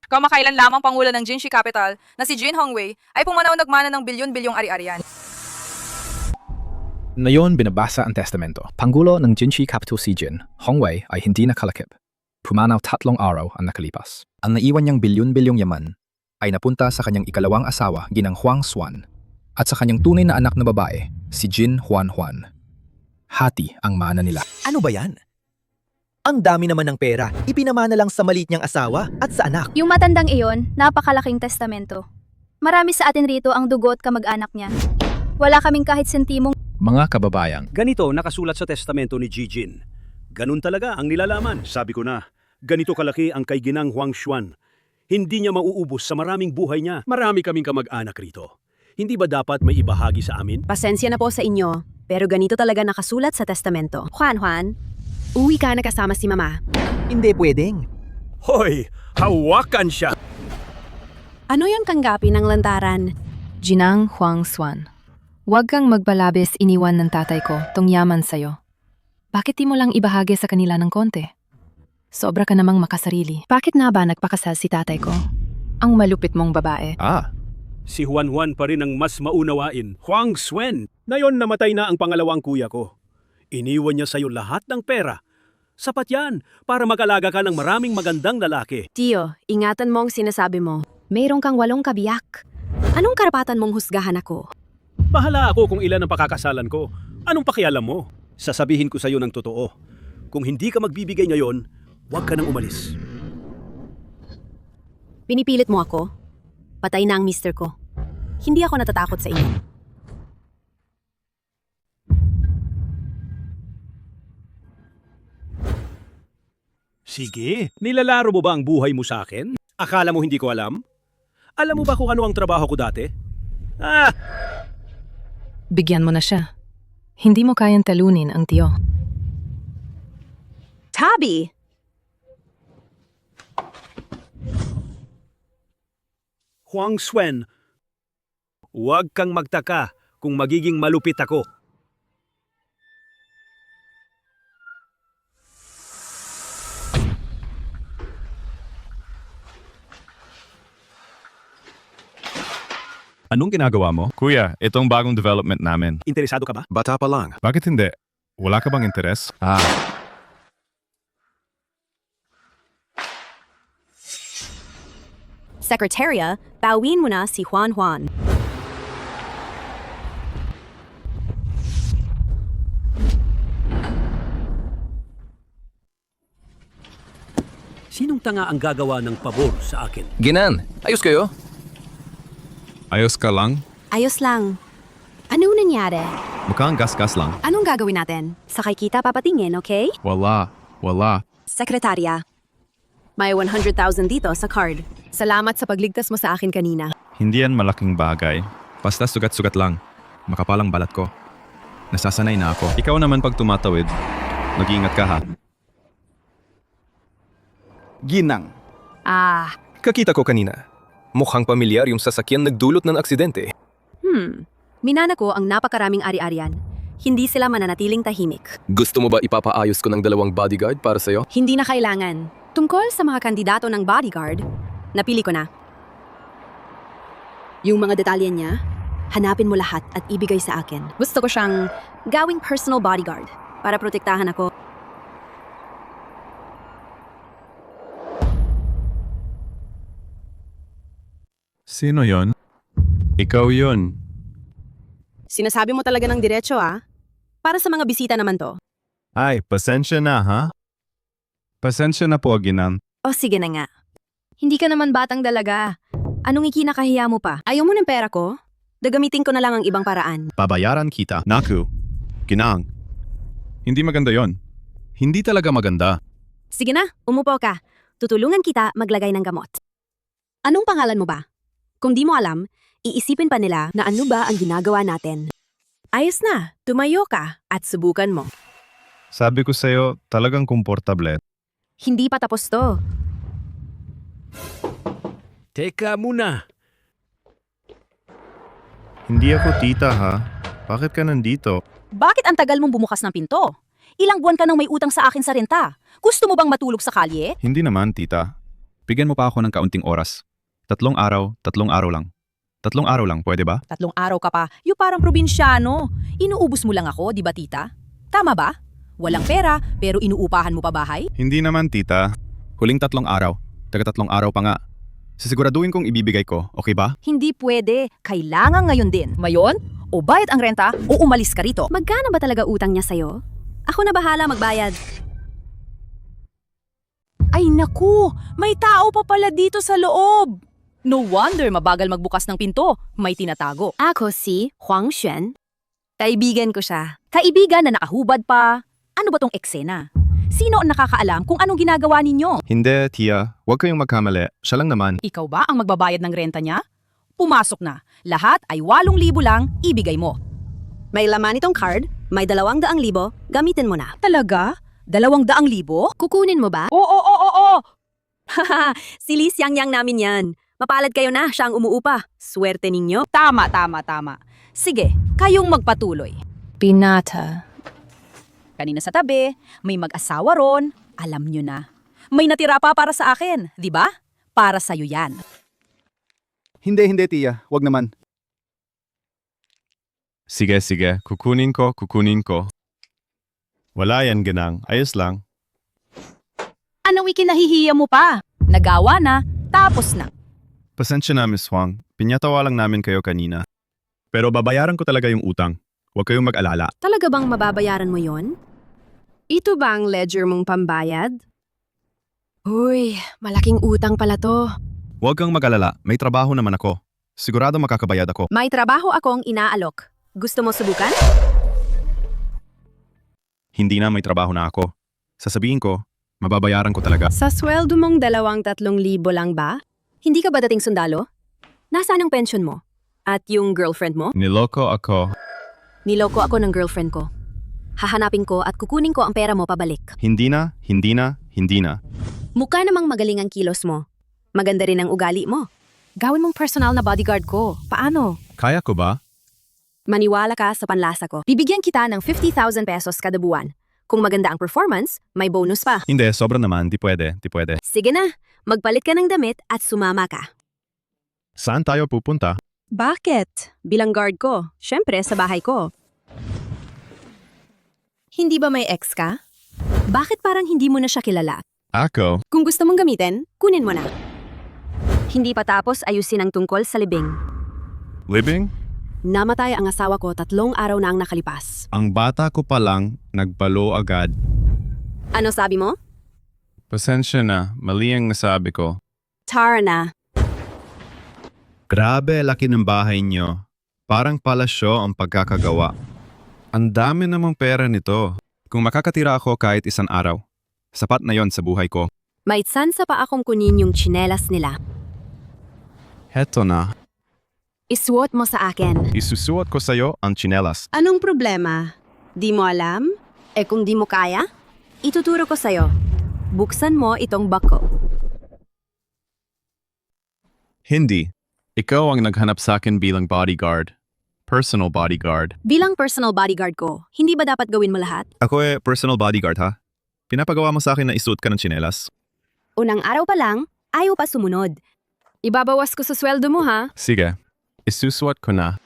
Kamakailan lamang Pangulo ng Jinshi Capital na si Jin Hongwei ay pumanaw nagmana ng bilyon-bilyong ari-arian. Ngayon binabasa ang testamento. Pangulo ng Jinshi Capital si Jin Hongwei ay hindi nakalakip. Pumanaw 3 araw ang nakalipas. Ang naiwan niyang bilyon-bilyong yaman ay napunta sa kanyang ikalawang asawa, ginang Huang Xuan, at sa kanyang tunay na anak na babae, si Jin Huan. Hati ang mana nila. Ano ba yan? Ang dami naman ng pera. Ipinamana lang sa maliit niyang asawa at sa anak. Yung matandang iyon, napakalaking testamento. Marami sa atin rito ang dugo at kamag-anak niya. Wala kaming kahit sentimong. Mga kababayang, Ganito nakasulat sa testamento ni Jijin. Ganun talaga ang nilalaman. Sabi ko na, ganito kalaki ang kay Ginang Huang Xuan. Hindi niya mauubos sa maraming buhay niya. Marami kaming kamag-anak rito. Hindi ba dapat may ibahagi sa amin? Pasensya na po sa inyo, pero ganito talaga nakasulat sa testamento. Juan, uwi ka na kasama si Mama. Hindi pwedeng. Hoy, hawakan siya! Ano yung tanggapi ng lantaran? Ginang Huang Xuan, huwag kang magbalabis iniwan ng tatay ko tong yaman sa'yo. Bakit di mo lang ibahagi sa kanila ng konti? Sobra ka namang makasarili. Bakit na ba nagpakasal si tatay ko? Ang malupit mong babae. Si Juan pa rin ang mas maunawain. Huang Xuan! Ngayon namatay na ang pangalawang kuya ko. Iniwan niya sa'yo lahat ng pera. Sapat yan para mag-alaga ka ng maraming magandang lalaki. Tio, ingatan mo ang sinasabi mo. Mayroon kang 8 kabiyak. Anong karapatan mong husgahan ako? Bahala ako kung ilan ang pakakasalan ko. Anong pakialam mo? Sasabihin ko sa'yo ng totoo. Kung hindi ka magbibigay ngayon, huwag ka nang umalis. Pinipilit mo ako? Patay na ang mister ko. Hindi ako natatakot sa inyo. Sige, nilalaro mo ba ang buhay mo sa akin? Akala mo hindi ko alam? Alam mo ba kung ano ang trabaho ko dati? Bigyan mo na siya. Hindi mo kayang talunin ang tiyo. Tabi! Huang Xuan, huwag kang magtaka kung magiging malupit ako. Anong ginagawa mo? Kuya, itong bagong development namin. Interesado ka ba? Bata pa lang. Bakit hindi? Wala ka bang interes? Sekretarya, bawin mo na si Juan. Sinong tanga ang gagawa ng pabor sa akin? Ginan, ayos kayo? Ayos ka lang? Ayos lang. Ano nangyari? Mukhang gas-gas lang. Anong gagawin natin? Sakay kita papatingin, okay? Wala. Sekretarya, may 100,000 dito sa card. Salamat sa pagligtas mo sa akin kanina. Hindi yan malaking bagay. Basta sugat-sugat lang. Makapalang balat ko. Nasasanay na ako. Ikaw naman pag tumatawid, mag-iingat ka ha. Ginang. Kakita ko kanina. Mukhang pamilyar yung sasakyan nagdulot ng aksidente. Minana ko ang napakaraming ari-arian. Hindi sila mananatiling tahimik. Gusto mo ba ipapaayos ko ng 2 bodyguard para sa'yo? Hindi na kailangan. Tungkol sa mga kandidato ng bodyguard, napili ko na. Yung mga detalye niya, hanapin mo lahat at ibigay sa akin. Gusto ko siyang gawing personal bodyguard para protektahan ako. Sino yon? Ikaw yon. Sinasabi mo talaga ng diretso Para sa mga bisita naman to. Ay, pasensya na ha? Pasensya na po, Ginang. O sige na nga. Hindi ka naman batang dalaga. Anong ikinakahiya mo pa? Ayaw mo ng pera ko? Gagamitin ko na lang ang ibang paraan. Babayaran kita. Naku. Ginang. Hindi maganda yon. Hindi talaga maganda. Sige na, umupo ka. Tutulungan kita maglagay ng gamot. Anong pangalan mo ba? Kung di mo alam, iisipin pa nila na ano ba ang ginagawa natin. Ayos na, tumayo ka at subukan mo. Sabi ko sa'yo, talagang komportable. Hindi pa tapos to. Teka muna. Hindi ako tita ha. Bakit ka nandito? Bakit ang tagal mong bumukas ng pinto? Ilang buwan ka nang may utang sa akin sa renta. Gusto mo bang matulog sa kalye? Hindi naman, tita. bigyan mo pa ako ng kaunting oras. 3 araw lang. 3 araw lang, pwede ba? 3 araw ka pa, yung parang probinsyano. Inuubos mo lang ako, di ba tita? Tama ba? Walang pera, pero inuupahan mo pa bahay? Hindi naman, tita. Huling 3 araw. Taga 3 araw pa nga. Sisiguraduhin kong ibibigay ko, okay ba? Hindi pwede. Kailangan ngayon din. Ngayon? O bayad ang renta, o umalis ka rito. Magkano ba talaga utang niya sa'yo? Ako na bahala magbayad. Ay naku, may tao pa pala dito sa loob. No wonder mabagal magbukas ng pinto. May tinatago. Ako si Huang Xuan. Kaibigan ko siya. Kaibigan na nakahubad pa. Ano ba tong eksena? Sino ang nakakaalam kung anong ginagawa ninyo? Hindi, Tia. Huwag kayong magkamali. Siya lang naman. Ikaw ba ang magbabayad ng renta niya? Pumasok na. Lahat ay 8,000 lang, ibigay mo. May laman itong card, may 200,000, gamitin mo na. Talaga? 200,000? Kukunin mo ba? Oo. Haha, si Lis Yang namin yan. Mapalad kayo na, siya ang umuupa. Swerte ninyo. Tama. Sige, kayong magpatuloy. Binata. Kanina sa tabi, may mag-asawa ron, alam nyo na. May natira pa para sa akin, di ba? Para sa'yo yan. Hindi, Tia. Wag naman. Sige. Kukunin ko. Wala yan, Ginang. Ayos lang. Anong ikinahihiya mo pa? Nagawa na, tapos na. Pasensya na, Miss Huang. Pinyatawa lang namin kayo kanina. Pero babayaran ko talaga yung utang. Huwag kayong mag-alala. Talaga bang mababayaran mo yon? Ito ba ang ledger mong pambayad? Uy, malaking utang pala to. Huwag kang mag-alala. May trabaho naman ako. Sigurado makakabayad ako. May trabaho akong inaalok. Gusto mo subukan? Hindi na may trabaho na ako. Sasabihin ko, mababayaran ko talaga. Sa sweldo mong 2,000-3,000 lang ba? Hindi ka ba dating sundalo? Nasaan ang pension mo? At yung girlfriend mo? Niloko ako. Niloko ako ng girlfriend ko. Hahanapin ko at kukunin ko ang pera mo pabalik. Hindi na. Mukha namang magaling ang kilos mo. Maganda rin ang ugali mo. Gawin mong personal na bodyguard ko. Paano? Kaya ko ba? Maniwala ka sa panlasa ko. Bibigyan kita ng 50,000 pesos kada buwan. Kung maganda ang performance, may bonus pa. Hindi, sobra naman. Di pwede. Sige na, magpalit ka ng damit at sumama ka. Saan tayo pupunta? Bakit? Bilang guard ko. Siyempre, sa bahay ko. Hindi ba may ex ka? Bakit parang hindi mo na siya kilala? Ako? Kung gusto mong gamitin, kunin mo na. Hindi pa tapos ayusin ang tungkol sa libing. Living? Namatay ang asawa ko 3 araw na ang nakalipas. Ang bata ko pa lang, nagbalo agad. Ano sabi mo? Pasensya na, mali ang nasabi ko. Tara na. Grabe, laki ng bahay nyo. Parang palasyo ang pagkakagawa. Ang dami namang pera nito. Kung makakatira ako kahit 1 araw, sapat na yon sa buhay ko. May tsansa pa akong kunin yung tsinelas nila. Heto na. Isuot mo sa akin. Isusuot ko sa'yo ang tsinelas. Anong problema? Di mo alam? Kung di mo kaya, ituturo ko sa'yo. Buksan mo itong bako. Hindi. Ikaw ang naghanap sa akin bilang bodyguard. Personal bodyguard. Bilang personal bodyguard ko, hindi ba dapat gawin mo lahat? Ako personal bodyguard ha? Pinapagawa mo sa akin na isuot ka ng tsinelas? Unang araw pa lang, ayaw pa sumunod. Ibabawas ko sa sweldo mo ha? Sige. Isusuot ko na.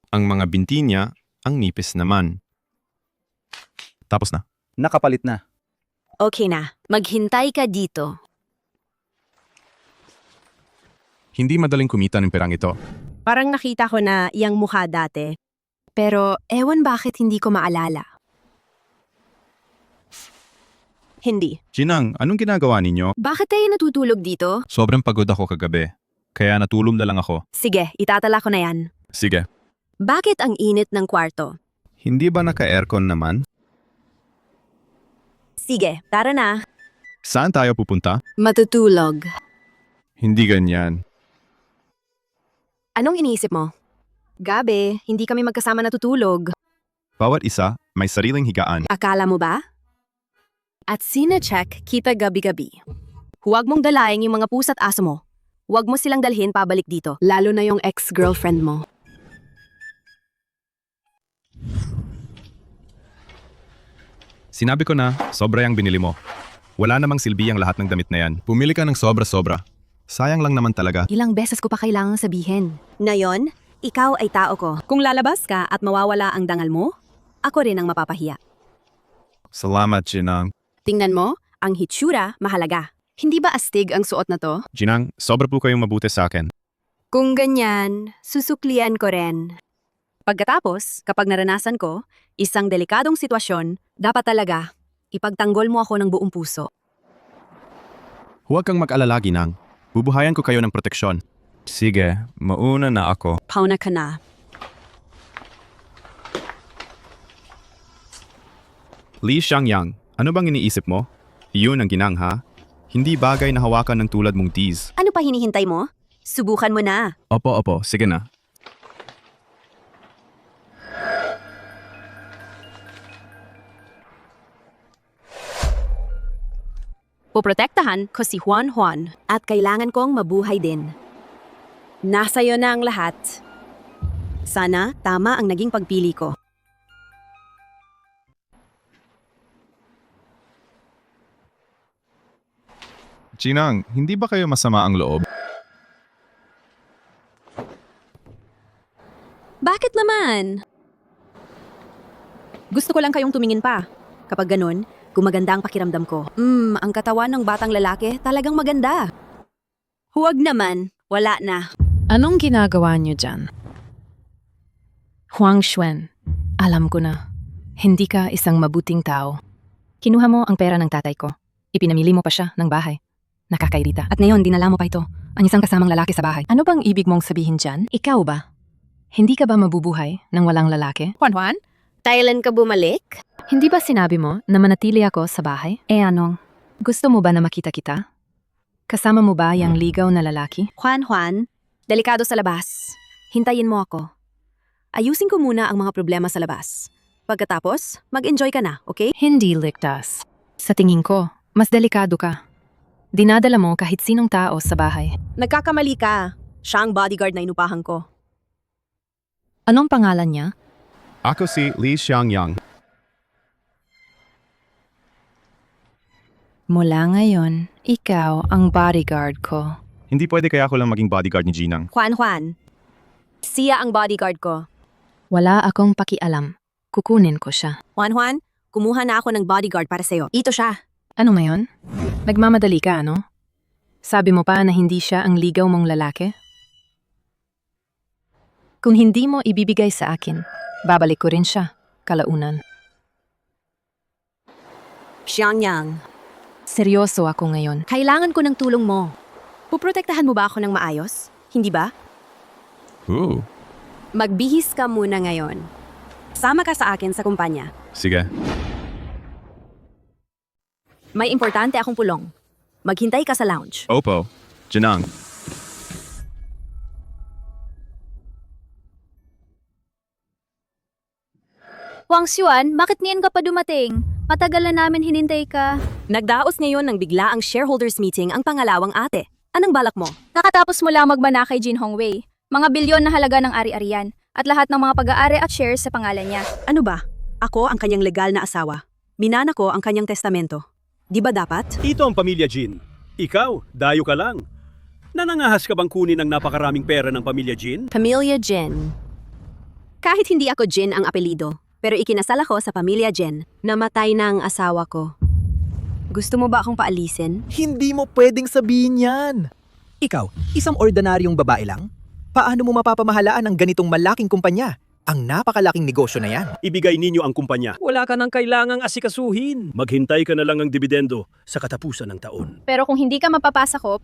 Ang mga binti niya, ang nipis naman. Tapos na. Nakapalit na. Okay na, maghintay ka dito. Hindi madaling kumita ng perang ito. Parang nakita ko na iyang mukha dati. Pero ewan bakit hindi ko maalala. Hindi. Jinang, anong ginagawa ninyo? Bakit tayo natutulog dito? Sobrang pagod ako kagabi. Kaya natulog na lang ako. Sige, itatala ko na yan. Sige. Bakit ang init ng kwarto? Hindi ba naka-aircon naman? Sige, tara na. Saan tayo pupunta? Matutulog. Hindi ganyan. Anong iniisip mo? Gabi, hindi kami magkasama natutulog. Bawat isa, may sariling higaan. Akala mo ba? At sine-check kita gabi-gabi. Huwag mong dalaing yung mga pusa't aso mo. Huwag mo silang dalhin pabalik dito, lalo na yung ex-girlfriend mo. Sinabi ko na, sobra yung binili mo. Wala namang silbi ang lahat ng damit na yan. Pumili ka ng sobra-sobra. Sayang lang naman talaga. Ilang beses ko pa kailangang sabihin. Ngayon, ikaw ay tao ko. Kung lalabas ka at mawawala ang dangal mo, ako rin ang mapapahiya. Salamat, Jinang. Tingnan mo, ang hitsura mahalaga. Hindi ba astig ang suot na to? Jinang, sobra po kayong mabuti sa akin. Kung ganyan, susuklian ko rin. Pagkatapos, kapag naranasan ko, isang delikadong sitwasyon, dapat talaga, ipagtanggol mo ako ng buong puso. Huwag kang mag-alala, Ginang. Bubuhayan ko kayo ng proteksyon. Sige, mauna na ako. Pauna ka na. Li Xiangyang, ano bang iniisip mo? Iyon ang Ginang, ha? Hindi bagay na hawakan ng tulad mong tease. Ano pa hinihintay mo? Subukan mo na. Opo, sige na. Poprotektahan ko si Juan Juan at kailangan kong mabuhay din. Nasa iyo na ang lahat. Sana tama ang naging pagpili ko. Jinang, hindi ba kayo masama ang loob? Bakit naman? Gusto ko lang kayong tumingin pa. Kapag ganun, gumaganda ang pakiramdam ko. Ang katawan ng batang lalaki talagang maganda. Huwag naman, wala na. Anong ginagawa niyo dyan? Huang Xuan, alam ko na. Hindi ka isang mabuting tao. Kinuha mo ang pera ng tatay ko. Ipinamili mo pa siya ng bahay. Nakakairita. At ngayon, dinala mo pa ito. Ang isang kasamang lalaki sa bahay. Ano bang ibig mong sabihin dyan? Ikaw ba? Hindi ka ba mabubuhay nang walang lalaki? Juan? Thailand ka bumalik? Hindi ba sinabi mo na manatili ako sa bahay? Anong? Gusto mo ba na makita kita? Kasama mo ba yung ligaw na lalaki? Juan, delikado sa labas. Hintayin mo ako. Ayusin ko muna ang mga problema sa labas. Pagkatapos, mag-enjoy ka na, okay? Hindi ligtas. Sa tingin ko, mas delikado ka. Dinadala mo kahit sinong tao sa bahay. Nagkakamali ka. Siya ang bodyguard na inupahan ko. Anong pangalan niya? Ako si Li Xiangyang. Mula ngayon, ikaw ang bodyguard ko. Hindi pwede kaya ako lang maging bodyguard ni Jinang. Juan, siya ang bodyguard ko. Wala akong pakialam. Kukunin ko siya. Juan, kumuha na ako ng bodyguard para sa'yo. Ito siya. Ano ngayon? Nagmamadali ka, ano? Sabi mo pa na hindi siya ang ligaw mong lalaki? Kung hindi mo ibibigay sa akin, babalik ko rin siya, kalaunan. Xiangyang, Seryoso ako ngayon. kailangan ko ng tulong mo. Puprotektahan mo ba ako ng maayos? Hindi ba? Ooh. Magbihis ka muna ngayon. Sama ka sa akin sa kumpanya. Sige. May importante akong pulong. Maghintay ka sa lounge. Opo. Jinang. Huang Xuan, bakit ngayon ka pa dumating? Matagal na namin hinintay ka. Nagdaos ngayon ng bigla ang shareholders meeting ang pangalawang ate. Anong balak mo? Nakatapos mo lang magmana kay Jin Hongwei. Mga bilyon na halaga ng ari-arian at lahat ng mga pag-aari at shares sa pangalan niya. Ano ba? Ako ang kanyang legal na asawa. Minana ko ang kanyang testamento. Di ba dapat? Ito ang pamilya Jin. Ikaw, dayo ka lang. Nanangahas ka bang kunin ang napakaraming pera ng pamilya Jin? Pamilya Jen. Kahit hindi ako Jin ang apelido, pero ikinasal ako sa pamilya Jen. Namatay na ang asawa ko. Gusto mo ba akong paalisin? Hindi mo pwedeng sabihin yan. Ikaw, isang ordinaryong babae lang? Paano mo mapapamahalaan ang ganitong malaking kumpanya? Ang napakalaking negosyo na yan. Ibigay ninyo ang kumpanya. Wala ka nang kailangang asikasuhin. Maghintay ka na lang ng dividendo sa katapusan ng taon. Pero kung hindi ka mapapasakop,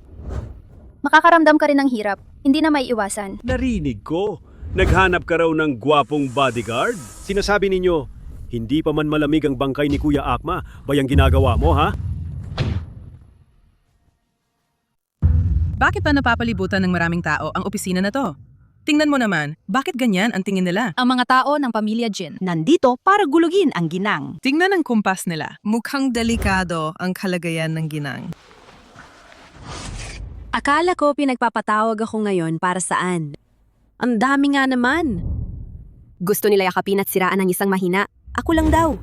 makakaramdam ka rin ng hirap. Hindi na may iwasan. Narinig ko. Naghanap ka raw ng gwapong bodyguard? Sinasabi ninyo, hindi pa man malamig ang bangkay ni Kuya Akma. Bayang ginagawa mo, ha? Bakit pa napapalibutan ng maraming tao ang opisina na to? Tingnan mo naman, bakit ganyan ang tingin nila? Ang mga tao ng pamilya Jin. Nandito para gulugin ang ginang. Tingnan ang kumpas nila. Mukhang delikado ang kalagayan ng ginang. Akala ko pinagpapatawag ako ngayon para saan? Ang dami nga naman. Gusto nila yakapin at siraan ang isang mahina. Ako lang daw.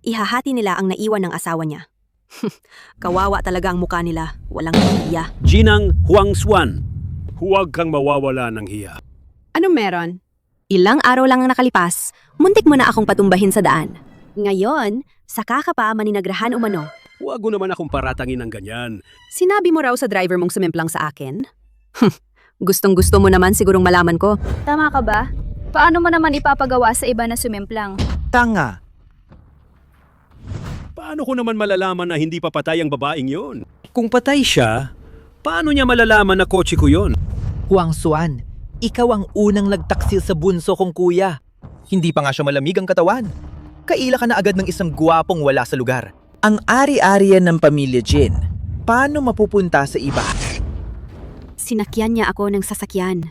ihahati nila ang naiwan ng asawa niya. Kawawa talaga ang mukha nila. Walang hiya. Ginang Huangswan, huwag kang mawawala ng hiya. Anong meron? Ilang araw lang ang nakalipas, muntik mo na akong patumbahin sa daan. Ngayon, saka ka pa maninagrahan umano. Huwag mo naman akong paratangin ng ganyan. Sinabi mo raw sa driver mong sumimplang sa akin? Gustong-gusto mo naman sigurong malaman ko. Tama ka ba? Paano mo naman ipapagawa sa iba na sumimplang? Tanga! Paano ko naman malalaman na hindi pa patay ang babaeng yon? Kung patay siya, Paano niya malalaman na kotse ko yon? Huang Xuan, ikaw ang unang nagtaksil sa bunso kong kuya. Hindi pa nga siya malamig ang katawan. Kaila ka na agad ng isang guwapong wala sa lugar. Ang ari-arian ng pamilya Jin, paano mapupunta sa iba? Sinakyan niya ako ng sasakyan.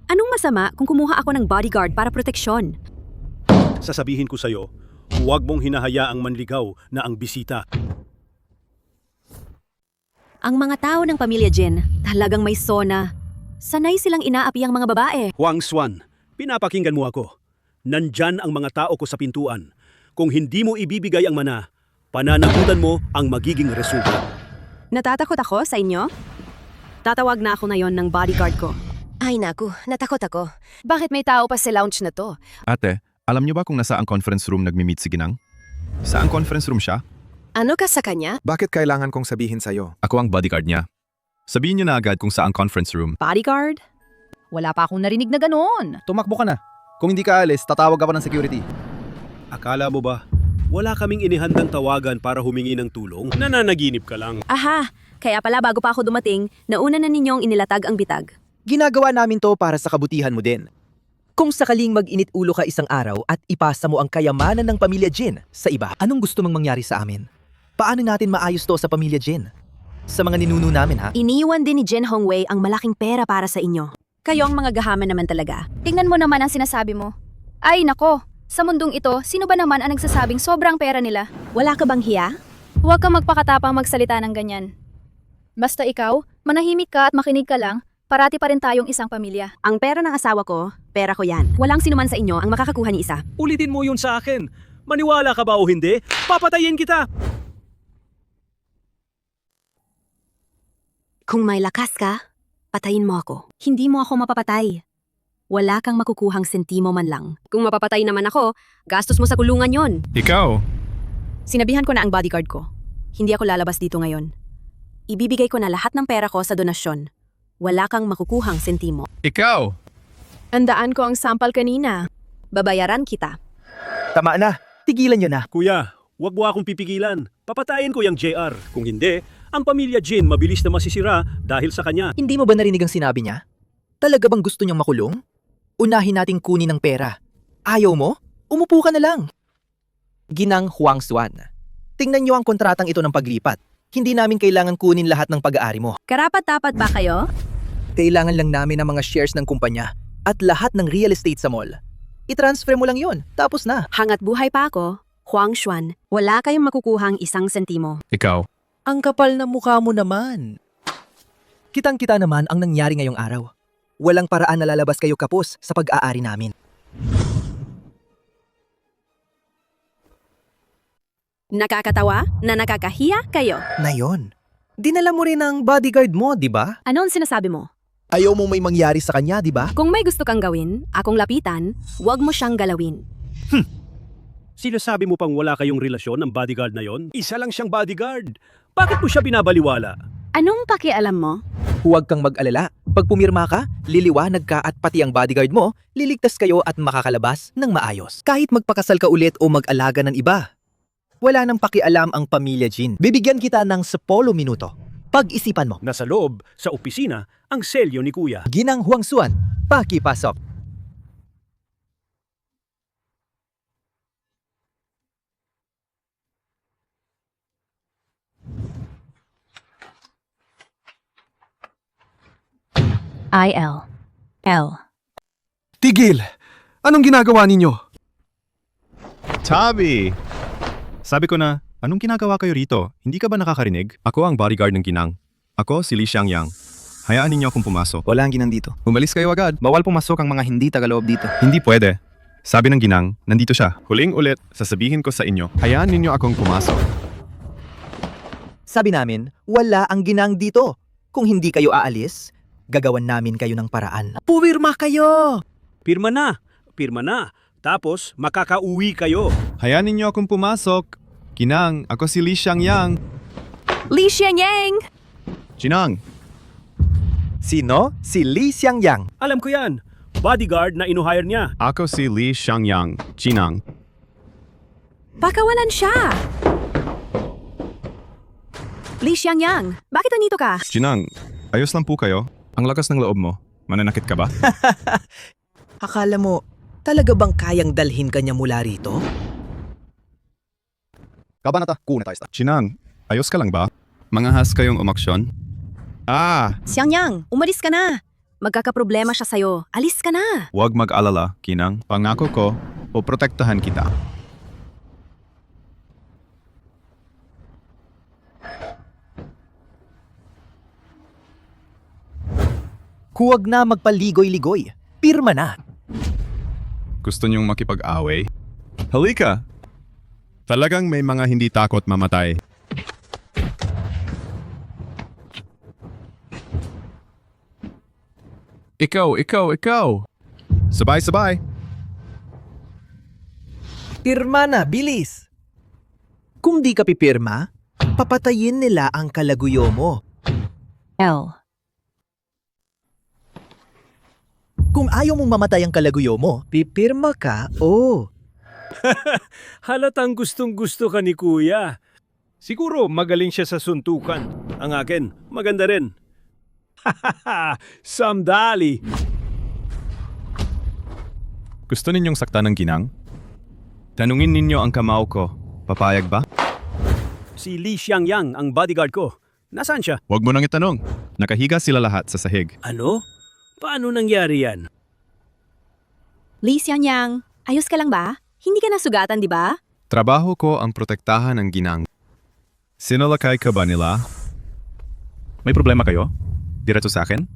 Anong masama kung kumuha ako ng bodyguard para proteksyon? Sasabihin ko sa'yo, huwag mong hinahayaang manligaw na ang bisita. Ang mga tao ng pamilya Jin talagang may sona. Sanay silang inaapi ang mga babae. Huang Xuan, pinapakinggan mo ako. Nandyan ang mga tao ko sa pintuan. Kung hindi mo ibibigay ang mana, pananagutan mo ang magiging resulta. Natatakot ako sa inyo? Tatawag na ako ngayon ng bodyguard ko. Ay naku, natakot ako. Bakit may tao pa sa lounge na to? Ate, alam niyo ba kung nasa ang conference room nagmi-meet si Ginang? Saan conference room siya? Ano ka sa kanya? Bakit kailangan kong sabihin sa'yo? Ako ang bodyguard niya. Sabihin niyo na agad kung saan conference room. Bodyguard? Wala pa akong narinig na ganoon. Tumakbo ka na. Kung hindi ka alis, tatawag ka pa ng security. Akala mo ba, wala kaming inihandang tawagan para humingi ng tulong? Nananaginip ka lang. Aha, kaya pala bago pa ako dumating, nauna na ninyong inilatag ang bitag. Ginagawa namin to para sa kabutihan mo din. Kung sakaling mag-init ulo ka isang araw at ipasa mo ang kayamanan ng pamilya Jin sa iba, anong gusto mong mangyari sa amin? Paano natin maayos to sa pamilya Jin? Sa mga ninuno namin, ha? Iniwan din ni Jin Hongwei ang malaking pera para sa inyo. Kayo ang mga gahaman naman talaga. Tingnan mo naman ang sinasabi mo. Ay nako, sa mundong ito, sino ba naman ang nagsasabing sobrang pera nila? Wala ka bang hiya? Huwag kang magpakatapang magsalita ng ganyan. Basta ikaw, manahimik ka at makinig ka lang, parati pa rin tayong isang pamilya. Ang pera ng asawa ko, pera ko yan. Walang sinuman sa inyo ang makakakuha ni isa. Ulitin mo yun sa akin. Maniwala ka ba o hindi? Papatayin kita! Kung may lakas ka, patayin mo ako. Hindi mo ako mapapatay. Wala kang makukuhang sentimo man lang. Kung mapapatay naman ako, gastos mo sa kulungan yon. Ikaw? Sinabihan ko na ang bodyguard ko. Hindi ako lalabas dito ngayon. Ibibigay ko na lahat ng pera ko sa donasyon. Wala kang makukuhang sentimo. Ikaw? Andaan ko ang sampal kanina. Babayaran kita. Tama na, tigilan nyo na. Kuya, wag mo akong pipigilan. Papatayin ko yung JR. Kung hindi, ang pamilya Jin mabilis na masisira dahil sa kanya. Hindi mo ba narinig ang sinabi niya? Talaga bang gusto niyang makulong? Unahin nating kunin ng pera. Ayaw mo? Umupo ka na lang. Ginang Huang Xuan. Tingnan niyo ang kontratang ito ng paglipat. Hindi namin kailangan kunin lahat ng pag-aari mo. Karapat-dapat ba kayo? Kailangan lang namin ng mga shares ng kumpanya at lahat ng real estate sa mall. I-transfer mo lang yon, tapos na. Hangat buhay pa ako, Huang Xuan, wala kayong makukuhang isang sentimo. Ikaw? Ang kapal na mukha mo naman. Kitang-kita naman ang nangyari ngayong araw. Walang paraan na lalabas kayo kapos sa pag-aari namin. Nakakatawa na nakakahiya kayo. Na yon. Dinala mo rin ang bodyguard mo, di ba? Ano ang sinasabi mo? Ayaw mong may mangyari sa kanya, di ba? Kung may gusto kang gawin, akong lapitan, huwag mo siyang galawin. Sinasabi mo pang wala kayong relasyon ng bodyguard na yon? Isa lang siyang bodyguard. Bakit mo siya binabaliwala? Anong pakialam mo? Huwag kang mag-alala. Pag pumirma ka, liliwanag ka at pati ang bodyguard mo, liligtas kayo at makakalabas ng maayos. Kahit magpakasal ka ulit o mag-alaga ng iba. Wala nang pakialam ang pamilya Jin. Bibigyan kita ng 10 minuto. Pag-isipan mo. Nasa loob, sa opisina, ang selyo ni Kuya. Ginang Huang Xuan, pakipasok. IL. L. Tigil! Anong ginagawa ninyo? Tabi! Sabi ko na, anong ginagawa kayo rito? Hindi ka ba nakakarinig? Ako ang bodyguard ng Ginang. Ako si Li Xiangyang. Hayaan ninyo akong pumasok. Wala ang ginang dito. Umalis kayo agad. Bawal pumasok ang mga hindi tagaloob dito. Hindi pwede. Sabi ng ginang, nandito siya. Huling ulit, sasabihin ko sa inyo, hayaan ninyo akong pumasok. Sabi namin, wala ang ginang dito. Kung hindi kayo aalis, gagawan namin kayo ng paraan. Puwirma kayo! Pirma na, pirma na. Tapos makakauwi kayo. Hayaan ninyo akong pumasok. Ginang, ako si Li Xiangyang. Li Xiangyang! Ginang, Sino? Si Li Xiangyang. Alam ko yan. Bodyguard na inuhire niya. ako si Li Xiangyang. Ginang, Pakawalan siya! Li Xiangyang, bakit nandito ka? Ginang, ayos lang po kayo? Ang lakas ng loob mo. Mananakit ka ba? Akala mo, talaga bang kayang dalhin kanya mula rito? Kabanata, kuna tayo. Ginang, ayos ka lang ba? Mangahas kayong umaksyon? Xiangyang, umalis ka na! Magkakaproblema siya sa'yo. Alis ka na! Huwag mag-alala, Ginang. Pangako ko, poprotektahan kita. Huwag na magpaligoy-ligoy. Pirma na. Gusto niyong makipag-away? Halika! Talagang may mga hindi takot mamatay. Ikaw! Sabay-sabay! Pirma na, bilis! Kung di ka pipirma, papatayin nila ang kalaguyo mo. L. Kung ayaw mong mamatay ang kalaguyo mo, pipirma ka, oh. Halatang gustong-gusto ka ni Kuya. Siguro magaling siya sa suntukan. Ang akin, maganda rin. Samdali! Gusto ninyong saktan ng ginang? Tanungin ninyo ang kamao ko. Papayag ba? Si Li Xiangyang ang bodyguard ko. Nasaan siya? Huwag mo nang itanong. Nakahiga sila lahat sa sahig. Ano? Paano nangyari yan? Li Xiangyang, ayos ka lang ba? Hindi ka nasugatan, di ba? Trabaho ko ang protektahan ng ginang. Sinalakay ka ba nila? May problema kayo? Diretso sa akin?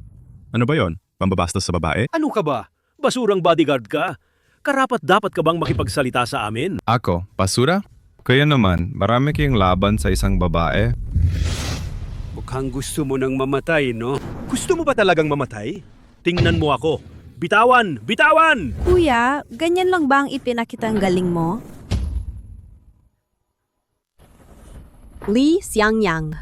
Ano ba yon? Pambabastos sa babae? Ano ka ba? Basurang bodyguard ka? Karapat dapat ka bang makipagsalita sa amin? Ako, basura? Kaya naman, marami kayong laban sa isang babae. Mukhang gusto mo nang mamatay, no? Gusto mo ba talagang mamatay? Tingnan mo ako. Bitawan! Bitawan! Kuya, ganyan lang ba ang ipinakita ang galing mo? Li Xiangyang.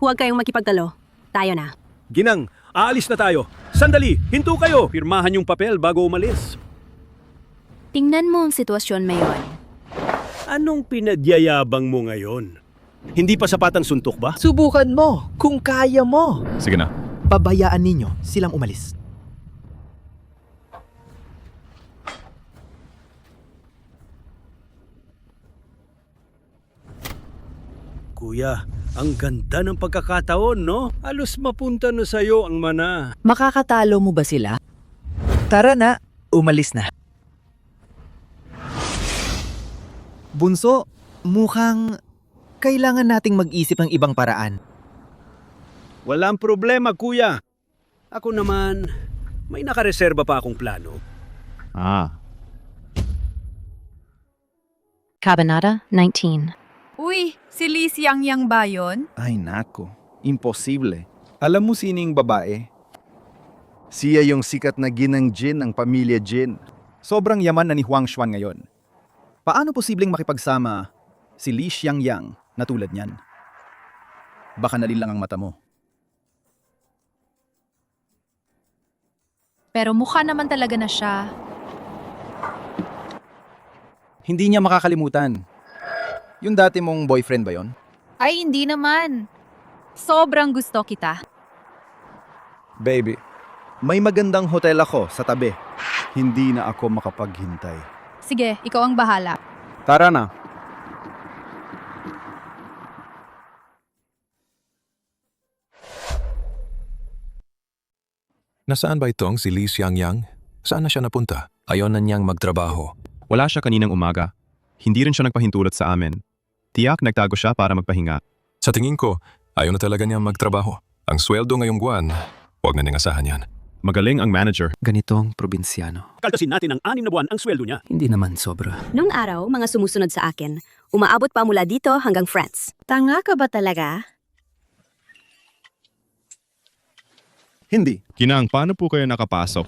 Huwag kayong makipagtalo. Tayo na. Ginang, aalis na tayo. Sandali, hinto kayo. Pirmahan yung papel bago umalis. Tingnan mo ang sitwasyon ngayon. Anong pinagyayabang mo ngayon? Hindi pa sapat ang suntok ba? Subukan mo kung kaya mo. Sige na. Pabayaan ninyo silang umalis. Kuya, ang ganda ng pagkakataon, no? Halos mapunta na sa'yo ang mana. Makakatalo mo ba sila? Tara na, umalis na. Bunso, mukhang kailangan nating mag-isip ng ibang paraan. Walang problema, kuya. Ako naman, may nakareserba pa akong plano. Kabanata 19. Uy, si Li Xiangyang ba yun? Ay nako, imposible. Alam mo sining babae? Siya yung sikat na ginang Jin ng pamilya Jin. Sobrang yaman na ni Huang Xuan ngayon. Paano posibleng makipagsama si Li Xiangyang na tulad niyan? Baka nalin lang ang mata mo. Pero mukha naman talaga na siya. Hindi niya makakalimutan. Yung dati mong boyfriend ba yon? Ay, hindi naman. Sobrang gusto kita. Baby, may magandang hotel ako sa tabi. Hindi na ako makapaghintay. Sige, ikaw ang bahala. Tara na. Nasaan ba itong si Li Xiangyang? Saan na siya napunta? Ayaw na niyang magtrabaho. Wala siya kaninang umaga. Hindi rin siya nagpahintulot sa amin. Tiyak nagtago siya para magpahinga. Sa tingin ko, ayaw na talaga niyang magtrabaho. Ang sweldo ngayong buwan, huwag na niyang asahan yan. Magaling ang manager. Ganitong probinsyano. Kaltasin natin ng 6 na buwan ang sweldo niya. Hindi naman sobra. Nung araw, mga sumusunod sa akin. Umaabot pa mula dito hanggang France. Tanga ka ba talaga? Hindi. Ginang, paano po kayo nakapasok?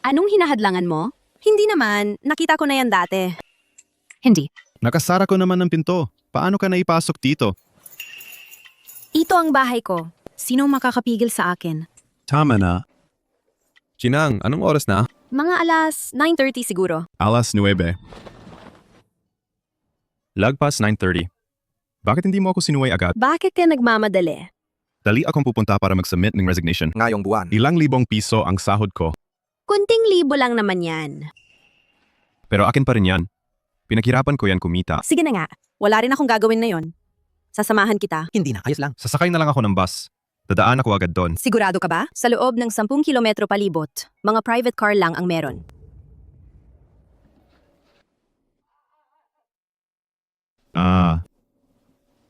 Anong hinahadlangan mo? Hindi naman. Nakita ko na yan dati. Hindi. Nakasara ko naman ng pinto. Paano ka naipasok dito? Ito ang bahay ko. Sino makakapigil sa akin? Tama na. Ginang, anong oras na? Mga alas 9:30 siguro. Alas 9. Lagpas 9:30. Bakit hindi mo ako sinuway agad? Bakit ka nagmamadali? Dali akong pupunta para mag-submit ng resignation. Ngayong buwan. Ilang libong piso ang sahod ko. Kunting libo lang naman yan. Pero akin pa rin yan. Pinaghirapan ko yan kumita. Sige na nga. Wala rin akong gagawin na yon. Sasamahan kita. Hindi na, ayos lang. Sasakay na lang ako ng bus. Dadaan ako agad doon. Sigurado ka ba? Sa loob ng 10 kilometro palibot, mga private car lang ang meron.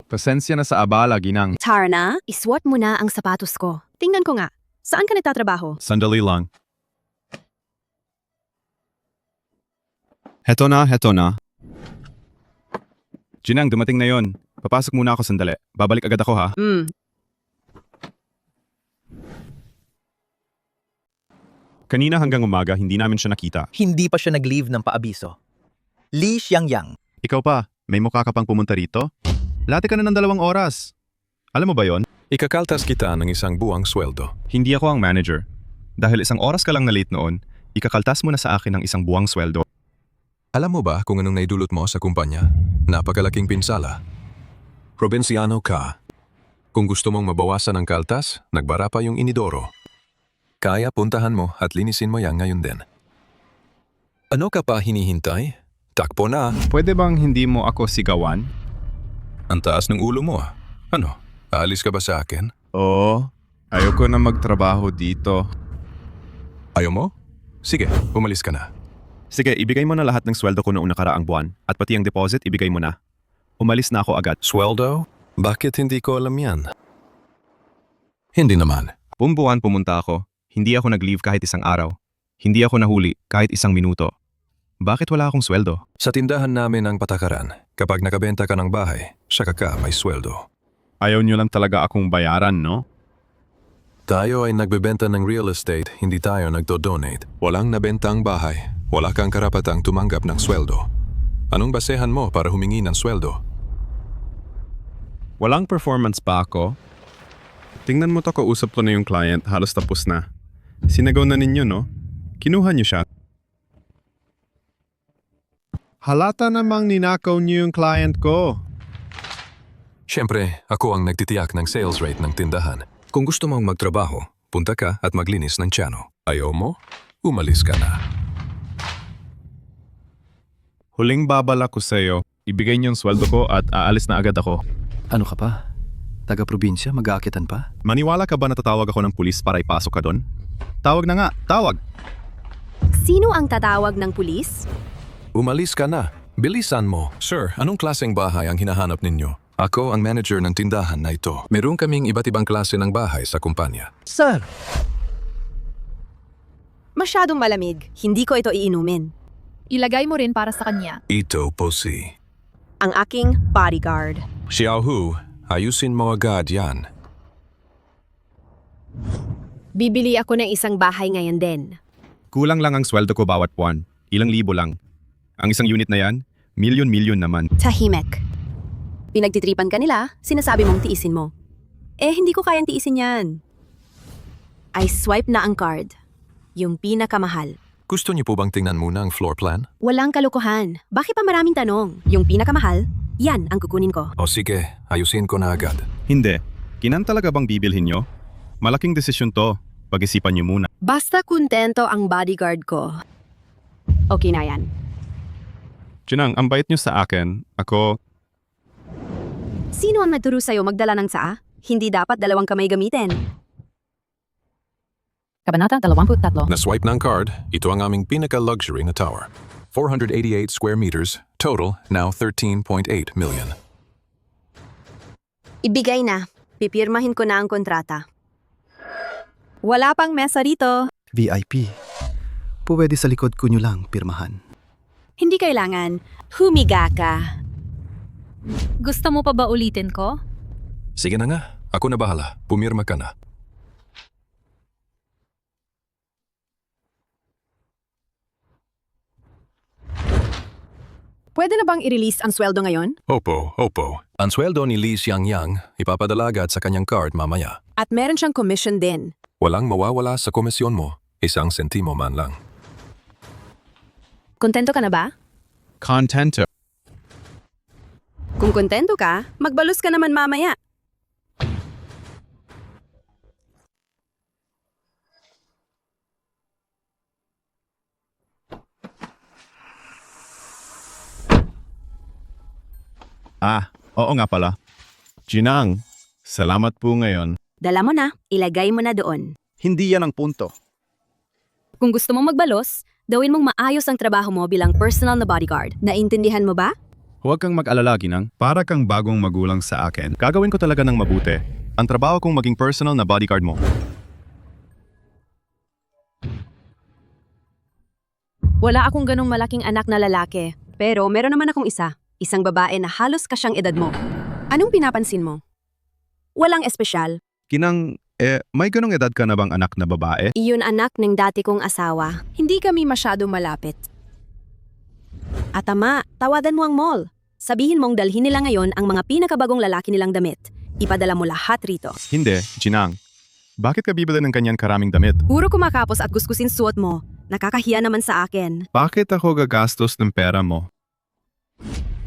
Pasensya na sa abala, Ginang. Tara na, iswat mo na ang sapatos ko. Tingnan ko nga. Saan ka nagtatrabaho? Sandali lang. Heto na, heto na. Ginang, dumating na yon. Papasok muna ako sandali. Babalik agad ako ha. Kanina hanggang umaga, hindi namin siya nakita. Hindi pa siya nag-leave ng paabiso. Li Xiangyang. Ikaw pa, may mukha ka pang pumunta rito? Late ka na ng 2 oras. Alam mo ba yon? Ikakaltas kita ng isang buwang sweldo. Hindi ako ang manager. Dahil 1 oras ka lang na late noon, ikakaltas mo na sa akin ng 1 buwang sweldo. Alam mo ba kung anong naidulot mo sa kumpanya? Napakalaking pinsala. Probinsyano ka. Kung gusto mong mabawasan ang kaltas, nagbara pa yung inidoro. Kaya puntahan mo at linisin mo yan ngayon din. Ano ka pa hinihintay? Takbo na. Pwede bang hindi mo ako sigawan? Ang taas ng ulo mo. Ano? Aalis ka ba sa akin? Oo. Ayoko na magtrabaho dito. Ayaw mo? Sige, umalis ka na. Sige, ibigay mo na lahat ng sweldo ko noong nakaraang buwan at pati ang deposit ibigay mo na. Umalis na ako agad. Sweldo? Bakit hindi ko alam yan? Hindi naman. Buwan pumunta ako. Hindi ako nag-leave kahit 1 araw. Hindi ako nahuli kahit 1 minuto. Bakit wala akong sweldo? Sa tindahan namin ang patakaran, kapag nakabenta ka ng bahay, saka ka may sweldo. Ayaw nyo lang talaga akong bayaran, no? Tayo ay nagbebenta ng real estate, hindi tayo nagdo-donate. Walang nabenta ang bahay, wala kang karapatang tumanggap ng sweldo. Anong basehan mo para humingi ng sweldo? Walang performance pa ako. Tingnan mo to, kausap ko na yung client, halos tapos na. Sinagaw na ninyo, no? Kinuha niyo siya. Halata namang ninakaw niyo yung client ko. Siyempre, ako ang nagtitiyak ng sales rate ng tindahan. Kung gusto mong magtrabaho, punta ka at maglinis ng tiyan. Ayaw mo? Umalis ka na. Huling babala ko sa'yo. Ibigay niyo yung sweldo ko at aalis na agad ako. Ano ka pa? Taga-probinsya, mag-aakitan pa? Maniwala ka ba na tatawag ako ng pulis para ipasok ka doon? Tawag na nga, tawag! Sino ang tatawag ng pulis? Umalis ka na. Bilisan mo. Sir, anong klaseng bahay ang hinahanap ninyo? Ako ang manager ng tindahan na ito. Meron kaming iba't ibang klase ng bahay sa kumpanya. Sir, Masyadong malamig. Hindi ko ito iinumin. Ilagay mo rin para sa kanya. Ito po si Ang aking bodyguard. Xiaohu. Ayusin mo agad yan. Bibili ako ng isang bahay ngayon din. Kulang lang ang sweldo ko bawat buwan. Ilang libo lang. Ang isang unit na yan, milyon-milyon naman. Tahimik. Pinagtitripan ka nila, sinasabi mong tiisin mo. Eh, hindi ko kayang tiisin yan. I swipe na ang card. Yung pinakamahal. Gusto niyo po bang tingnan muna ang floor plan? Walang kalokohan. Bakit pa maraming tanong? Yung pinakamahal, yan ang kukunin ko. O sige, ayusin ko na agad. Hindi. Kinan talaga bang bibilhin nyo? Malaking desisyon to. Pag-isipan nyo muna. Basta kontento ang bodyguard ko. Okay na yan. Junang, ang bait nyo sa akin. Ako, Sino ang nagturo sa'yo magdala ng tsaa? Hindi dapat 2 kamay gamitin. Kabanata 23. Na-swipe ng card, ito ang aming pinaka-luxury na tower. 488 square meters, total now 13.8 million. Ibigay na. Pipirmahin ko na ang kontrata. Wala pang mesa rito. VIP. Pwede sa likod ko nyo lang pirmahan. Hindi kailangan. Humiga ka. Gusto mo pa ba ulitin ko? Sige na nga, ako na bahala. Pumirma ka na. Pwede na bang i-release ang sweldo ngayon? Opo. Ang sweldo ni Lee Xiangyang, ipapadala agad sa kanyang card mamaya. At meron siyang commission din. Walang mawawala sa komisyon mo, 1 sentimo man lang. Kontento ka na ba? Contento. Kung kontento ka, magbalos ka naman mamaya. Oo nga pala. Jinang, salamat po ngayon. Dala mo na, ilagay mo na doon. Hindi yan ang punto. Kung gusto mong magbalos, gawin mong maayos ang trabaho mo bilang personal na bodyguard. Naintindihan mo ba? Huwag kang mag-alala, Ginang. Para kang bagong magulang sa akin. Gagawin ko talaga ng mabuti. Ang trabaho kong maging personal na bodyguard mo. Wala akong ganong malaking anak na lalaki. Pero meron naman akong isa. Isang babae na halos kasyang edad mo. Anong pinapansin mo? Walang espesyal. Ginang, may ganong edad ka na bang anak na babae? Iyon anak ng dati kong asawa. Hindi kami masyado malapit. At ama, tawadan mo ang mall. Sabihin mong dalhin nila ngayon ang mga pinakabagong lalaki nilang damit. Ipadala mo lahat rito. Hindi, Jinang. Bakit ka bibili ng kanyan karaming damit? Puro kumakapos at gusgusin suot mo. Nakakahiya naman sa akin. Bakit ako gagastos ng pera mo?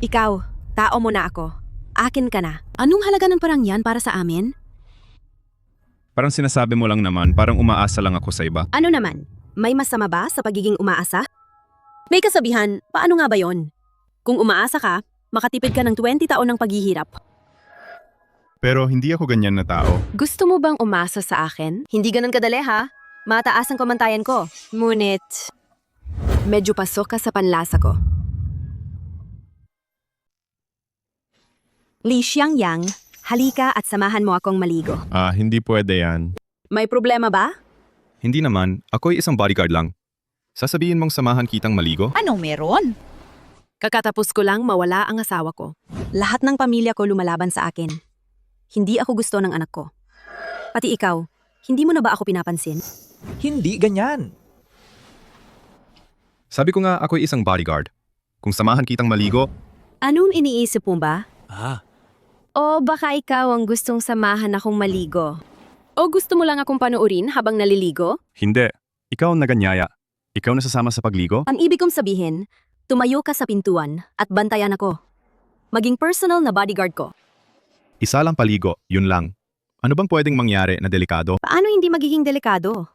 Ikaw, tao mo na ako. Akin ka na. Anong halaga ng parang yan para sa amin? Parang sinasabi mo lang naman, parang umaasa lang ako sa iba. Ano naman? May masama ba sa pagiging umaasa? May kasabihan, paano nga ba yon? Kung umaasa ka, makatipid ka ng 20 taon ng paghihirap. Pero hindi ako ganyan na tao. Gusto mo bang umasa sa akin? Hindi ganun kadali ha. Mataas ang kamantayan ko. Ngunit, medyo pasok ka sa panlasa ko. Li Xiangyang, halika at samahan mo akong maligo. Hindi pwede yan. May problema ba? Hindi naman, ako'y isang bodyguard lang. Sasabihin mong samahan kitang maligo? Anong meron? Kakatapos ko lang mawala ang asawa ko. Lahat ng pamilya ko lumalaban sa akin. Hindi ako gusto ng anak ko. Pati ikaw, hindi mo na ba ako pinapansin? Hindi ganyan. Sabi ko nga ako'y isang bodyguard. Kung samahan kitang maligo, Anong iniisip mo ba? O baka ikaw ang gustong samahan akong maligo? O gusto mo lang akong panuorin habang naliligo? hindi. Ikaw ang naganyaya. Ikaw nasasama sa pagligo? Ang ibig kong sabihin, tumayo ka sa pintuan at bantayan ako. Maging personal na bodyguard ko. Isa lang paligo, yun lang. Ano bang pwedeng mangyari na delikado? Paano hindi magiging delikado?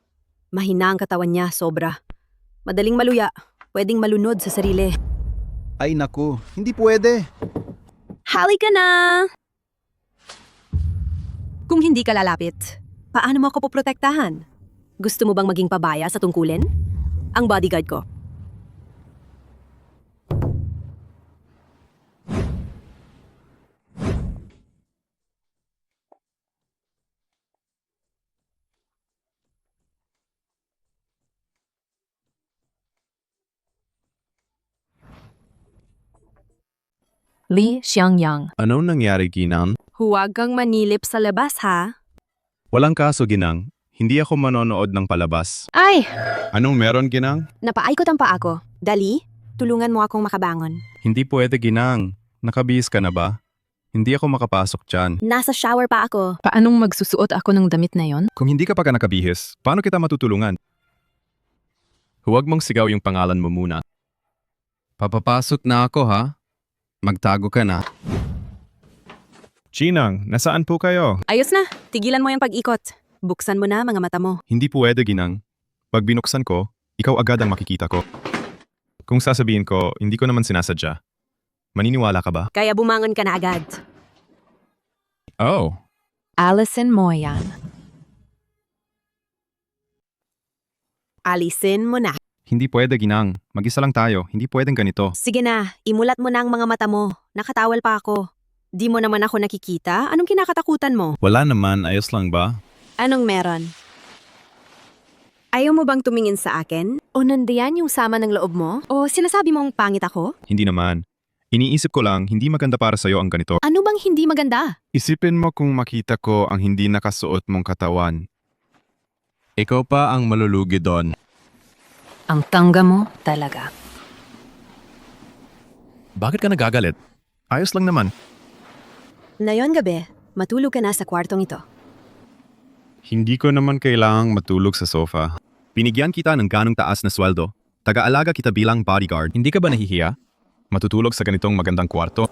Mahina ang katawan niya, sobra. Madaling maluya, pwedeng malunod sa sarili. Ay naku, hindi pwede. Halika na! Kung hindi ka lalapit, paano mo ako poprotektahan? Gusto mo bang maging pabaya sa tungkulin? Ang bodyguard ko. Li Xiangyang. Anong nangyari, Ginang? Huwag kang manilip sa labas, ha? Walang kaso, Ginang. Hindi ako manonood ng palabas. Ay! Anong meron, Ginang? Napaikot ang paa ko. Dali, tulungan mo akong makabangon. Hindi pwede, Ginang. Nakabihis ka na ba? Hindi ako makapasok dyan. Nasa shower pa ako. Paanong magsusuot ako ng damit na yon? Kung hindi ka pa nakabihis, paano kita matutulungan? Huwag mong sigaw yung pangalan mo muna. Papapasok na ako, ha? Magtago ka na. Chinang, nasaan po kayo? Ayos na, tigilan mo yung pag-ikot. Buksan mo na mga mata mo. Hindi pwede, Ginang. Pag binuksan ko, ikaw agad ang makikita ko. Kung sasabihin ko, hindi ko naman sinasadya. Maniniwala ka ba? Kaya bumangon ka na agad. Oh. Allison Moyan. Alisin mo na. Hindi pwede, Ginang. Mag-isa lang tayo. Hindi pwedeng ganito. Sige na, imulat mo na ang mga mata mo. Nakatawal pa ako. Di mo naman ako nakikita? Anong kinakatakutan mo? Wala naman. Ayos lang ba? Anong meron? Ayaw mo bang tumingin sa akin? O nandiyan yung sama ng loob mo? O sinasabi mong pangit ako? Hindi naman. Iniisip ko lang, hindi maganda para sa'yo ang ganito. Ano bang hindi maganda? Isipin mo kung makita ko ang hindi nakasuot mong katawan. Ikaw pa ang malulugi doon. Ang tangga mo talaga. Bakit ka nagagalit? Ayos lang naman. Ngayon gabi, matulog ka na sa kwartong ito. Hindi ko naman kailangang matulog sa sofa. Binigyan kita ng ganong taas na sweldo. Taga-alaga kita bilang bodyguard. Hindi ka ba nahihiya? Matutulog sa ganitong magandang kwarto?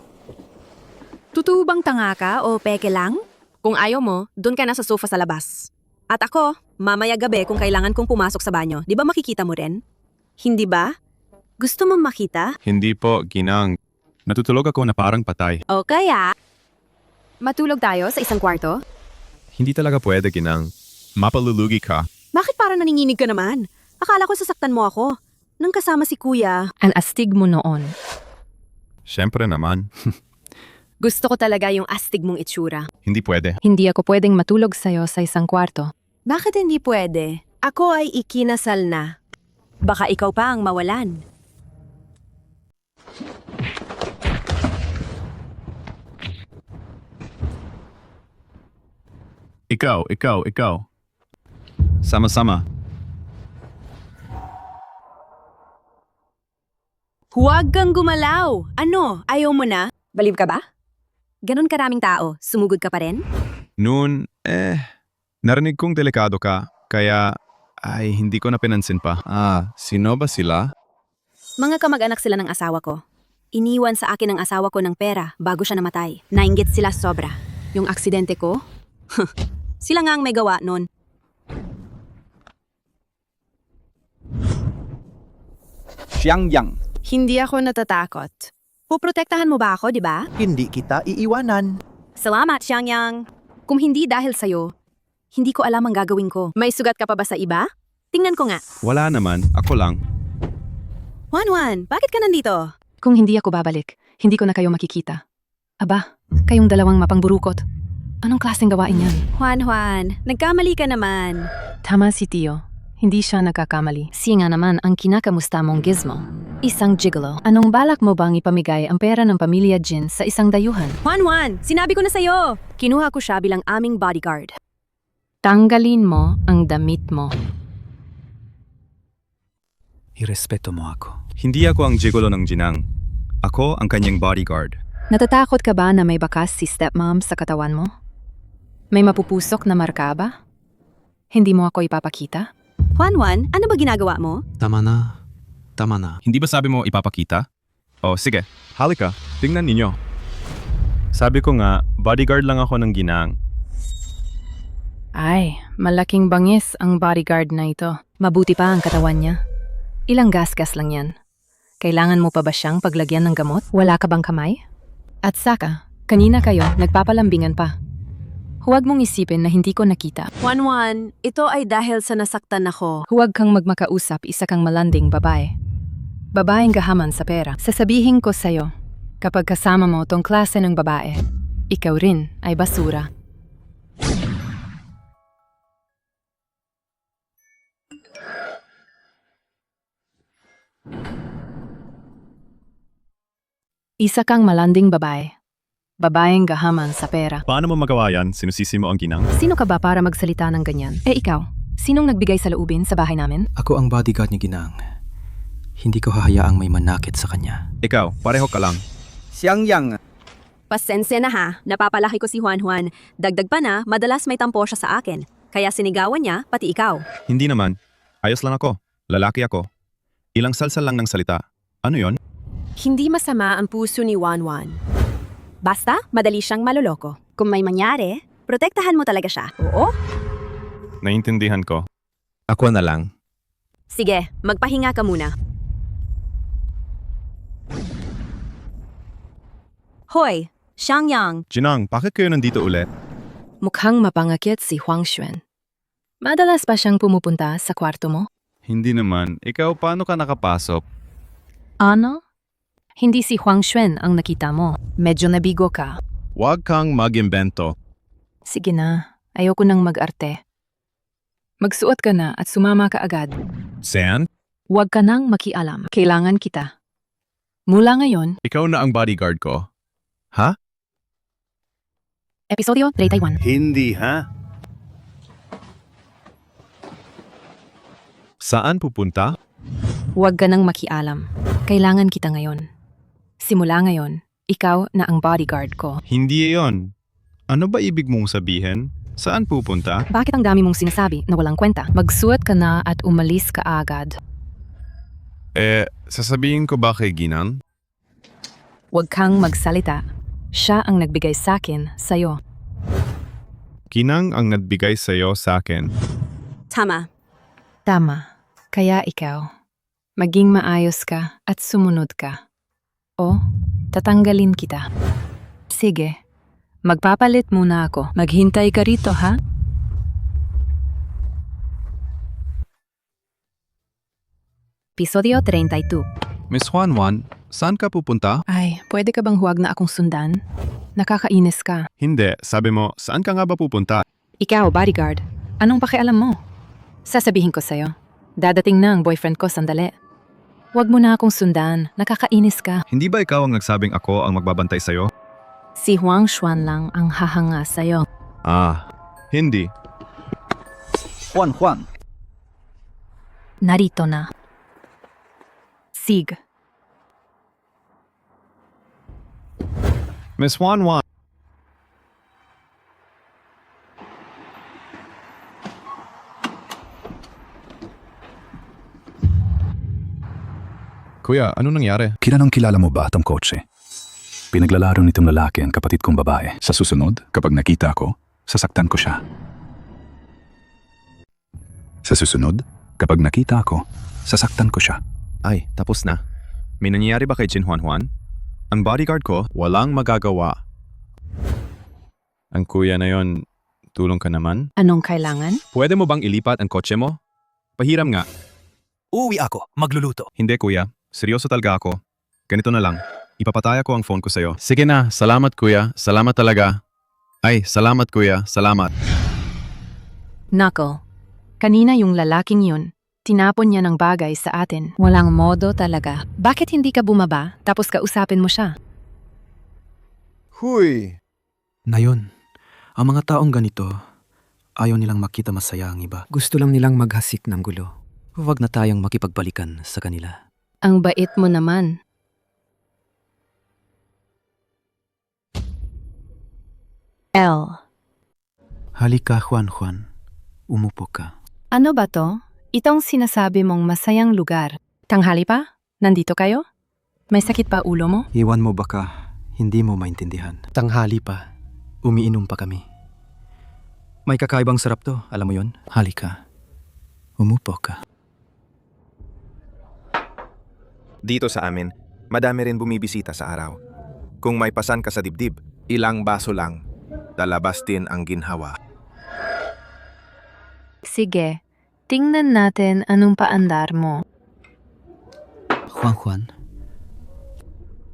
Totoo bang tanga ka o peke lang? Kung ayaw mo, doon ka na sa sofa sa labas. At ako, mamaya gabi kung kailangan kong pumasok sa banyo, di ba makikita mo rin? Hindi ba? Gusto mong makita? Hindi po, ginang. Natutulog ako na parang patay. O kaya, matulog tayo sa isang kwarto? Hindi talaga pwede, ginang. Mapalulugi ka. Bakit parang naninginig ka naman? Akala ko sasaktan mo ako. Nang kasama si kuya. Ang astig mo noon. Siyempre naman. Gusto ko talaga yung astig mong itsura. Hindi pwede. Hindi ako pwedeng matulog sa'yo sa isang kwarto. Bakit hindi pwede? Ako ay ikinasal na. Baka ikaw pa ang mawalan. Ikaw. Sama-sama. Huwag kang gumalaw! Ano? Ayaw mo na? Baliw ka ba? Ganon karaming tao, sumugod ka pa rin? Noon, narinig kong delikado ka, kaya ay hindi ko na pinansin pa. Sino ba sila? Mga kamag-anak sila ng asawa ko. Iniwan sa akin ng asawa ko ng pera bago siya namatay. Nainggit sila sobra. Yung aksidente ko? Sila nga ang may gawa nun. Xiangyang, Hindi ako natatakot. Puprotektahan mo ba ako, di ba? Hindi kita iiwanan. Salamat, Xiangyang. Kung hindi dahil sa'yo, hindi ko alam ang gagawin ko. May sugat ka pa ba sa iba? Tingnan ko nga. Wala naman, ako lang. Juan, bakit ka nandito? Kung hindi ako babalik, hindi ko na kayo makikita. Aba, kayong dalawang mapangburukot. Anong klaseng gawain yan? Juan, nagkamali ka naman. Tama si Tio. Hindi siya nagkakamali. Siya nga naman ang kinakamusta mong gizmo. Isang gigolo. Anong balak mo bang ipamigay ang pera ng pamilya Jin sa isang dayuhan? Juan, sinabi ko na sa'yo. Kinuha ko siya bilang aming bodyguard. Tanggalin mo ang damit mo. Irespeto mo ako. Hindi ako ang gigolo ng ginang. Ako ang kanyang bodyguard. Natatakot ka ba na may bakas si stepmom sa katawan mo? May mapupusok na marka ba? Hindi mo ako ipapakita? Juan, ano ba ginagawa mo? Tama na. Hindi ba sabi mo ipapakita? O sige, halika, tingnan ninyo. Sabi ko nga, bodyguard lang ako ng ginang. Ay, malaking bangis ang bodyguard na ito. Mabuti pa ang katawan niya. Ilang gasgas lang yan. Kailangan mo pa ba siyang paglagyan ng gamot? Wala ka bang kamay? At saka, kanina kayo nagpapalambingan pa. Huwag mong isipin na hindi ko nakita. Juan, ito ay dahil sa nasaktan ako. Huwag kang magmakausap, isa kang malanding babae. Babaeng gahaman sa pera. Sasabihin ko sa'yo, kapag kasama mo tong klase ng babae, ikaw rin ay basura. Isa kang malanding babae. Babaeng gahaman sa pera. Paano mo magawa yan? Sinusisi mo ang ginang? Sino ka ba para magsalita ng ganyan? Ikaw, sinong nagbigay sa loobin sa bahay namin? Ako ang bodyguard ni Ginang. Hindi ko hahayaang may manakit sa kanya. Ikaw, pareho ka lang. Xiangyang, Pasensya na ha, napapalaki ko si Juan. Dagdag pa na, madalas may tampo siya sa akin. Kaya sinigawan niya, pati ikaw. Hindi naman. Ayos lang ako. Lalaki ako. Ilang salsal lang ng salita. Ano yon? Hindi masama ang puso ni Juan. Basta, madali siyang maloloko. Kung may mangyari, protektahan mo talaga siya. Oo? Naintindihan ko. Ako na lang. Sige, magpahinga ka muna. Hoy, Xiangyang. Ginang, bakit kayo nandito ulit? Mukhang mapangakit si Huang Xuan. Madalas ba siyang pumupunta sa kwarto mo? Hindi naman. Ikaw, paano ka nakapasok? Ano? Hindi si Huang Xuan ang nakita mo. Medyo nabigo ka. Huwag kang mag-imbento. Sige na, ayoko nang mag-arte. Magsuot ka na at sumama ka agad. San? Huwag ka nang makialam. Kailangan kita. Mula ngayon, Ikaw na ang bodyguard ko. Ha? Episodio 31. Hindi ha? Saan pupunta? Huwag ka nang makialam. Kailangan kita ngayon. Simula ngayon, ikaw na ang bodyguard ko. Hindi iyon. Ano ba ibig mong sabihin? Saan pupunta? Bakit ang dami mong sinasabi na walang kwenta? Magsuot ka na at umalis ka agad. Sasabihin ko ba kay Ginang? Huwag kang magsalita. Siya ang nagbigay sa'kin sa'yo. Ginang ang nagbigay sa'yo sa akin. Tama. Tama. Kaya ikaw, maging maayos ka at sumunod ka. O, tatanggalin kita. Sige, magpapalit muna ako. Maghintay ka rito, ha? Episodio 32. Miss Juan, saan ka pupunta? Ay, pwede ka bang huwag na akong sundan? Nakakainis ka. Hindi, sabi mo, saan ka nga ba pupunta? Ikaw, bodyguard. Anong pakialam mo? Sasabihin ko sa'yo. Dadating na ang boyfriend ko sandali. Huwag mo na akong sundan. Nakakainis ka. Hindi ba ikaw ang nagsabing ako ang magbabantay sa'yo? Si Huang Xuan lang ang hahanga sa'yo. Hindi. Juan. Narito na. Sig. Miss Juan. Kuya, ano nangyari? Kilala mo ba itong kotse? Pinaglalaro nitong lalaki ang kapatid kong babae. Sa susunod, kapag nakita ko, sasaktan ko siya. Sa susunod, kapag nakita ko, sasaktan ko siya. Ay, tapos na. May nangyayari ba kay Jin Juan? Ang bodyguard ko, walang magagawa. Ang kuya na yon, tulong ka naman? Anong kailangan? Pwede mo bang ilipat ang kotse mo? Pahiram nga. Uwi ako, magluluto. Hindi kuya, seryoso talaga ako. Ganito na lang, ipapataya ko ang phone ko sa'yo. Sige na, salamat kuya, salamat talaga. Ay, salamat kuya, salamat. Knuckle. Kanina yung lalaking yun, tinapon niya ng bagay sa atin. Walang modo talaga. Bakit hindi ka bumaba tapos kausapin mo siya? Huy! Na yun, ang mga taong ganito, ayaw nilang makita masaya ang iba. Gusto lang nilang maghasik ng gulo. Huwag na tayong makipagbalikan sa kanila. Ang bait mo naman. L. Halika, Juan. Umupo ka. Ano ba to? Itong sinasabi mong masayang lugar. Tanghali pa? Nandito kayo? May sakit pa ulo mo? Iwan mo baka hindi mo maintindihan. Tanghali pa, umiinom pa kami. May kakaibang sarap to, alam mo yon? Halika, umupo ka. Dito sa amin, madami rin bumibisita sa araw. Kung may pasan ka sa dibdib, ilang baso lang, lalabas din ang ginhawa. Sige, tingnan natin anong paandar mo. Juan.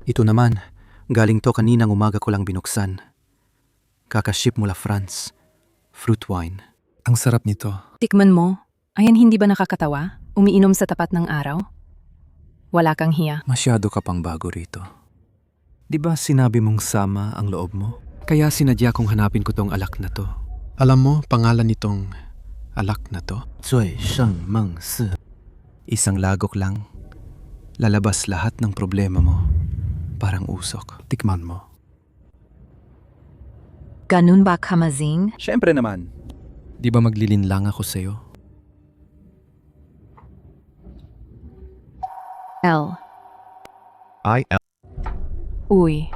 Ito naman, galing to kaninang umaga ko lang binuksan. Kakaship mula France. Fruit wine. Ang sarap nito. Tikman mo. Ayan hindi ba nakakatawa? Umiinom sa tapat ng araw? Wala kang hiya. Masyado ka pang bago rito. Di ba sinabi mong sama ang loob mo? Kaya sinadya kong hanapin ko tong alak na to. Alam mo, pangalan nitong alak na to? Zui Sheng Meng Si. Isang lagok lang. Lalabas lahat ng problema mo. Parang usok. Tikman mo. Ganun ba kamazing? Siyempre naman. Di ba maglilinlang ako sa'yo? L. L. Uy.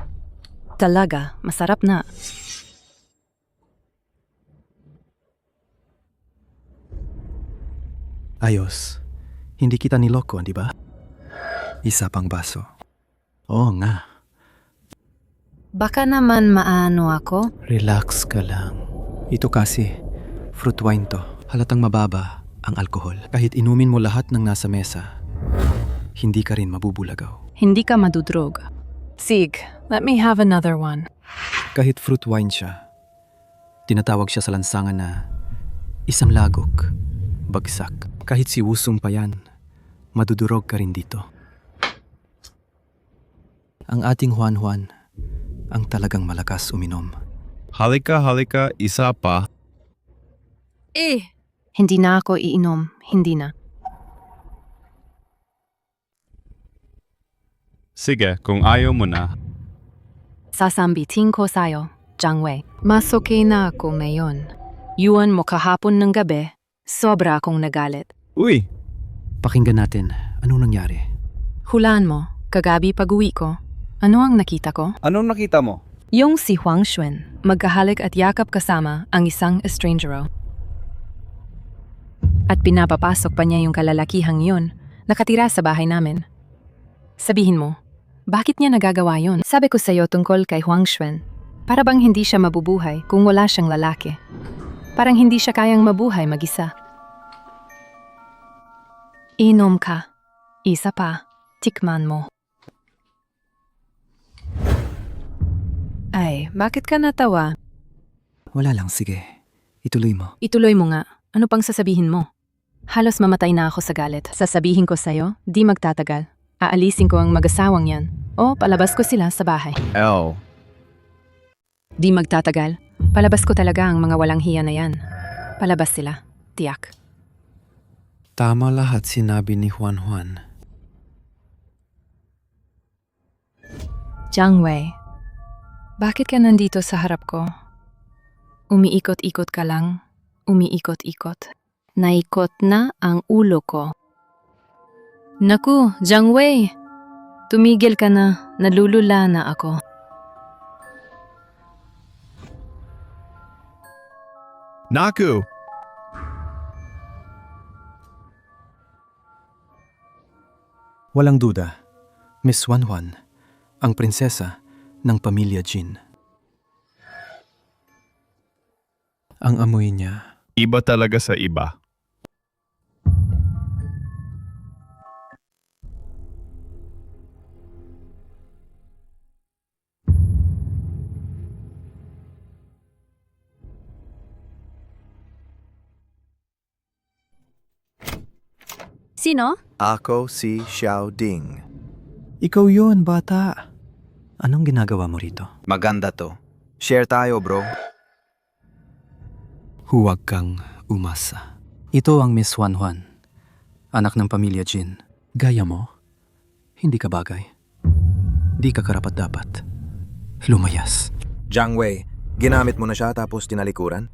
Talaga, masarap na. Ayos. Hindi kita niloko, di ba? Isa pang baso. Oo nga. Baka naman maano ako? Relax ka lang. Ito kasi, fruit wine to. Halatang mababa ang alkohol. Kahit inumin mo lahat ng nasa mesa, hindi ka rin mabubulagaw. Hindi ka madudrog. Sig, let me have another one. Kahit fruit wine siya, tinatawag siya sa lansangan na isang lagok bagsak. Kahit si Wusong pa yan, madudurog ka rin dito. Ang ating Juan, ang talagang malakas uminom. Halika, isa pa. Hindi na ako iinom, hindi na. Sige, kung ayaw mo na. Sasambitin ko sa'yo, Jiang Wei. Mas okay na ako ngayon. Yuan mo kahapon ng gabi, sobra akong nagalit. Uy, Pakinggan natin, anong nangyari? Hulaan mo, kagabi pag-uwi ko, ano ang nakita ko? Anong nakita mo? Yung si Huang Xuan, magkahalik at yakap kasama ang isang estrangero. At pinapapasok pa niya yung kalalakihang yun, nakatira sa bahay namin. Sabihin mo, bakit niya nagagawa yun? Sabi ko sa'yo tungkol kay Huang Xuan, para bang hindi siya mabubuhay kung wala siyang lalaki. Parang hindi siya kayang mabuhay mag-isa. Inom ka. Isa pa. Tikman mo. Ay, bakit ka natawa? Wala lang, sige. Ituloy mo. Ituloy mo nga. Ano pang sasabihin mo? Halos mamatay na ako sa galit. Sasabihin ko sa'yo, di magtatagal. Aalisin ko ang mag-asawang yan. O palabas ko sila sa bahay. Di magtatagal. Palabas ko talaga ang mga walang hiya na yan. Palabas sila. Tiyak. Tama lahat sinabi ni Juan. Jiang Wei, bakit ka nandito sa harap ko? Umiikot-ikot ka lang. Umiikot-ikot. Naikot na ang ulo ko. Naku, Jiang Wei! Tumigil ka na. Nalulula na ako. Naku! Walang duda, Miss Juan, ang prinsesa ng pamilya Jin. Ang amoy niya, Iba talaga sa iba. Sino? Ako si Xiao Ding. ikaw yun, bata. Anong ginagawa mo rito? Maganda to. Share tayo, bro. Huwag kang umasa. Ito ang Miss Juan, anak ng pamilya Jin. Gaya mo, hindi ka bagay. Di ka karapat-dapat. Lumayas. Jiang Wei, ginamit mo na siya tapos tinalikuran?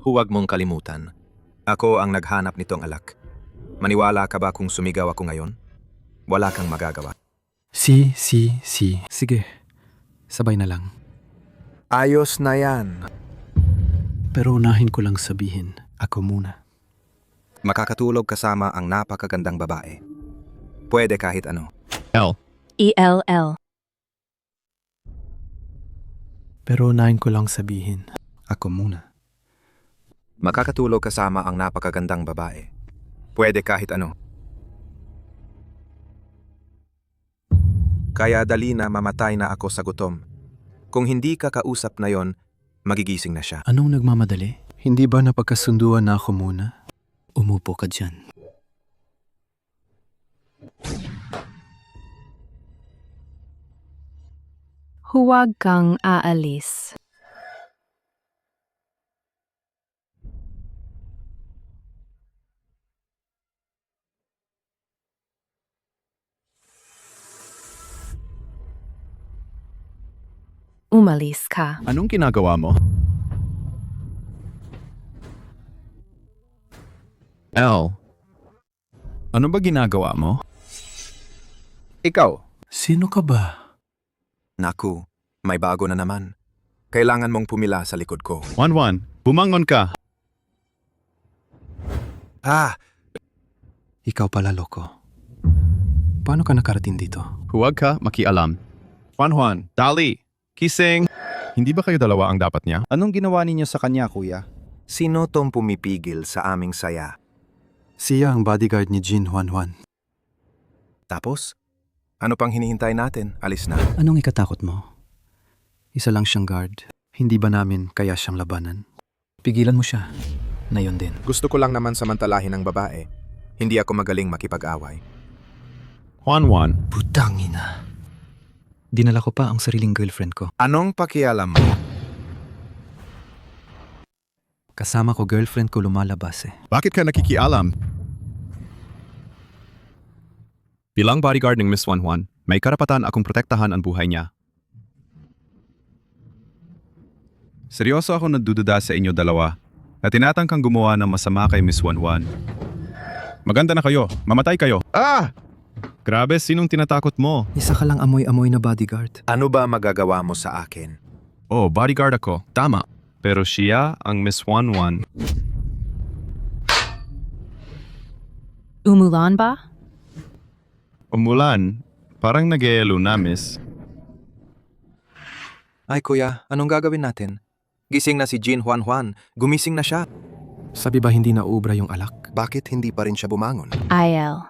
Huwag mong kalimutan. Ako ang naghanap nitong alak. Maniwala ka ba kung sumigaw ako ngayon? Wala kang magagawa. Si. Sige, sabay na lang. Ayos na yan. Pero unahin ko lang sabihin, ako muna. Makakatulog kasama ang napakagandang babae. Pwede kahit ano. ELL. Pero unahin ko lang sabihin, ako muna. Makakatulog kasama ang napakagandang babae. Pwede kahit ano. Kaya dali na mamatay na ako sa gutom. Kung hindi ka kausap na yon, magigising na siya. Anong nagmamadali? Hindi ba napagkasunduan na ako muna? Umupo ka dyan. Huwag kang aalis. Umalis ka. Anong ginagawa mo? Ano ba ginagawa mo? Ikaw, Sino ka ba? Naku, may bago na naman. Kailangan mong pumila sa likod ko. Juan, bumangon ka. Ah! Ikaw pala, loko. Paano ka nakarating dito? Huwag ka makialam. Juan, dali. Kising. Hindi ba kayo dalawa ang dapat niya? anong ginawa ninyo sa kanya, kuya? Sino tong pumipigil sa aming saya? Siya ang bodyguard ni Jin Juan. Tapos? Ano pang hinihintay natin? Alis na. Anong ikatakot mo? Isa lang siyang guard. Hindi ba namin kaya siyang labanan? Pigilan mo siya. na yun din. Gusto ko lang naman samantalahin ang babae. Hindi ako magaling makipag-away. Juan. Putang ina. Dinala ko pa ang sariling girlfriend ko. Anong pakialam mo? Kasama ko girlfriend ko lumalabas eh. Bakit ka nakikialam? Bilang bodyguard ng Miss Juan, may karapatan akong protektahan ang buhay niya. Seryoso ako nagdududa sa inyo dalawa na tinatangkang gumawa ng masama kay Miss Juan. Maganda na kayo, mamatay kayo. Ah! Grabe, sinong tinatakot mo? Isa ka lang amoy-amoy na bodyguard. Ano ba magagawa mo sa akin? Oh, bodyguard ako. Tama. Pero siya ang Miss Juan. Umulan ba? Umulan. Parang nag-yelo na, miss. Ay kuya, anong gagawin natin? Gising na si Jean Juan. Gumising na siya. Sabi ba hindi nauubra yung alak? Bakit hindi pa rin siya bumangon? Ayaw.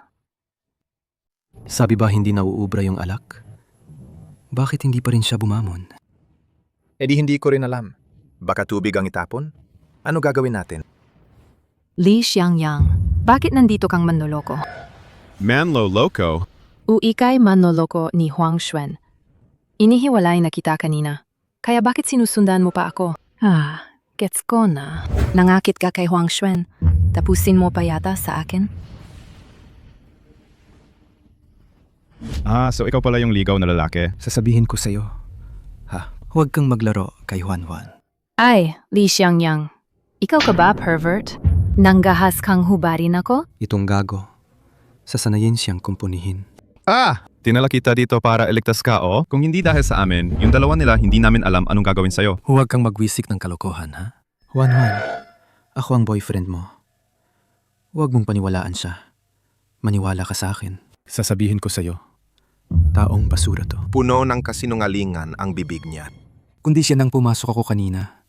Sabi ba hindi nauubra yung alak? Bakit hindi pa rin siya bumamon? Eh di hindi ko rin alam. Baka tubig ang itapon? Ano gagawin natin? Li Xiangyang, bakit nandito kang manloloko? Manlo Loco? Uikay manloloko ni Huang Xuan. Inihiwalay na kita kanina. Kaya bakit sinusundan mo pa ako? Gets ko na. Nangakit ka kay Huang Xuan. Tapusin mo pa yata sa akin? So ikaw pala yung ligaw na lalaki. Sasabihin ko sa'yo. Huwag kang maglaro kay Juan. Ay, Li Xiangyang. Ikaw ka ba, pervert? Nanggahas kang hubarin ako? Itong gago. Sasanayin siyang kumpunihin. Tinala kita dito para iligtas ka, oh. Kung hindi dahil sa amin, yung dalawa nila hindi namin alam anong gagawin sa'yo. Huwag kang magwisik ng kalokohan, ha? Juan, ako ang boyfriend mo. Huwag mong paniwalaan siya. Maniwala ka sa akin. Sasabihin ko sa'yo, taong basura to. Puno ng kasinungalingan ang bibig niya. Kundi siya nang pumasok ako kanina.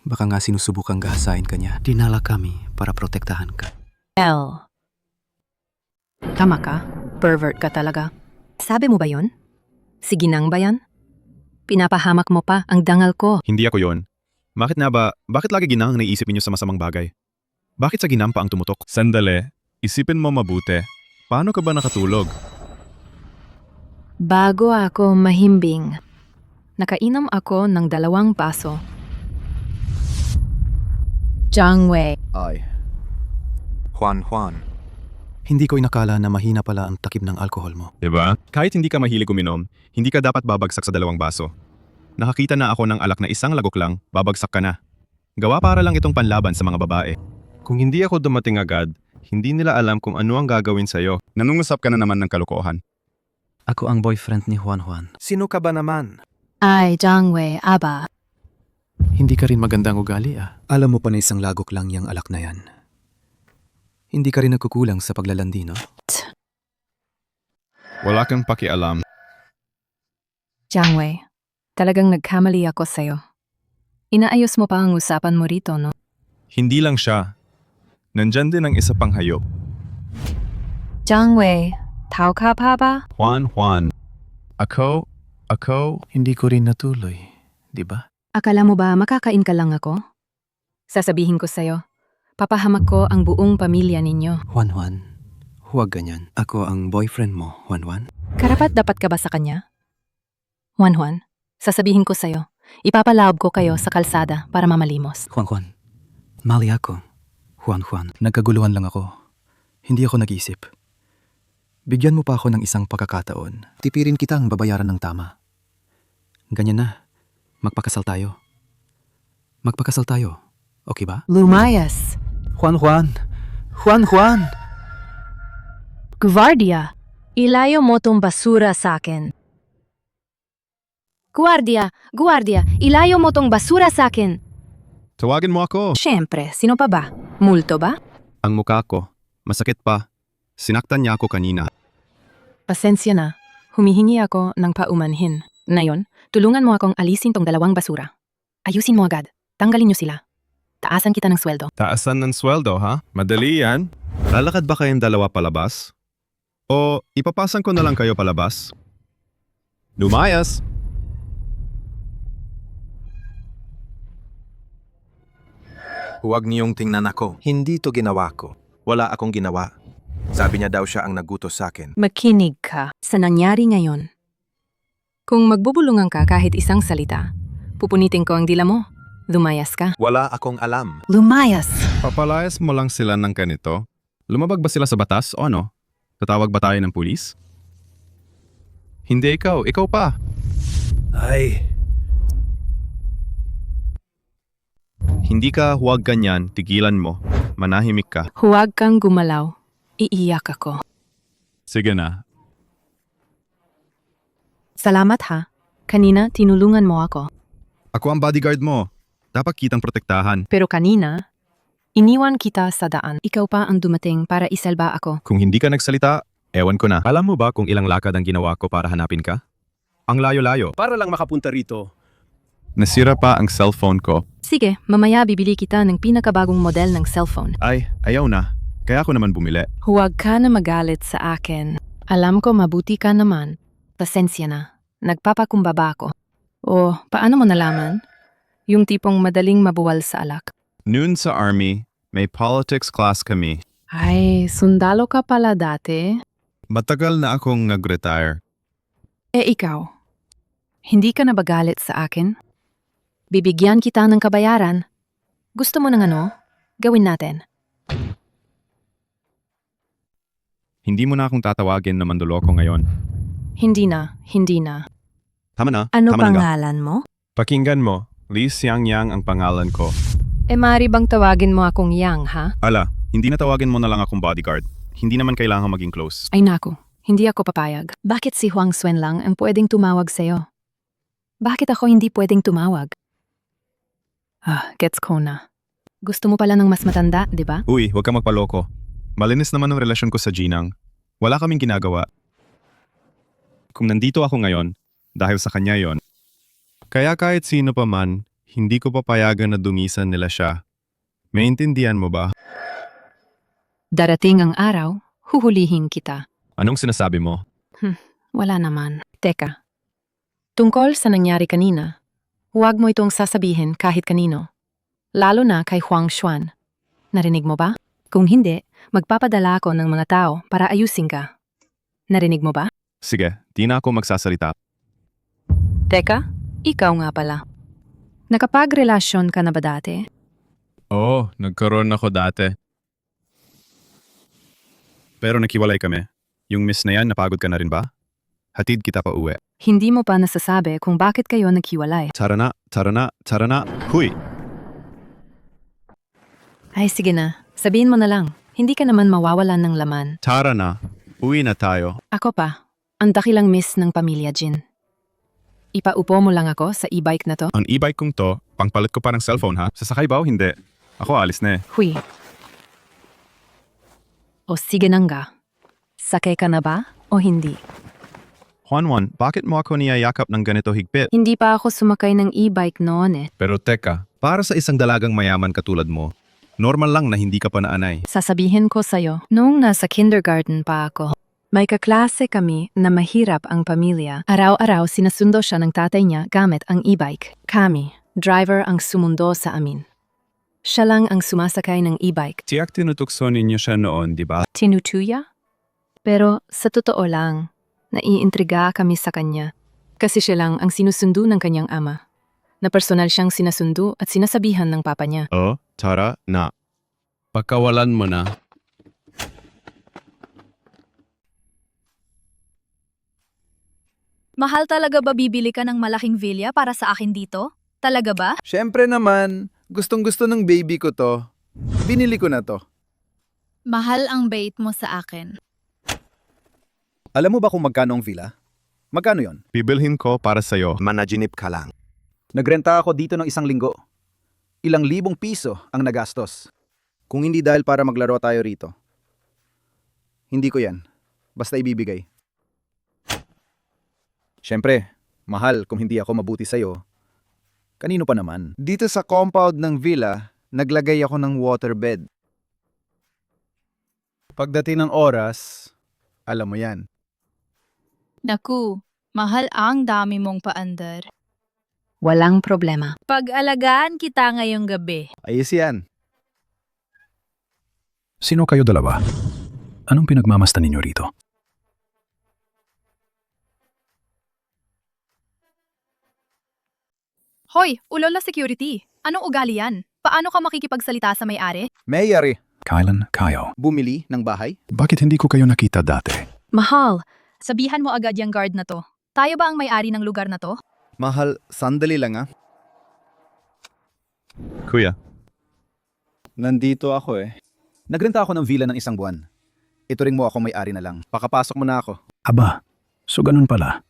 Baka nga sinusubukang gahasain ka niya. Dinala kami para protektahan ka. L. Tama ka? Pervert ka talaga. Sabi mo ba yon? Si Ginang ba yan? Pinapahamak mo pa ang dangal ko. Hindi ako yon. Bakit lagi ginang naiisipin niyo sa masamang bagay? Bakit sa ginang pa ang tumutok? Sandali, isipin mo mabuti. Paano ka ba nakatulog? Bago ako mahimbing, nakainom ako ng 2 baso. Jiang Wei. Ay. Juan. Hindi ko inakala na mahina pala ang takip ng alkohol mo. Diba? Kahit hindi ka mahilig uminom, hindi ka dapat babagsak sa 2 baso. Nakakita na ako ng alak na isang lagok lang, babagsak ka na. Gawa para lang itong panlaban sa mga babae. Kung hindi ako dumating agad, hindi nila alam kung ano ang gagawin sa'yo. Nanungusap ka na naman ng kalokohan. Ako ang boyfriend ni Juan. Sino ka ba naman? Ay, Jiang Wei, aba. Hindi ka rin magandang ugali, Alam mo pa na isang lagok lang yung alak na yan. Hindi ka rin nagkukulang sa paglalandi, no? Wala kang pakialam. Jiang Wei, talagang nagkamali ako sa'yo. Inaayos mo pa ang usapan mo rito, no? Hindi lang siya. Nandyan din ang isa pang hayop. Jiang Wei, tao ka pa ba? Juan. Ako? Hindi ko rin natuloy, di ba? Akala mo ba makakain ka lang ako? Sasabihin ko sa'yo, papahamak ko ang buong pamilya ninyo. Juan, huwag ganyan. Ako ang boyfriend mo, Juan. Karapat dapat ka ba sa kanya? Juan, sasabihin ko sa'yo, ipapalaob ko kayo sa kalsada para mamalimos. Juan, mali ako. Juan, nagkaguluhan lang ako. Hindi ako nag-isip. Bigyan mo pa ako ng isang pagkakataon. Tipirin kitang babayaran ng tama. Ganyan na. Magpakasal tayo. Okay ba? Lumayas! Juan! Guardia, ilayo mo tong basura sa akin. Guardia, ilayo mo tong basura sa akin. Tawagin mo ako. Siyempre, sino pa ba? Multo ba? Ang mukha ko. Masakit pa. Sinaktan niya ako kanina. Pasensya na. Humihingi ako ng paumanhin. Ngayon, tulungan mo akong alisin tong 2 basura. Ayusin mo agad. Tanggalin niyo sila. Taasan kita ng sweldo. Taasan ng sweldo, ha? Madali yan. Lalakad ba kayong 2 palabas? O ipapasan ko na lang kayo palabas? Lumayas! Huwag niyong tingnan ako. Hindi to ginawa ko. Wala akong ginawa. Sabi niya daw siya ang nagutos sa akin. Makinig ka sa nangyari ngayon. Kung magbubulungan ka kahit isang salita, pupunitin ko ang dila mo. Lumayas ka. Wala akong alam. Lumayas! Papalayas mo lang sila ng ganito? Lumabag ba sila sa batas o ano? Tatawag ba tayo ng pulis? Hindi ikaw, ikaw pa. Ay, Hindi ka huwag ganyan, tigilan mo. Manahimik ka. Huwag kang gumalaw. Iiyak ako. Sige na. Salamat ha. Kanina, tinulungan mo ako. Ako ang bodyguard mo. Dapat kitang protektahan. Pero kanina, iniwan kita sa daan. Ikaw pa ang dumating para isalba ako. Kung hindi ka nagsalita, ewan ko na. Alam mo ba kung ilang lakad ang ginawa ko para hanapin ka? Ang layo-layo. para lang makapunta rito. Nasira pa ang cellphone ko. Sige, mamaya bibili kita ng pinakabagong model ng cellphone. Ay, ayaw na. Kaya ako naman bumili. Huwag ka na magalit sa akin. Alam ko mabuti ka naman. Pasensya na. Nagpapakumbaba ako. O, paano mo nalaman? Yung tipong madaling mabuwal sa alak. Noon sa army, may politics class kami. Ay, sundalo ka pala dati. Matagal na akong nag-retire. Ikaw, hindi ka na ba galit sa akin? Bibigyan kita ng kabayaran. Gusto mo ng ano? Gawin natin. Hindi mo na akong tatawagin na manduloko ngayon. Hindi na, hindi na. Tama na. Ano tama na nga. pangalan mo? Pakinggan mo, Li Xiangyang ang pangalan ko. Maaari bang tawagin mo akong Yang, ha? Ala, hindi na tawagin mo na lang akong bodyguard. Hindi naman kailangan maging close. Ay naku, hindi ako papayag. Bakit si Huang Xuan lang ang pwedeng tumawag sa'yo? Bakit ako hindi pwedeng tumawag? Gets ko na. Gusto mo pala ng mas matanda, di ba? Uy, huwag ka magpaloko. Malinis naman ang relasyon ko sa Jinang. Wala kaming ginagawa. Kung nandito ako ngayon, dahil sa kanya yon. Kaya kahit sino pa man, hindi ko papayagan na dungisan nila siya. Maintindihan mo ba? Darating ang araw, huhulihin kita. Anong sinasabi mo? Wala naman. Teka. Tungkol sa nangyari kanina, huwag mo itong sasabihin kahit kanino. Lalo na kay Huang Xuan. Narinig mo ba? Kung hindi, magpapadala ako ng mga tao para ayusin ka. Narinig mo ba? Sige, di na ako magsasalita. Teka, ikaw nga pala. Nakapagrelasyon ka na ba dati? Oo, nagkaroon ako dati. Pero nakiwalay kami. Yung miss na yan, napagod ka na rin ba? Hatid kita pa uwi. Hindi mo pa nasasabi kung bakit kayo naghiwalay. Tara na, tara na, tara na. Huy! Ay sige na, sabihin mo na lang. Hindi ka naman mawawalan ng laman. Tara na. Uwi na tayo. Ako pa, ang dakilang miss ng pamilya Jin. Ipaupo mo lang ako sa e-bike na to. Ang e-bike kong to, pangpalit ko pa ng cellphone ha? Sasakay ba o hindi? Ako alis na eh. Huy. O sige nangga. Sakay ka na ba o hindi? Juan, bakit mo ako niyayakap ng ganito higpit? Hindi pa ako sumakay ng e-bike noon eh. Pero teka, para sa isang dalagang mayaman katulad mo, normal lang na hindi ka pa naanay. Sasabihin ko sa'yo, noong nasa kindergarten pa ako, may kaklase kami na mahirap ang pamilya. Araw-araw sinasundo siya ng tatay niya gamit ang e-bike. Kami, driver ang sumundo sa amin. Siya lang ang sumasakay ng e-bike. Tiyak tinutukso ninyo siya noon, di ba? Tinutuya? Pero sa totoo lang, naiintriga kami sa kanya. Kasi siya lang ang sinusundo ng kanyang ama. Na personal siyang sinasundo at sinasabihan ng papa niya. Oh, tara na. Pagkawalan mo na. Mahal talaga ba bibili ka ng malaking villa para sa akin dito? Talaga ba? Siyempre naman, gustong-gusto ng baby ko to. Binili ko na to. Mahal ang bait mo sa akin. Alam mo ba kung magkano ang villa? Magkano yon? Bibilhin ko para sa'yo. Managinip ka lang. Nagrenta ako dito ng 1 linggo. Ilang libong piso ang nagastos. Kung hindi dahil para maglaro tayo rito. Hindi ko yan. Basta ibibigay. Siyempre, mahal kung hindi ako mabuti sa'yo. Kanino pa naman? Dito sa compound ng villa, naglagay ako ng waterbed. Pagdating ng oras, alam mo yan. Naku, mahal ang dami mong paandar. Walang problema. Pag-alagaan kita ngayong gabi. Ayos yan. Sino kayo dalawa? Anong pinagmamastan ninyo rito? Hoy, ulol na security. Anong ugali yan? Paano ka makikipagsalita sa may-ari? Mayari, Kailan kayo? bumili ng bahay? Bakit hindi ko kayo nakita dati? Mahal, sabihan mo agad yung guard na to. Tayo ba ang may-ari ng lugar na to? Mahal, sandali lang ah. Kuya. Nandito ako eh. Nagrenta ako ng villa ng isang buwan. Ituring mo ako may-ari na lang. Pakapasok mo na ako. Aba, so ganun pala.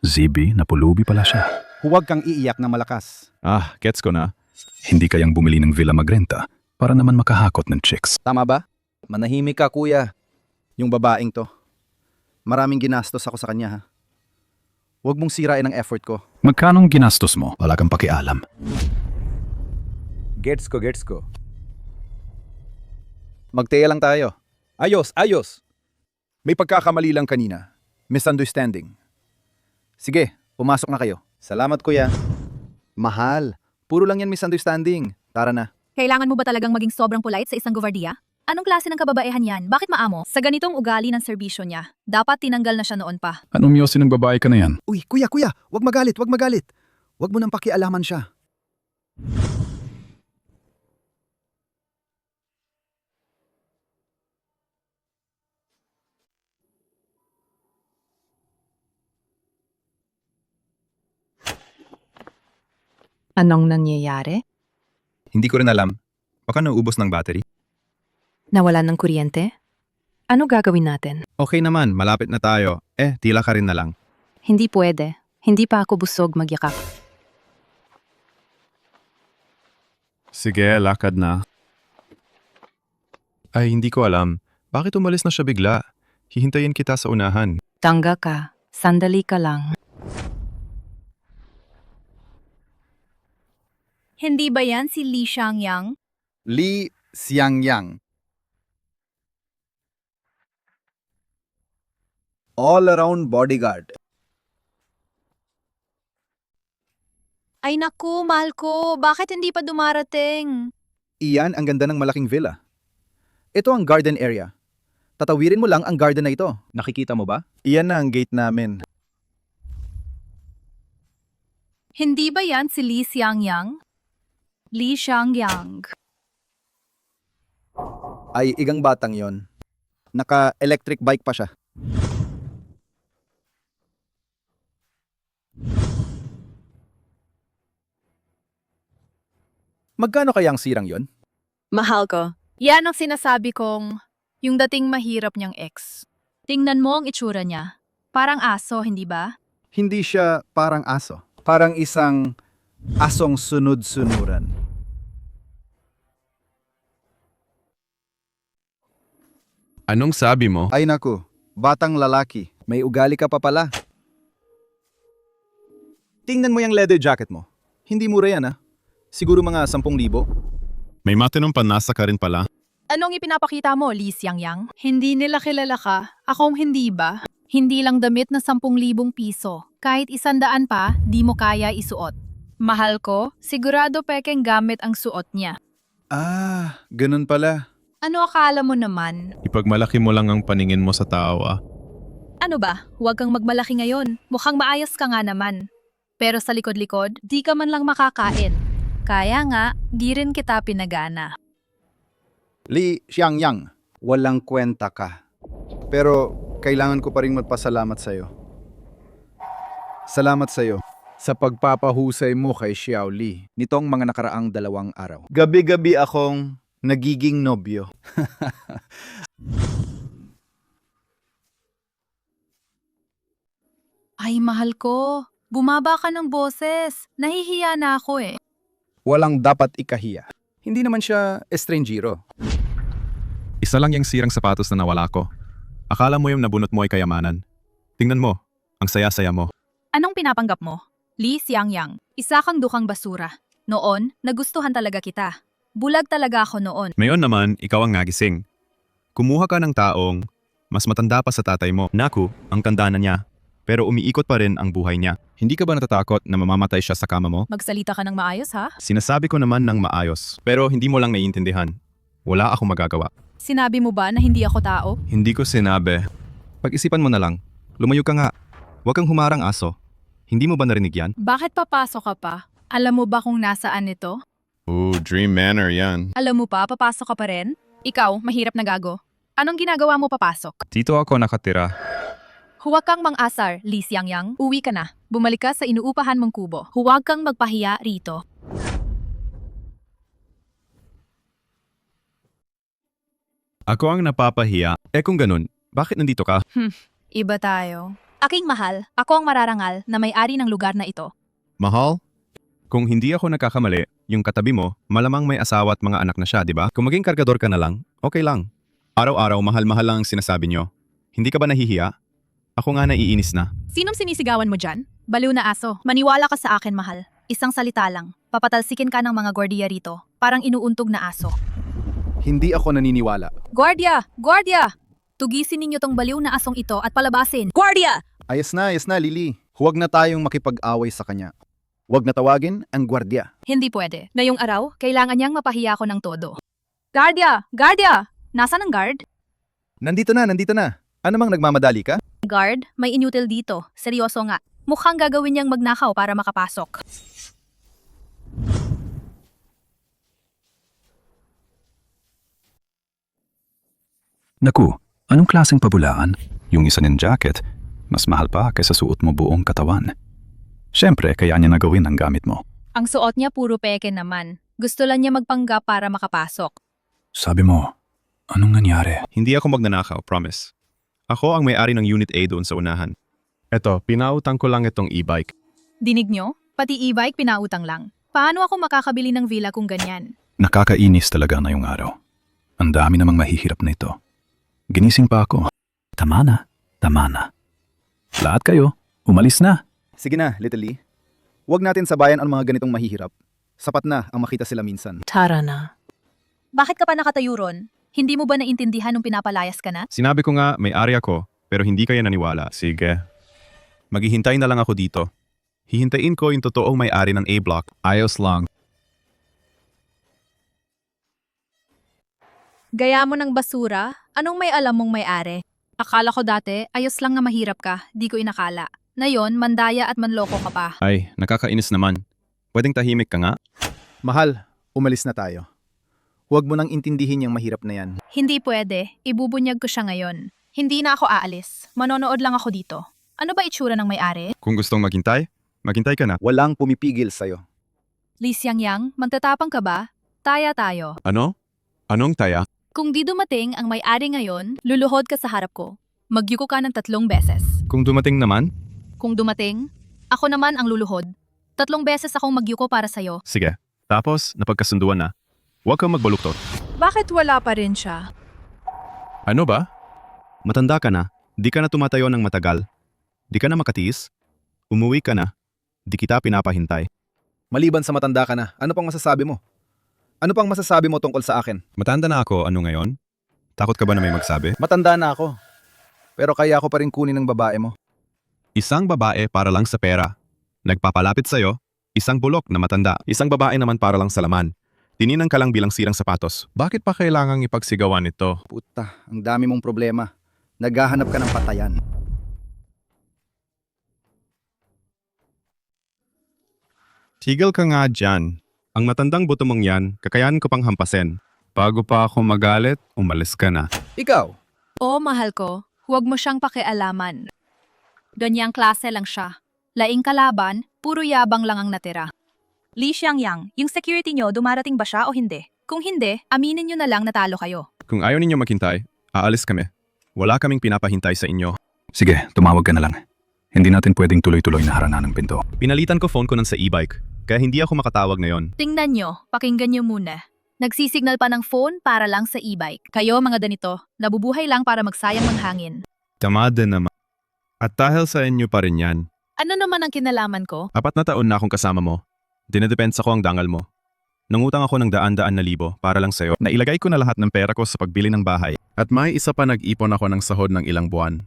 Zibi na pulubi pala siya. Huwag kang iiyak na malakas. Ah, gets ko na. Hindi kayang bumili ng villa magrenta para naman makahakot ng chicks. Tama ba? Manahimik ka kuya. Yung babaeng to. Maraming ginastos ako sa kanya ha. Huwag mong sirain ang effort ko. Magkanong ginastos mo? Wala kang pakialam. Gets ko. Magtaya lang tayo. Ayos. May pagkakamali lang kanina. Misunderstanding. Sige, pumasok na kayo. Salamat kuya. Mahal. Puro lang yan misunderstanding. Tara na. Kailangan mo ba talagang maging sobrang polite sa isang guwardiya? Anong klase ng kababaihan yan? Bakit maamo? Sa ganitong ugali ng serbisyo niya, dapat tinanggal na siya noon pa. Anong miyosin ng babae ka na yan? Uy, kuya. Huwag magalit. Huwag mo nang pakialaman siya. Anong nangyayari? Hindi ko rin alam. Baka naubos ng battery. Nawalan ng kuryente? Ano gagawin natin? Okay naman, malapit na tayo. Tila ka rin na lang. Hindi pwede. Hindi pa ako busog magyakap. Sige, lakad na. Ay, hindi ko alam. Bakit umalis na siya bigla? Hihintayin kita sa unahan. Tangga ka. Sandali ka lang. Hindi ba yan si Li Xiangyang? Li Xiangyang. All-around bodyguard. Ay naku, mahal ko. Bakit hindi pa dumarating? Iyan ang ganda ng malaking villa. Ito ang garden area. Tatawirin mo lang ang garden na ito. Nakikita mo ba? Iyan na ang gate namin. Hindi ba yan si Li Xiangyang? Li Xiangyang. Ay, igang batang yon. Naka-electric bike pa siya. Magkano kaya ang sirang yon? Mahal ko. Yan ang sinasabi kong yung dating mahirap niyang ex. Tingnan mo ang itsura niya. Parang aso, hindi ba? Hindi siya parang aso. Parang isang asong sunod-sunuran. Anong sabi mo? Ay naku, batang lalaki. May ugali ka pa pala. Tingnan mo yung leather jacket mo. Hindi mura yan Siguro mga 10,000. May matinong panasa ka rin pala. Anong ipinapakita mo, Li Xiangyang? Hindi nila kilala ka. Akong hindi ba? Hindi lang damit na 10,000 piso. Kahit 100 pa, di mo kaya isuot. Mahal ko, sigurado pekeng gamit ang suot niya. Ah, ganun pala. Ano akala mo naman? Ipagmalaki mo lang ang paningin mo sa tao Ano ba? Huwag kang magmalaki ngayon. Mukhang maayos ka nga naman. Pero sa likod-likod, di ka man lang makakain. Kaya nga, di rin kita pinagana. Li Xiangyang, walang kwenta ka. Pero kailangan ko pa rin magpasalamat sa'yo. Salamat sa'yo sa pagpapahusay mo kay Xiao Li nitong mga nakaraang 2 araw. Gabi-gabi akong nagiging nobyo. Ay, mahal ko. Bumaba ka ng boses. Nahihiya na ako Walang dapat ikahiya. Hindi naman siya estrangero. Isa lang yung sirang sapatos na nawala ko. Akala mo yung nabunot mo ay kayamanan. Tingnan mo, ang saya-saya mo. Anong pinapanggap mo? Li Xiangyang, isa kang dukang basura. Noon, nagustuhan talaga kita. Bulag talaga ako noon. Ngayon naman, ikaw ang nagising. Kumuha ka ng taong mas matanda pa sa tatay mo. Naku, ang tanda na niya. Pero umiikot pa rin ang buhay niya. Hindi ka ba natatakot na mamamatay siya sa kama mo? Magsalita ka ng maayos, ha? Sinasabi ko naman ng maayos, pero hindi mo lang naiintindihan. Wala akong magagawa. Sinabi mo ba na hindi ako tao? Hindi ko sinabi. Pag-isipan mo na lang. Lumayo ka nga. Huwag kang humarang aso. Hindi mo ba narinig yan? Bakit papasok ka pa? Alam mo ba kung nasaan ito? Dream Manor yan. Alam mo pa, papasok ka pa rin? Ikaw, mahirap na gago. Anong ginagawa mo papasok? Dito ako nakatira. Huwag kang mang-asar, Li Xiangyang. Uwi ka na. Bumalik ka sa inuupahan mong kubo. Huwag kang magpahiya rito. Ako ang napapahiya. Kung ganun, bakit nandito ka? Iba tayo. Aking mahal, ako ang mararangal na may-ari ng lugar na ito. Mahal? Kung hindi ako nagkakamali, yung katabi mo, malamang may asawa at mga anak na siya, di ba? Kung maging kargador ka na lang, okay lang. Araw-araw, mahal-mahal lang ang sinasabi nyo. Hindi ka ba nahihiya? Ako nga naiinis na. Sinong sinisigawan mo dyan? Baliw na aso. Maniwala ka sa akin, mahal. Isang salita lang. Papatalsikin ka ng mga gwardiya rito. Parang inuuntog na aso. Hindi ako naniniwala. Gwardiya! Gwardiya! Tugisin ninyo tong baliw na asong ito at palabasin. Gwardiya! Ayos na, Lily. Huwag na tayong makipag-away sa kanya. Huwag na tawagin ang gwardya. Hindi pwede. Ngayong araw, kailangan niyang mapahiya ko ng todo. Guardia! Guardia! Nasaan ang guard? Nandito na. Ano mang nagmamadali ka? Guard, may inutil dito. Seryoso nga. Mukhang gagawin niyang magnakaw para makapasok. Naku, anong klaseng pabulaan? Yung isa niyang jacket, mas mahal pa kaysa suot mo buong katawan. Siyempre, kaya niya nagawin ang gamit mo. Ang suot niya puro peke naman. Gusto lang niya magpanggap para makapasok. Sabi mo, anong nangyari? Hindi ako magnanakaw, promise. Ako ang may-ari ng Unit A doon sa unahan. Eto, pinautang ko lang itong e-bike. Dinig niyo? Pati e-bike pinautang lang. Paano ako makakabili ng villa kung ganyan? Nakakainis talaga ngayong araw. Ang dami namang mahihirap na ito. Ginising pa ako. Tama na. Lahat kayo, umalis na. Sige na, Little Lee. Huwag natin sabayan ang mga ganitong mahihirap. Sapat na ang makita sila minsan. Tara na. Bakit ka pa nakatayo ron? Hindi mo ba naintindihan nung pinapalayas ka na? Sinabi ko nga, may-ari ako, pero hindi kayo naniwala. Sige. Maghihintay na lang ako dito. Hihintayin ko yung totoong may-ari ng A-block. Ayos lang. Gaya mo ng basura? Anong may alam mong may-ari? Akala ko dati, ayos lang na mahirap ka. Di ko inakala. Ngayon, mandaya at manloko ka pa. Ay, nakakainis naman. Pwedeng tahimik ka nga? Mahal, umalis na tayo. Huwag mo nang intindihin yung mahirap na yan. Hindi pwede. Ibubunyag ko siya ngayon. Hindi na ako aalis. Manonood lang ako dito. Ano ba itsura ng may-ari? Kung gustong maghintay, maghintay ka na. Walang pumipigil sa'yo. Li Xiangyang, magtatapang ka ba? Taya tayo. Ano? Anong taya? Kung di dumating ang may-ari ngayon, luluhod ka sa harap ko. Magyuko ka ng 3 beses. Kung dumating naman? Kung dumating, ako naman ang luluhod. 3 beses akong magyuko para sa'yo. Sige. Tapos, napagkasunduan na. Huwag kang magbaluktot. Bakit wala pa rin siya? Ano ba? Matanda ka na. Di ka na tumatayo ng matagal. Di ka na makatiis. Umuwi ka na. Di kita pinapahintay. Maliban sa matanda ka na, ano pang masasabi mo? Ano pang masasabi mo tungkol sa akin? Matanda na ako, ano ngayon? Takot ka ba na may magsabi? Matanda na ako. Pero kaya ako pa rin kunin ng babae mo. Isang babae para lang sa pera. Nagpapalapit sa'yo, isang bulok na matanda. Isang babae naman para lang sa laman. Tininang ka lang bilang sirang sapatos. Bakit pa kailangang ipagsigawan ito? Puta, ang dami mong problema. Naghahanap ka ng patayan. Tigil ka nga dyan. Ang matandang buto mong yan, kakayanin ko pang hampasin. Bago pa ako magalit, umalis ka na. Ikaw, Oo, mahal ko. Huwag mo siyang pakialaman. Ganyang klase lang siya. Laing kalaban, puro yabang lang ang natira. Li Xiangyang, yung security nyo, dumarating ba siya o hindi? Kung hindi, aminin nyo na lang natalo kayo. Kung ayaw ninyo maghintay, aalis kami. Wala kaming pinapahintay sa inyo. Sige, tumawag ka na lang. Hindi natin pwedeng tuloy-tuloy na haranan ng pinto. Pinalitan ko phone ko ng sa e-bike, kaya hindi ako makatawag ngayon. Tingnan nyo, pakinggan nyo muna. Nagsisignal pa ng phone para lang sa e-bike. Kayo mga ganito, nabubuhay lang para magsayang ng hangin. Tama din naman. At dahil sa inyo pa rin yan, Ano naman ang kinalaman ko? 4 na taon na akong kasama mo. Dinedepensa ko ang dangal mo. Nangutang ako ng daan-daan na libo para lang sa'yo. Nailagay ko na lahat ng pera ko sa pagbili ng bahay. At may isa pa nag-ipon ako ng sahod ng ilang buwan.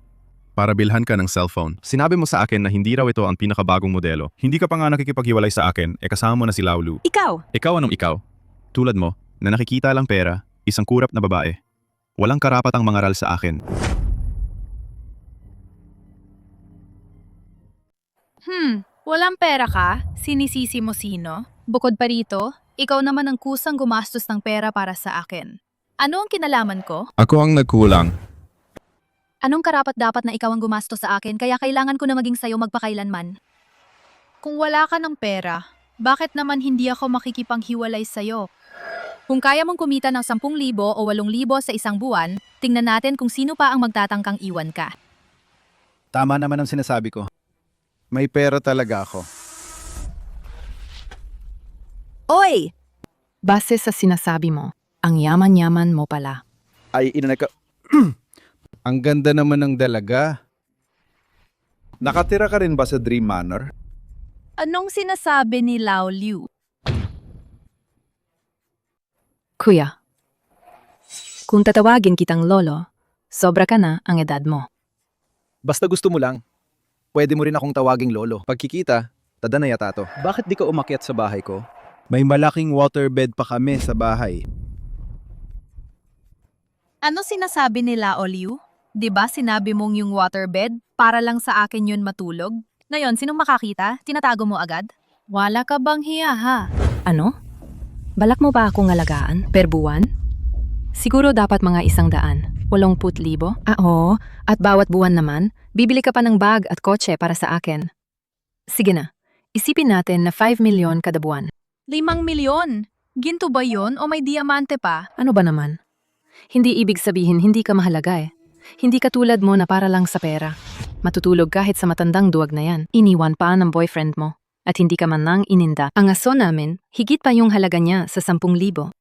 Para bilhan ka ng cellphone. Sinabi mo sa akin na hindi raw ito ang pinakabagong modelo. Hindi ka pa nga nakikipaghiwalay sa akin, kasama mo na si Laulu. Ikaw! Ikaw anong ikaw? Tulad mo, na nakikita lang pera, isang kurap na babae. Walang karapatang mangaral sa akin. Walang pera ka? Sinisisi mo sino? Bukod pa rito, ikaw naman ang kusang gumastos ng pera para sa akin. Ano ang kinalaman ko? Ako ang nagkulang. Anong karapat-dapat na ikaw ang gumastos sa akin kaya kailangan ko na maging sayo magpakailanman? Kung wala ka ng pera, bakit naman hindi ako makikipanghiwalay sa'yo? Kung kaya mong kumita ng 10,000 o 8,000 sa isang buwan, tingnan natin kung sino pa ang magtatangkang iwan ka. Tama naman ang sinasabi ko. May pera talaga ako. Oy! Base sa sinasabi mo, ang yaman-yaman mo pala. Ay, inanaka... Ang ganda naman ng dalaga. Nakatira ka rin ba sa Dream Manor? Anong sinasabi ni Lao Liu? Kuya, kung tatawagin kitang lolo, sobra ka na ang edad mo. Basta gusto mo lang. Pwede mo rin akong tawaging lolo. Pagkikita, tadanaya tato. Bakit di ka umakyat sa bahay ko? May malaking waterbed pa kami sa bahay. Ano sinasabi ni Lao Liu? 'Di ba sinabi mong yung waterbed para lang sa akin yun matulog? Ngayon, sinong makakita? Tinatago mo agad? Wala ka bang hiya ha? Ano? Balak mo ba akong alagaan per buwan? Siguro dapat mga 100, 80,000. Oo, at bawat buwan naman, bibili ka pa ng bag at kotse para sa akin. Sige na, isipin natin na 5 milyon kada buwan. 5 milyon? Ginto ba yun o may diamante pa? Ano ba naman? Hindi ibig sabihin hindi ka mahalaga eh. Hindi katulad mo na para lang sa pera. Matutulog kahit sa matandang duwag na yan. Iniwan pa ng boyfriend mo. At hindi ka man nang ininda. Ang aso namin, higit pa yung halaga niya sa 10,000.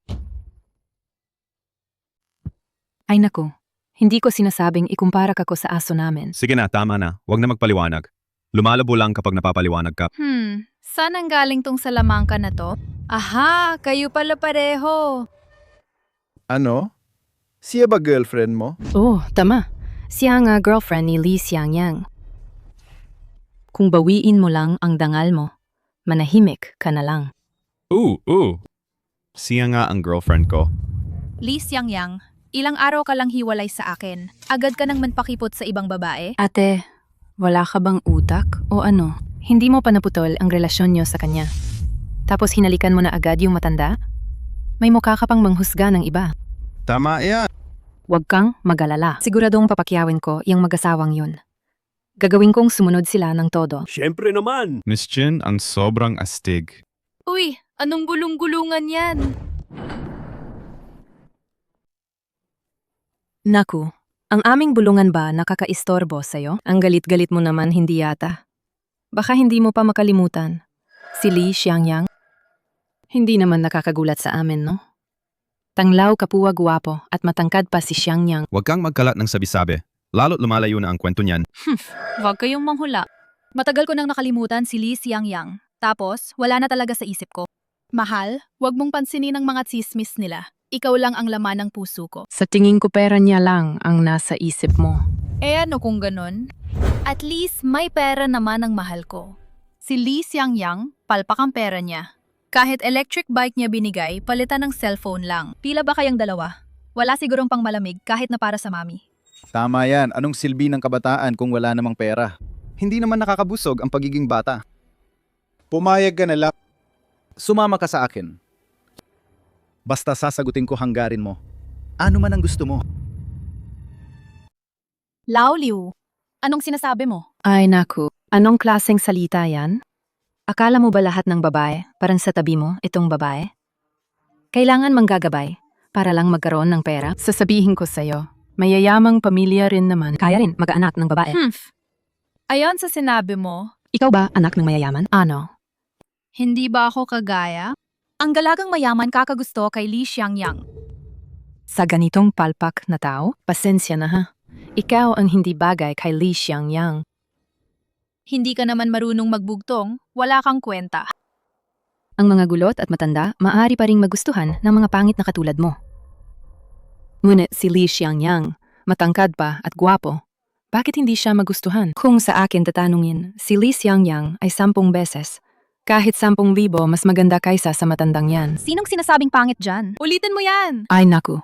Ay naku, hindi ko sinasabing ikumpara ka ko sa aso namin. Sige na, tama na. Huwag na magpaliwanag. Lumalabo lang kapag napapaliwanag ka. Saan ang galing tong salamangka na to? Aha, kayo pala pareho. Ano? Siya ba girlfriend mo? Oh, tama. Siya nga girlfriend ni Li Xiangyang. Kung bawiin mo lang ang dangal mo, manahimik ka na lang. Siya nga ang girlfriend ko. Li Xiangyang, ilang araw ka lang hiwalay sa akin. Agad ka nang manpakipot sa ibang babae? Ate, wala ka bang utak o ano? Hindi mo pa naputol ang relasyon niyo sa kanya. Tapos hinalikan mo na agad yung matanda? May mukha ka pang manghusga ng iba. Tama yan. Huwag kang mag-alala. Siguradong papakyawin ko yung mag-asawang yun. Gagawin kong sumunod sila ng todo. Siyempre naman. Miss Jin, ang sobrang astig. Uy, anong gulong-gulungan yan? Naku, ang aming bulungan ba nakakaistorbo sa'yo? Ang galit-galit mo naman hindi yata. Baka hindi mo pa makalimutan. Si Li Xiangyang? Hindi naman nakakagulat sa amin, no? Tanglaw, kapua, guwapo, at matangkad pa si Xiangyang. Huwag kang magkalat ng sabi-sabi. Lalo't lumalayo na ang kwento niyan. Huwag kayong manghula. Matagal ko nang nakalimutan si Li Xiangyang. Tapos, wala na talaga sa isip ko. Mahal, huwag mong pansinin ang mga tsismis nila. Ikaw lang ang laman ng puso ko. Sa tingin ko pera niya lang ang nasa isip mo. Eh ano kung ganun? At least may pera naman ang mahal ko. Si Li Xiangyang, palpak ang pera niya. Kahit electric bike niya binigay, palitan ng cellphone lang. Pila ba kayang dalawa? Wala sigurong pang malamig kahit na para sa mami. Tama yan. Anong silbi ng kabataan kung wala namang pera? Hindi naman nakakabusog ang pagiging bata. Pumayag ka na lang. Sumama ka sa akin. Basta sasagutin ko hanggarin mo. Ano man ang gusto mo. Lao Liu, anong sinasabi mo? Ay naku, anong klaseng salita yan? Akala mo ba lahat ng babae, parang sa tabi mo, itong babae? Kailangan manggagabay para lang magkaroon ng pera? Sasabihin ko sa'yo, mayayamang pamilya rin naman. Kaya rin mag-anak ng babae. Ayon sa sinabi mo, Ikaw ba anak ng mayayaman? Ano? hindi ba ako kagaya? Ang dalagang mayaman kakagusto kay Li Xiangyang. Sa ganitong palpak na tao, pasensya na ha. Ikaw ang hindi bagay kay Li Xiangyang. Hindi ka naman marunong magbugtong, wala kang kwenta. Ang mga gulot at matanda, maaari pa ring magustuhan ng mga pangit na katulad mo. Ngunit si Li Xiangyang, matangkad pa at gwapo, bakit hindi siya magustuhan? Kung sa akin tatanungin, si Li Xiangyang ay 10 beses. Kahit 10,000 mas maganda kaysa sa matandang yan. Sinong sinasabing pangit dyan? Ulitin mo yan! Ay naku,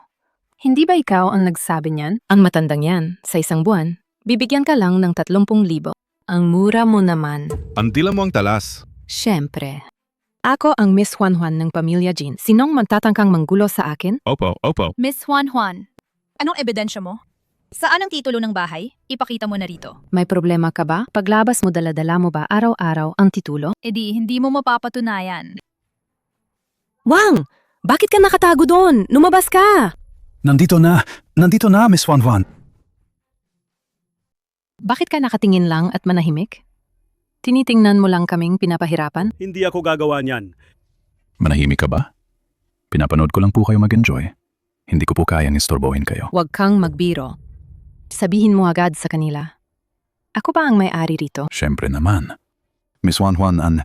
Hindi ba ikaw ang nagsabi niyan? Ang matandang yan, sa isang buwan, bibigyan ka lang ng 30,000. Ang mura mo naman. Andila mo ang talas. Siyempre. Ako ang Miss Juan Juan ng pamilya Jin. Sinong magtatangkang manggulo sa akin? Opo, opo. Miss Juan Juan, Anong ebidensya mo? Saan ang titulo ng bahay? Ipakita mo na rito. May problema ka ba? Paglabas mo dala-dala mo ba araw-araw ang titulo? edi hindi mo mapapatunayan. Wang! Bakit ka nakatago doon? Lumabas ka! Nandito na, Miss Juan Juan. Bakit ka nakatingin lang at manahimik? Tinitingnan mo lang kaming pinapahirapan? Hindi ako gagawa niyan. Manahimik ka ba? Pinapanood ko lang po kayo mag-enjoy. Hindi ko po kayang istorbohin kayo. Huwag kang magbiro. Sabihin mo agad sa kanila. Ako ba ang may-ari rito? Siyempre naman. Miss Juan Juan ang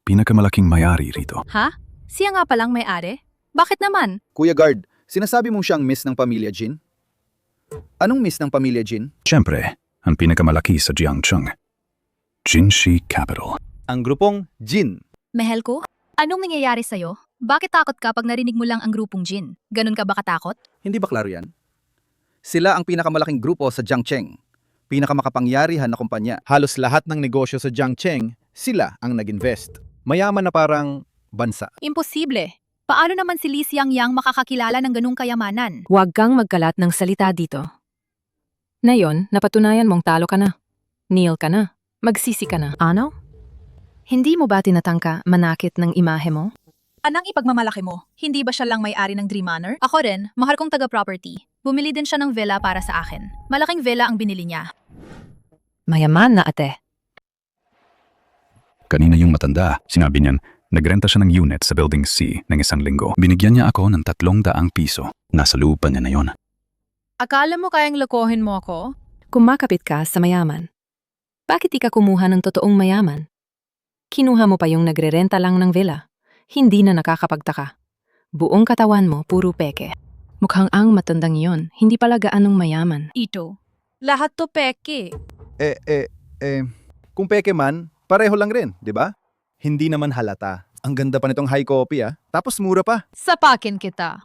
pinakamalaking may-ari rito. Ha? Siya nga palang may-ari? Bakit naman? Kuya Guard, sinasabi mo siyang miss ng pamilya Jin? Anong miss ng pamilya Jin? Siyempre, ang pinakamalaki sa Jiangcheng. Jinshi Capital. Ang grupong Jin. Mahal ko, anong nangyayari sa'yo? Bakit takot ka pag narinig mo lang ang grupong Jin? Ganun ka ba katakot? Hindi ba klaro yan? Sila ang pinakamalaking grupo sa Jiangcheng. Pinakamakapangyarihan na kumpanya. Halos lahat ng negosyo sa Jiangcheng, sila ang nag-invest. Mayaman na parang bansa. Imposible. Paano naman si Li Xiangyang makakakilala ng ganung kayamanan? Huwag kang magkalat ng salita dito. Ngayon, napatunayan mong talo ka na. Kneel ka na. Magsisi ka na. Ano? Hindi mo ba tinatangka manakit ng imahe mo? Anang ipagmamalaki mo? Hindi ba siya lang may-ari ng Dream Manor? Ako rin, mahal kong taga-property. Bumili din siya ng villa para sa akin. Malaking villa ang binili niya. Mayaman na ate. Kanina yung matanda, sinabi niyan, nagrenta siya ng unit sa Building C ng 1 linggo. Binigyan niya ako ng 300 piso. Nasa lupa niya na yon. Akala mo kayang lokohin mo ako? Kumakapit ka sa mayaman. Bakit di ka kumuha ng totoong mayaman? Kinuha mo pa yung nagrerenta lang ng villa. Hindi na nakakapagtaka. Buong katawan mo puro peke. Mukhang ang matandang iyon, hindi pala gaanong mayaman. Ito. Lahat to peke. Kung peke man, pareho lang rin, di ba? Hindi naman halata. Ang ganda pa nitong high copy tapos mura pa. Sapakin kita.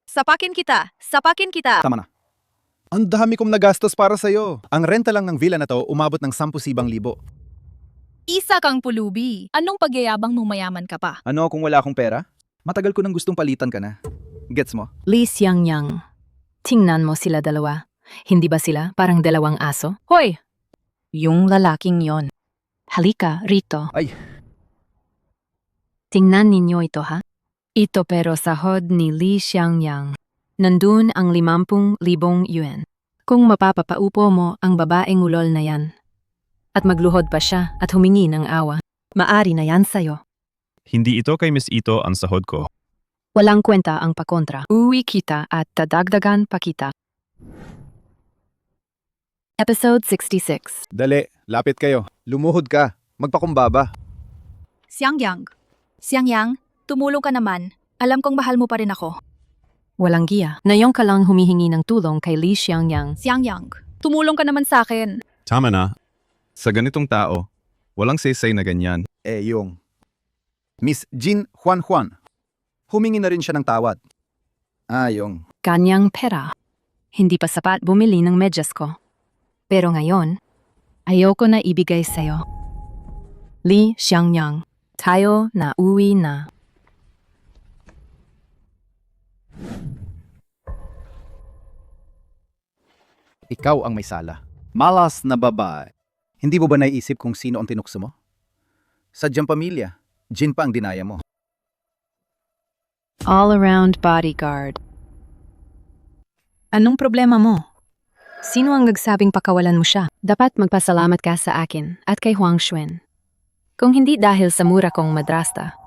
Sapakin kita! Sapakin kita! Tama na. Ang dami kong nagastos para sa'yo. Ang renta lang ng villa na to umabot ng 10,000. Isa kang pulubi. Anong pagyayabang mong mayaman ka pa? Ano kung wala akong pera? Matagal ko nang gustong palitan ka na. Gets mo? Li Xiangyang. Tingnan mo sila dalawa. Hindi ba sila parang dalawang aso? Hoy! Yung lalaking yon. Halika rito. Ay. Tingnan ninyo ito ha. Ito pero sahod ni Li Xiangyang. Nandun ang 50,000 yuan. Kung mapapapaupo mo ang babaeng ulol na yan, at magluhod pa siya at humingi ng awa, maari na yan sa'yo. Hindi ito kay Miss Ito ang sahod ko. Walang kwenta ang pakontra. Uwi kita at dadagdagan pa kita. Episode 66. Dali, lapit kayo. Lumuhod ka. Magpakumbaba. Xiangyang. Xiangyang, tumulong ka naman. Alam kong mahal mo pa rin ako. Walang giya. Ngayon ka lang humihingi ng tulong kay Li Xiangyang. Xiangyang, tumulong ka naman sa akin. Tama na. Sa ganitong tao, walang say-say na ganyan. Yung Miss Jin Juan Juan. Humingi na rin siya ng tawad. Yung Kanyang pera. Hindi pa sapat bumili ng medyas ko. Pero ngayon, ayoko na ibigay sa'yo. Li Xiangyang, tayo na uwi na. ikaw ang may sala. Malas na babae. Hindi mo ba naiisip kung sino ang tinukso mo? Sadyang pamilya. Jin pa ang dinaya mo. All-around bodyguard. Anong problema mo? Sino ang nagsabing pakawalan mo siya? Dapat magpasalamat ka sa akin at kay Huang Xuan. Kung hindi dahil sa mura kong madrasta,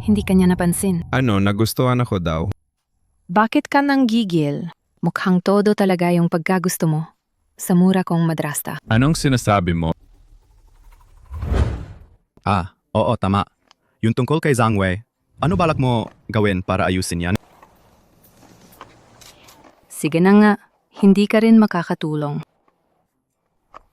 hindi kanya napansin. Ano, nagustuhan ako daw? Bakit ka nang gigil? Mukhang todo talaga yung pagkagusto mo sa mura kong madrasta. Anong sinasabi mo? Oo, tama. Yung tungkol kay Zhang Wei, ano balak mo gawin para ayusin yan? Sige na nga, hindi ka rin makakatulong.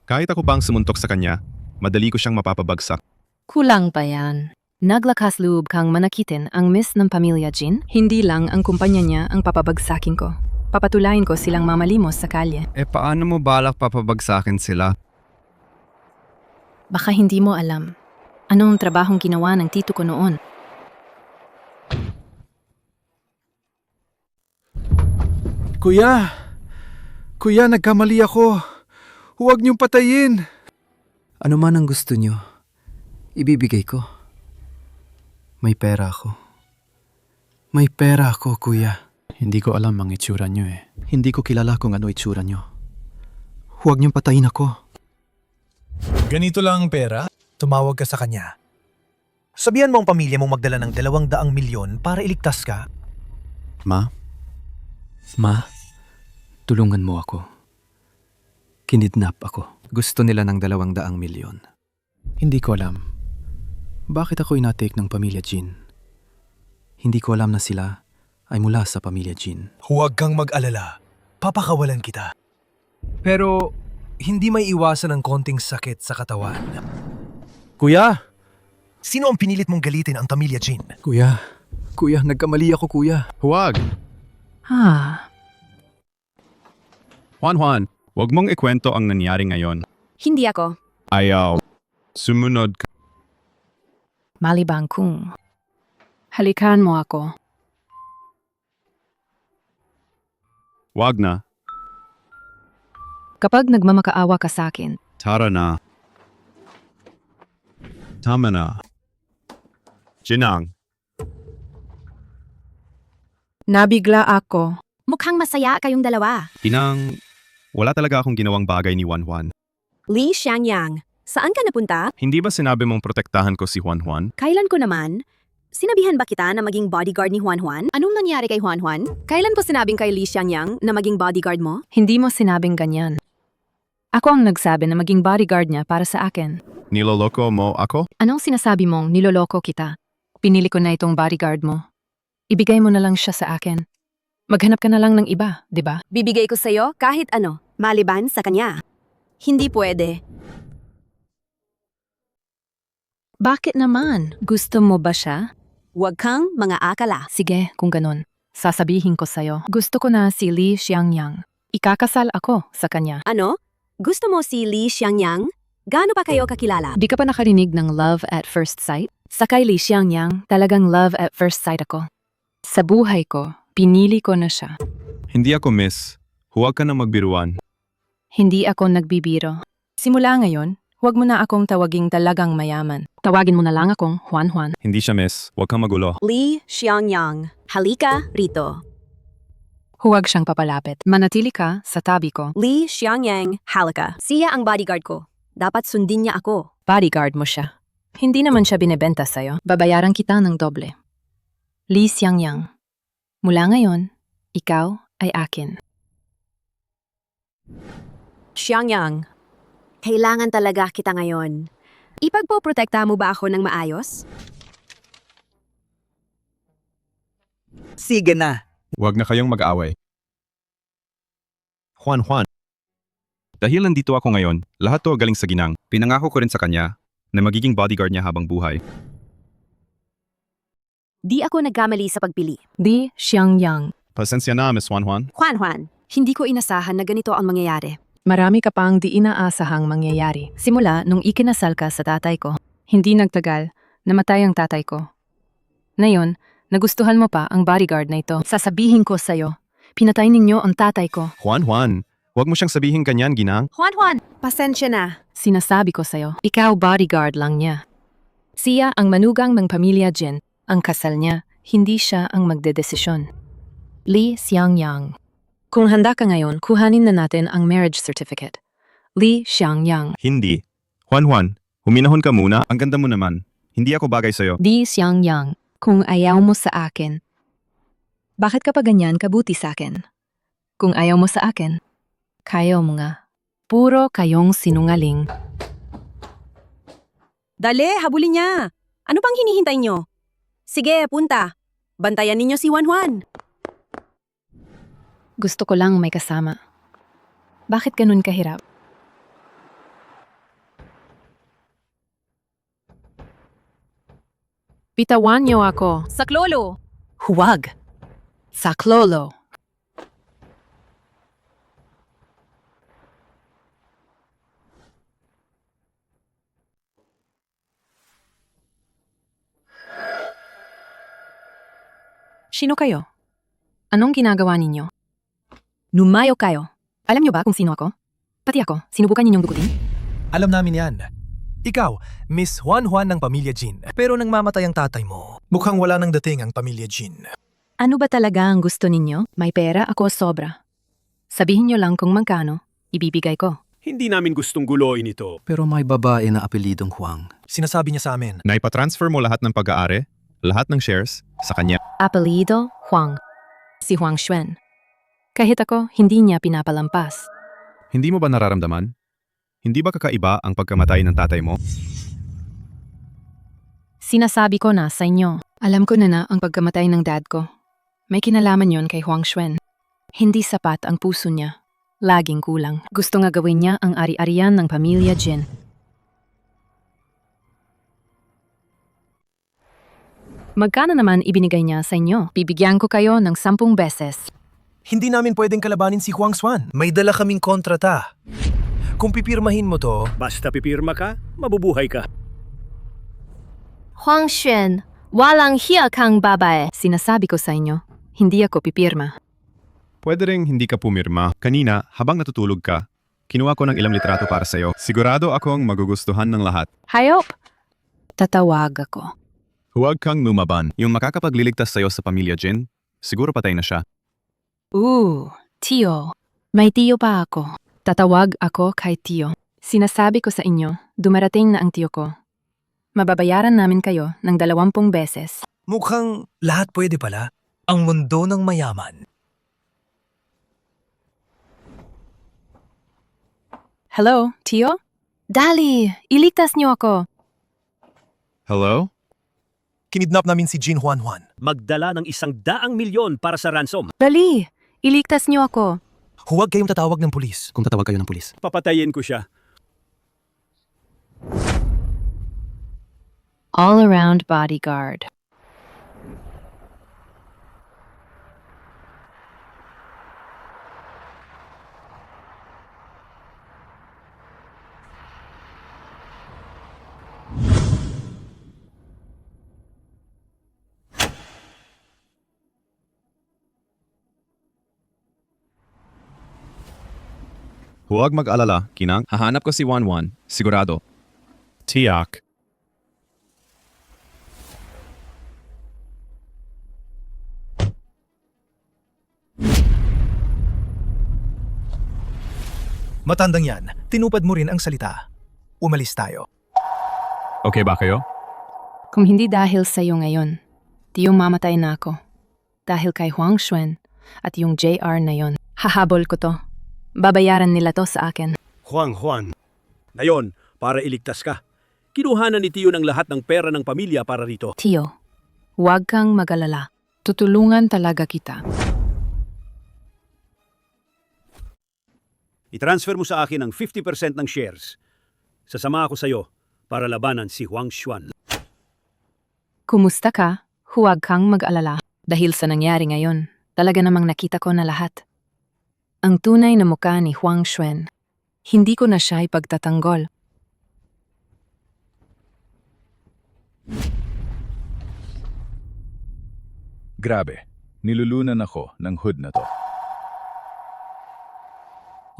Kahit ako pang sumuntok sa kanya, madali ko siyang mapapabagsak. Kulang pa yan. Naglakas loob kang manakitin ang miss ng pamilya Jin? Hindi lang ang kumpanya niya ang papabagsakin ko. Papatulayin ko silang mamalimos sa kalye. Paano mo balak papabagsakin sila? Baka hindi mo alam. Anong trabahong ginawa ng tito ko noon? Kuya! Kuya, nagkamali ako. Huwag niyong patayin. Ano man ang gusto niyo, ibibigay ko. May pera ako. May pera ako, kuya. Hindi ko alam ang itsura niyo eh. Hindi ko kilala kung ano itsura niyo. Huwag niyong patayin ako. Ganito lang ang pera, tumawag ka sa kanya. Sabihan mo ang pamilya mong magdala ng 200 milyon para iligtas ka. Ma, tulungan mo ako. Kinidnap ako. Gusto nila ng 200 milyon. Hindi ko alam. Bakit ako inatake ng pamilya Jin? Hindi ko alam na sila ay mula sa pamilya Jin. Huwag kang mag-alala, papakawalan kita. Pero hindi may iwasan ang konting sakit sa katawan. Kuya! Sino ang pinilit mong galitin ang pamilya Jin? Kuya, nagkamali ako, kuya. Huwag! Juan, huwag mong ikwento ang nangyari ngayon. Hindi ako. Ayaw. Sumunod ka. Malibang kung. Halikan mo ako. Wag na. Kapag nagmamakaawa ka sa akin, Tara na. Tama na. Jinang. nabigla ako. Mukhang masaya kayong dalawa. Inang, wala talaga akong ginawang bagay ni Juan. Li Xiangyang, saan ka napunta? Hindi ba sinabi mong protektahan ko si Juan? Kailan ko naman? Sinabihan ba kita na maging bodyguard ni Juan? Anong nangyari kay Juan? Kailan ko sinabing kay Li Xiangyang na maging bodyguard mo? Hindi mo sinabing ganyan. Ako ang nagsabi na maging bodyguard niya para sa akin. Niloloko mo ako? Anong sinasabi mong niloloko kita? Pinili ko na itong bodyguard mo. Ibigay mo na lang siya sa akin. Maghanap ka na lang ng iba, di ba? Bibigay ko sa'yo kahit ano, maliban sa kanya. Hindi pwede. Bakit naman? Gusto mo ba siya? Huwag kang mga akala. Sige, kung ganun. Sasabihin ko sa'yo. Gusto ko na si Li Xiangyang. Ikakasal ako sa kanya. Ano? Gusto mo si Li Xiangyang? Gaano pa kayo kakilala? Di ka pa nakarinig ng love at first sight? Sa kay Li Xiangyang, talagang love at first sight ako. Sa buhay ko, pinili ko na siya. Hindi ako miss. Huwag ka na magbiruan. Hindi ako nagbibiro. Simula ngayon, huwag mo na akong tawaging talagang mayaman. Tawagin mo na lang akong Juan. Hindi siya miss. Huwag kang magulo. Li Xiangyang, halika rito. Huwag siyang papalapit. Manatili ka sa tabi ko. Li Xiangyang, halika. Siya ang bodyguard ko. Dapat sundin niya ako. Bodyguard mo siya. Hindi naman siya binebenta sa'yo. Babayaran kita ng doble. Li Xiangyang, mula ngayon, ikaw ay akin. Xiangyang, kailangan talaga kita ngayon. Ipagpoprotekta mo ba ako ng maayos? Sige na. Huwag na kayong mag-away. Juan. Dahil nandito ako ngayon, lahat to galing sa ginang. Pinangako ko rin sa kanya na magiging bodyguard niya habang buhay. Di ako nagkamali sa pagpili. Li Xiangyang. Pasensya na, Miss Juan. Juan, hindi ko inasahan na ganito ang mangyayari. Marami ka pang di inaasahang mangyayari. Simula nung ikinasal ka sa tatay ko. Hindi nagtagal, namatay ang tatay ko. Ngayon, nagustuhan mo pa ang bodyguard na ito. Sasabihin ko sa'yo, pinatay ninyo ang tatay ko. Juan, huwag mo siyang sabihin ganyan, ginang. Juan, pasensya na. Sinasabi ko sa'yo, ikaw bodyguard lang niya. Siya ang manugang ng pamilya Jin. Ang kasal niya, hindi siya ang magdedesisyon. Li Xiangyang. Kung handa ka ngayon, kuhanin na natin ang marriage certificate. Li Xiangyang. Hindi. Juan, huminahon ka muna. Ang ganda mo naman. Hindi ako bagay sa'yo. Li Xiangyang. Kung ayaw mo sa akin, bakit ka pa ganyan kabuti sa akin? Kung ayaw mo sa akin, kaya mo nga. Puro kayong sinungaling. Dali, habulin niya. Ano pang hinihintay niyo? Sige, punta. Bantayan ninyo si Juan. Gusto ko lang may kasama. Bakit ganun kahirap? Bitawan niyo ako. Saklolo! Huwag. Saklolo. Sino kayo? Anong ginagawa ninyo? Numayo kayo. Alam niyo ba kung sino ako? Pati ako, sinubukan ninyong dugutin? Alam namin yan. Ikaw, Miss Juan Juan ng Pamilya Jin. Pero nang mamatay ang tatay mo, mukhang wala nang dating ang Pamilya Jin. Ano ba talaga ang gusto ninyo? May pera ako sobra. Sabihin niyo lang kung magkano, ibibigay ko. Hindi namin gustong guloyin ito. Pero may babae na apelidong Huang. Sinasabi niya sa amin. Naipatransfer mo lahat ng pag-aari, lahat ng shares, sa kanya. Apelido, Huang. Si Huang Xuan. Kahit ako, hindi niya pinapalampas. Hindi mo ba nararamdaman? Hindi ba kakaiba ang pagkamatay ng tatay mo? Sinasabi ko na sa inyo. Alam ko na ang pagkamatay ng dad ko. May kinalaman yon kay Huang Xuan. Hindi sapat ang puso niya. Laging kulang. Gusto nga gawin niya ang ari-arian ng Pamilya Jin. Magkano naman ibinigay niya sa inyo? Bibigyan ko kayo ng 10 beses. Hindi namin pwedeng kalabanin si Huang Xuan. May dala kaming kontrata. Kung pipirmahin mo to, Basta pipirma ka, mabubuhay ka. Huang Xuan, walang hiya kang babae. Sinasabi ko sa inyo, hindi ako pipirma. Pwede ring hindi ka pumirma. Kanina, habang natutulog ka, kinuha ko ng ilang litrato para sa'yo. Sigurado akong magugustuhan ng lahat. Hayop! Tatawag ako. Huwag kang lumaban. Yung makakapagliligtas sa'yo sa Pamilya Jin, siguro patay na siya. Tio. May tiyo pa ako. Tatawag ako kay tiyo. Sinasabi ko sa inyo, dumarating na ang tiyo ko. Mababayaran namin kayo ng 20 beses. mukhang lahat pwede pala. Ang mundo ng mayaman. Hello, tiyo? Dali, iligtas niyo ako. Hello? Kinidnap namin si Jin Juan Juan. Magdala ng 100 milyon para sa ransom. Dali, iligtas niyo ako. Huwag kayong tatawag ng pulis. Kung tatawag kayo ng pulis. Papatayin ko siya. All-around bodyguard. Huwag mag-alala, Kinang. Hahanap ko si Juan Juan. Sigurado. Tiyak. Matandang yan, tinupad mo rin ang salita. Umalis tayo. Okay ba kayo? Kung hindi dahil sa iyo ngayon, di yung mamatay na ako. Dahil kay Huang Xuan at yung JR na yon. Hahabol ko to. Babayaran nila to sa akin. Juan. Ngayon, para iligtas ka. Kinuhanan ni Tiyo ng lahat ng pera ng pamilya para rito. Tiyo, huwag kang mag-alala. Tutulungan talaga kita. I-transfer mo sa akin ang 50% ng shares. Sasama ako sa'yo para labanan si Huang Xuan. Kumusta ka? Huwag kang mag-alala. Dahil sa nangyari ngayon, talaga namang nakita ko na lahat. Ang tunay na mukha ni Huang Xuan. Hindi ko na siya ipagtatanggol. Grabe, nilulunan ako ng hood na to.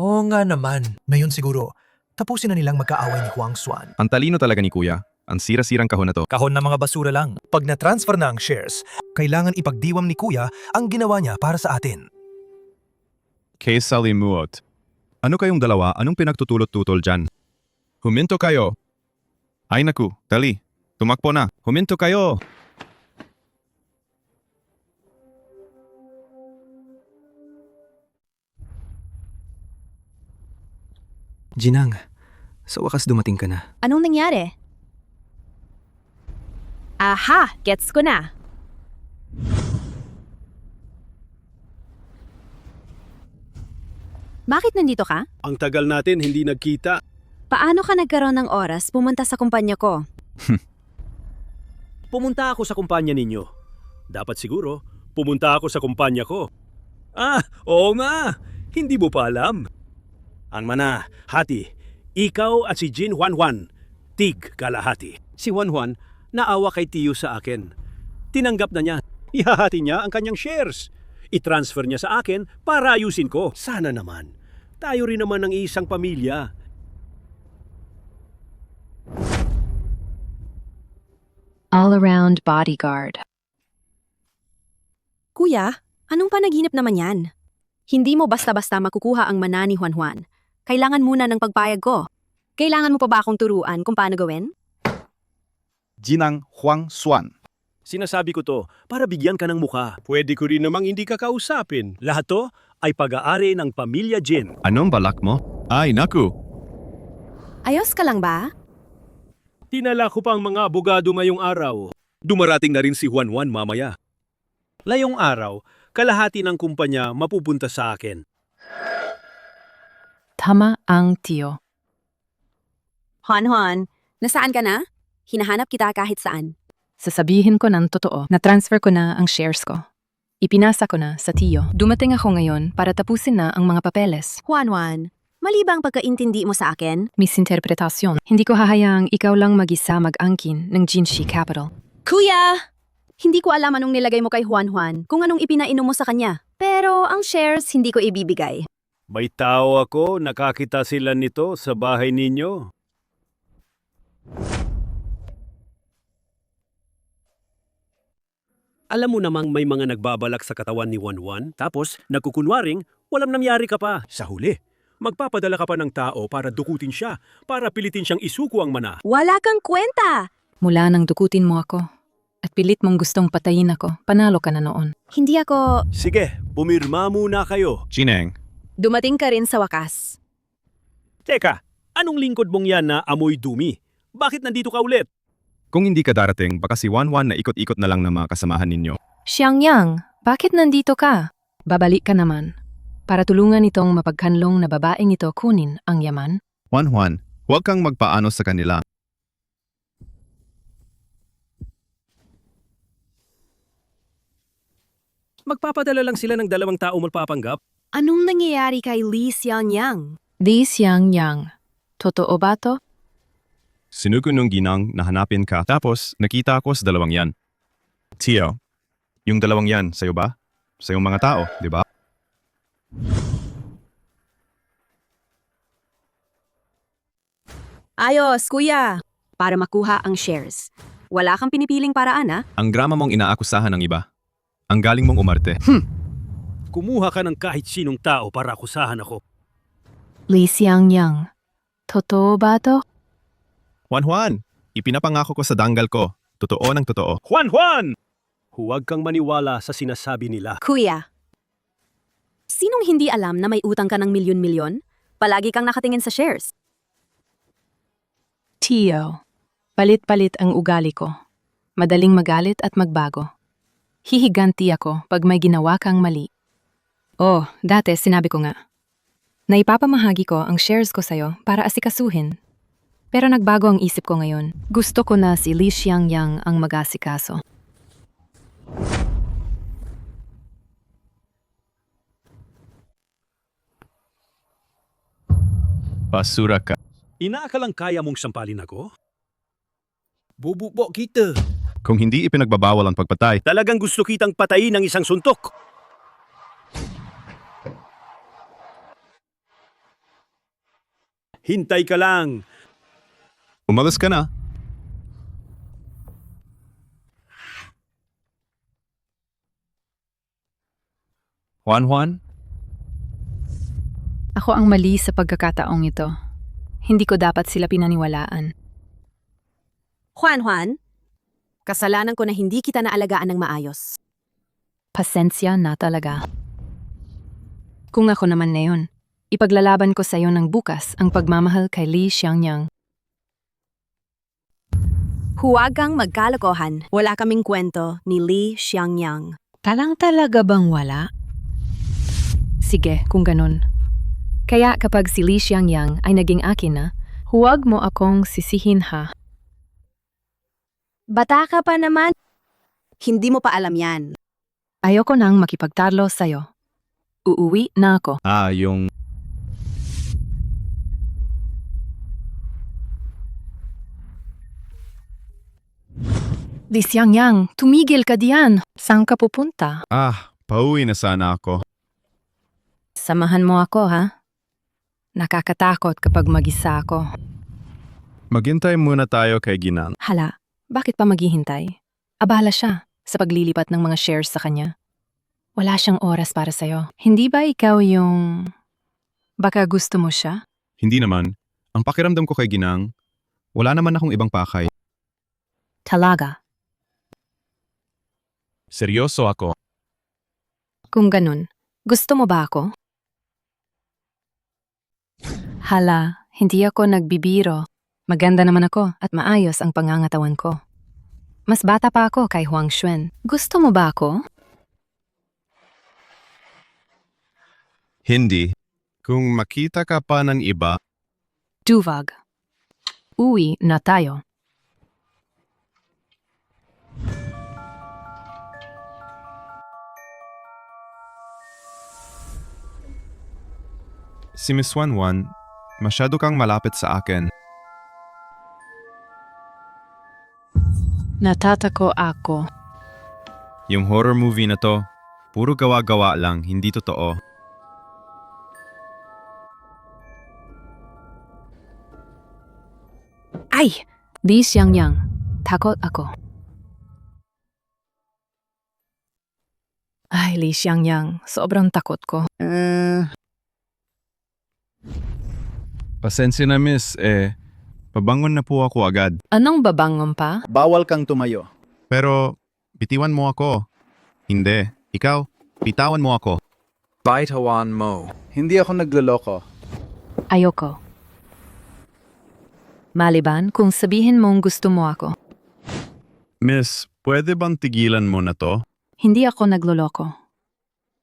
Oo nga naman. Ngayon siguro, tapusin na nilang magkaaway ni Huang Xuan. Ang talino talaga ni Kuya. Ang sira-sirang kahon na to. Kahon na mga basura lang. Pag na-transfer na ang shares, kailangan ipagdiwang ni Kuya ang ginawa niya para sa atin. Kay Salimuot. Ano kayong dalawa? Anong pinagtutulot-tutol dyan? Huminto kayo. Ay naku, dali. Tumakbo na. Huminto kayo. Jinang, sa wakas dumating ka na. Anong nangyari? Aha! Gets ko na. Bakit nandito ka? Ang tagal natin hindi nagkita. Paano ka nagkaroon ng oras pumunta sa kumpanya ko? pumunta ako sa kumpanya ninyo. Dapat siguro, pumunta ako sa kumpanya ko. Oo nga! Hindi mo pa alam. Ang mana, hati, ikaw at si Jin Juan, tig kalahati. Si Juan, naawa kay Tiyo sa akin. Tinanggap na niya. Ihahati niya ang kanyang shares. I-transfer niya sa akin para ayusin ko. Sana naman. Tayo rin naman ng isang pamilya. All-around bodyguard. Kuya, anong panaginip naman yan? Hindi mo basta-basta makukuha ang mana ni Juan. Kailangan muna ng pagpayag ko. Kailangan mo pa ba akong turuan kung paano gawin? Ginang Huang Xuan. Sinasabi ko to para bigyan ka ng mukha. Pwede ko rin namang hindi ka kausapin. Lahat to ay pag-aari ng pamilya Jin. Anong balak mo? Ay, naku! Ayos ka lang ba? Tinala ko pa ang mga abogado ngayong araw. Dumarating na rin si Juan mamaya. Layong araw, kalahati ng kumpanya mapupunta sa akin. Tama ang Tiyo. Juan, nasaan ka na? Hinahanap kita kahit saan. Sasabihin ko ng totoo, na-transfer ko na ang shares ko. Ipinasa ko na sa Tiyo. Dumating ako ngayon para tapusin na ang mga papeles. Juan, mali ba ang pagkaintindi mo sa akin? Misinterpretasyon. Hindi ko hahayaang ikaw lang mag-isa mag-angkin ng Jinshi Capital. Kuya! Hindi ko alam anong nilagay mo kay Juan, kung anong ipinainom mo sa kanya. Pero ang shares hindi ko ibibigay. May tao ako, nakakita sila nito sa bahay ninyo. Alam mo namang may mga nagbabalak sa katawan ni Juan, tapos nagkukunwaring walang nangyari ka pa. Sa huli, magpapadala ka pa ng tao para dukutin siya, para pilitin siyang isuko ang mana. Wala kang kwenta! Mula nang dukutin mo ako at pilit mong gustong patayin ako, panalo ka na noon. Hindi ako... Sige, pumirma muna kayo. Chineng, Dumating ka rin sa wakas. Teka, anong lingkod mong yan na amoy dumi? Bakit nandito ka ulit? kung hindi ka darating, baka si Juan na ikot-ikot na lang ng mga kasamahan ninyo. Xiangyang, bakit nandito ka? Babalik ka naman. Para tulungan itong mapagkanlong na babaeng ito kunin ang yaman. Juan, huwag kang magpaano sa kanila. Magpapadala lang sila ng 2 tao magpapanggap. Anong nangyayari kay Li Xiangyang? Di Xiangyang. Totoo ba to? Sinuko nung ginang na hanapin ka, tapos nakita ako sa 2 yan. Tio, yung 2 yan, sa'yo ba? Sa iyong mga tao, di ba? Ayos, kuya! Para makuha ang shares. Wala kang pinipiling paraan, ha? Ang grama mong inaakusahan ng iba. Ang galing mong umarte. Kumuha ka ng kahit sinong tao para akusahan ako. Li Xiangyang. Totoo ba to? Juan, ipinapangako ko sa danggal ko. Totoo ng totoo. Juan! Huwag kang maniwala sa sinasabi nila. Kuya, sinong hindi alam na may utang ka ng milyon-milyon? Palagi kang nakatingin sa shares. Tio, palit-palit ang ugali ko. Madaling magalit at magbago. Hihiganti ako pag may ginawa kang mali. Oh, dati sinabi ko nga. Naipapamahagi ko ang shares ko sa'yo para asikasuhin. Pero nagbago ang isip ko ngayon. Gusto ko na si Li Xiangyang ang mag-asikaso. Basura ka. Inaakalang kaya mong sampalin ako? Bububo kita. Kung hindi ipinagbabawal ang pagpatay, Talagang gusto kitang patayin ng isang suntok. Hintay ka lang. umalis ka na. Juan? Ako ang mali sa pagkakataong ito. Hindi ko dapat sila pinaniwalaan. Juan, kasalanan ko na hindi kita naalagaan ng maayos. Pasensya na talaga. Kung ako naman na yun, ipaglalaban ko sa iyo ng bukas ang pagmamahal kay Li Xiangyang. Huwag kang magkalokohan. Wala kaming kwento ni Li Xiangyang. Talaga bang wala? Sige, kung ganun. Kaya kapag si Li Xiangyang ay naging akin na, huwag mo akong sisihin ha. Bata ka pa naman. Hindi mo pa alam yan. Ayoko nang makipagtarlo sa'yo. Uuwi na ako. Yung... Li Xiangyang, tumigil ka diyan. Saan ka pupunta? Pauwi na sana ako. Samahan mo ako, ha? Nakakatakot kapag mag-isa ako. Maghintay muna tayo kay Ginang. Hala, bakit pa maghihintay? Abala siya sa paglilipat ng mga shares sa kanya. Wala siyang oras para sa'yo. Hindi ba ikaw yung... Baka gusto mo siya? Hindi naman. Ang pakiramdam ko kay Ginang, wala naman akong ibang pakay. Talaga. Seryoso ako. Kung ganun, gusto mo ba ako? Hala, hindi ako nagbibiro. Maganda naman ako at maayos ang pangangatawan ko. Mas bata pa ako kay Huang Xuan. Gusto mo ba ako? Hindi. Kung makita ka pa ng iba, Duvag. Uwi na tayo. si Miss Wanwan, masyado kang malapit sa akin. Natatako ako. Yung horror movie na to, puro gawa-gawa lang, hindi totoo. Ay! Li Xiangyang, takot ako. Ay, Li Xiangyang, sobrang takot ko. Pasensya na miss, pabangon na po ako agad. Anong babangon pa? Bawal kang tumayo. Pero, bitiwan mo ako. Hindi, ikaw, bitawan mo ako. Baitawan mo. Hindi ako nagloloko. Ayoko. Maliban kung sabihin mong gusto mo ako. Miss, pwede bang tigilan mo na to? Hindi ako nagloloko.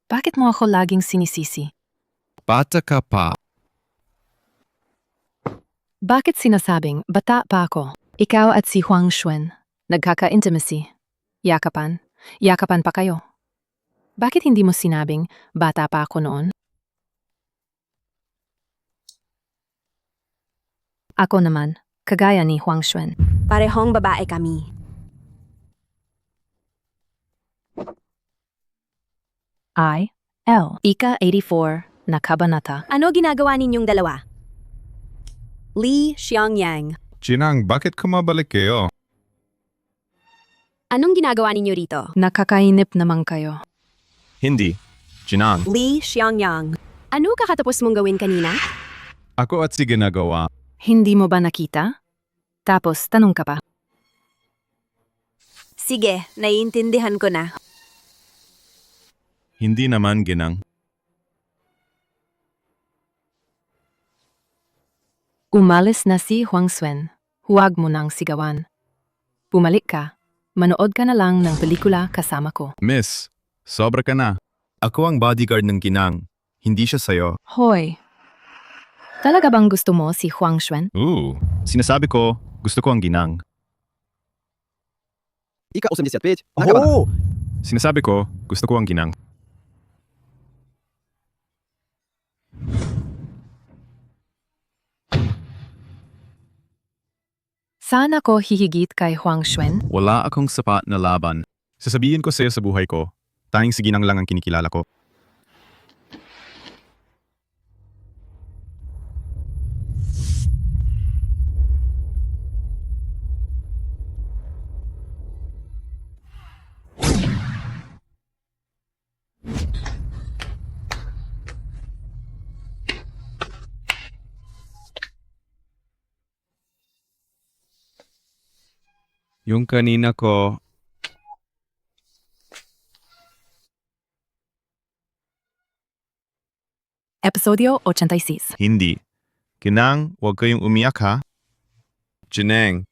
Bakit mo ako laging sinisisi? Bata ka pa. Bakit sinasabing bata pa ako? Ikaw at si Huang Xuan, nagkaka-intimacy. Yakapan. Yakapan pa kayo. Bakit hindi mo sinabing bata pa ako noon? Ako naman, kagaya ni Huang Xuan. Parehong babae kami. Ika 84 na kabanata. Ano ginagawa ninyong dalawa? Li Xiangyang. Jinang, bakit kumabalik kayo? Anong ginagawa ninyo rito? Nakakainip naman kayo. Hindi. Jinang, Li Xiangyang. Ano kakatapos mong gawin kanina? ako at si ginagawa. Hindi mo ba nakita? Tapos tanong ka pa. Sige, naiintindihan ko na. Hindi naman ginang. Umalis na si Huang Xuan. Huwag mo nang sigawan. Bumalik ka. Manood ka na lang ng pelikula kasama ko. Miss, sobra ka na. Ako ang bodyguard ng Ginang. Hindi siya sa'yo. Hoy. Talaga bang gusto mo si Huang Xuan? Sinasabi ko, gusto ko ang Ginang. Ika 87 page. Oh! Sinasabi ko, gusto ko ang Ginang. Saan ako hihigit kay Huang Xuan? Wala akong sapat na laban. Sasabihin ko sa'yo sa buhay ko, tanging si Ginang lang ang kinikilala ko. Yung kanina ko, Episodio 86. hindi. Ginang, huwag kayong umiyak ha. Jineng,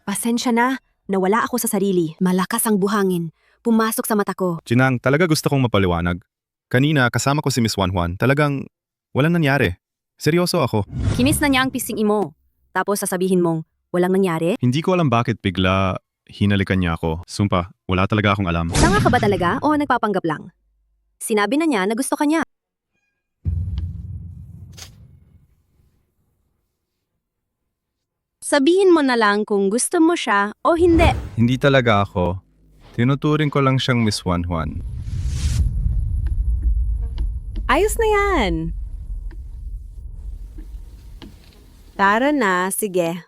Pasensya na. Nawala ako sa sarili. Malakas ang buhangin. Pumasok sa mata ko. Jinang, talaga gusto kong mapaliwanag. Kanina, kasama ko si Miss Wanwan. Talagang, walang nangyari. Seryoso ako. Kinis na niya ang pising imo. Tapos sasabihin mong, walang nangyari? Hindi ko alam bakit bigla hinalikan niya ako. Sumpa, wala talaga akong alam. Tanga ka ba talaga o nagpapanggap lang? Sinabi na niya na gusto ka niya. Sabihin mo na lang kung gusto mo siya o hindi. Hindi talaga ako. Tinuturing ko lang siyang Miss Juan Juan. Ayos na yan. Tara na, sige.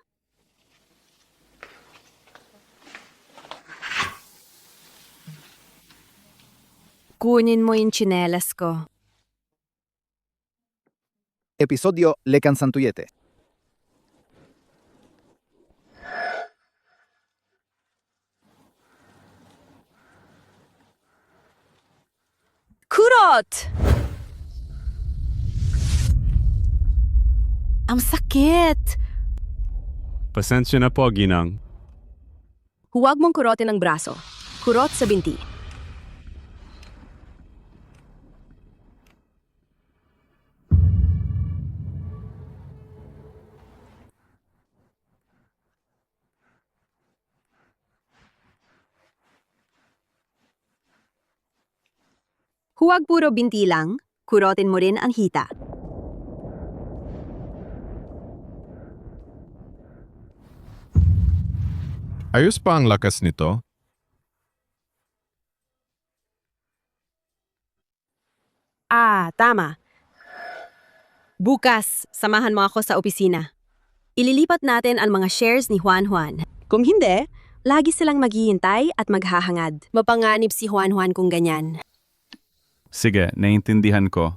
Kunin mo yung tsinelas ko. Episodio Lekan Santuyete. Kurot! Ang sakit! Pasensya na po, Ginang. Huwag mong kurotin ang braso. Kurot sa binti. Huwag puro binti lang, kurotin mo rin ang hita. Ayos pa ang lakas nito. Tama. Bukas, samahan mo ako sa opisina. Ililipat natin ang mga shares ni Juan Juan. Kung hindi, lagi silang maghihintay at maghahangad. Mapanganib si Juan Juan kung ganyan. Sige, naiintindihan ko.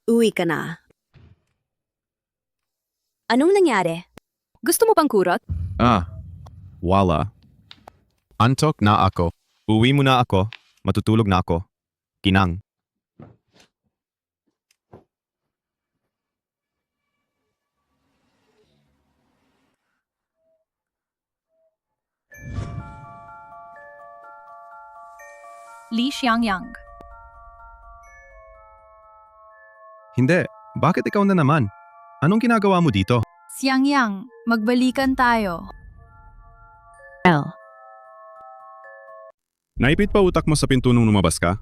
Uwi ka na. Anong nangyari? Gusto mo bang kurot? Wala. Antok na ako. Uwi mo na ako. Matutulog na ako. Ginang. Li Xiangyang. Hindi. Bakit ikaw na naman? Anong ginagawa mo dito? Xiangyang, magbalikan tayo. Naipit pa utak mo sa pinto nung lumabas ka?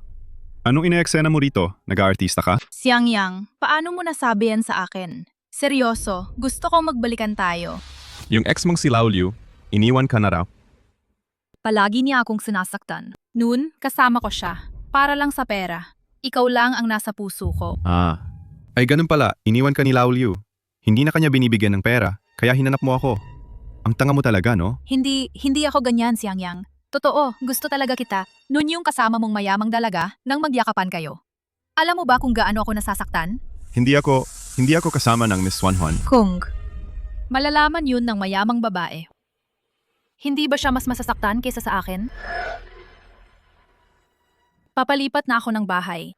Anong ine-eksena mo rito? Nag-aartista ka? Xiangyang, paano mo nasabi yan sa akin? Seryoso, gusto kong magbalikan tayo. Yung ex mong si Lao Liu, iniwan ka na raw. Palagi niya akong sinasaktan. Noon, kasama ko siya. Para lang sa pera. Ikaw lang ang nasa puso ko. Ay ganun pala, iniwan ka ni Lao Liu. Hindi na kanya binibigyan ng pera, kaya hinanap mo ako. Ang tanga mo talaga, no? Hindi ako ganyan, Xiangyang. Totoo, gusto talaga kita. Noon yung kasama mong mayamang dalaga nang magyakapan kayo. Alam mo ba kung gaano ako nasasaktan? Hindi ako kasama ng Miss Juan Juan. Kung malalaman yun ng mayamang babae. Hindi ba siya mas masasaktan kaysa sa akin? Papalipat na ako ng bahay.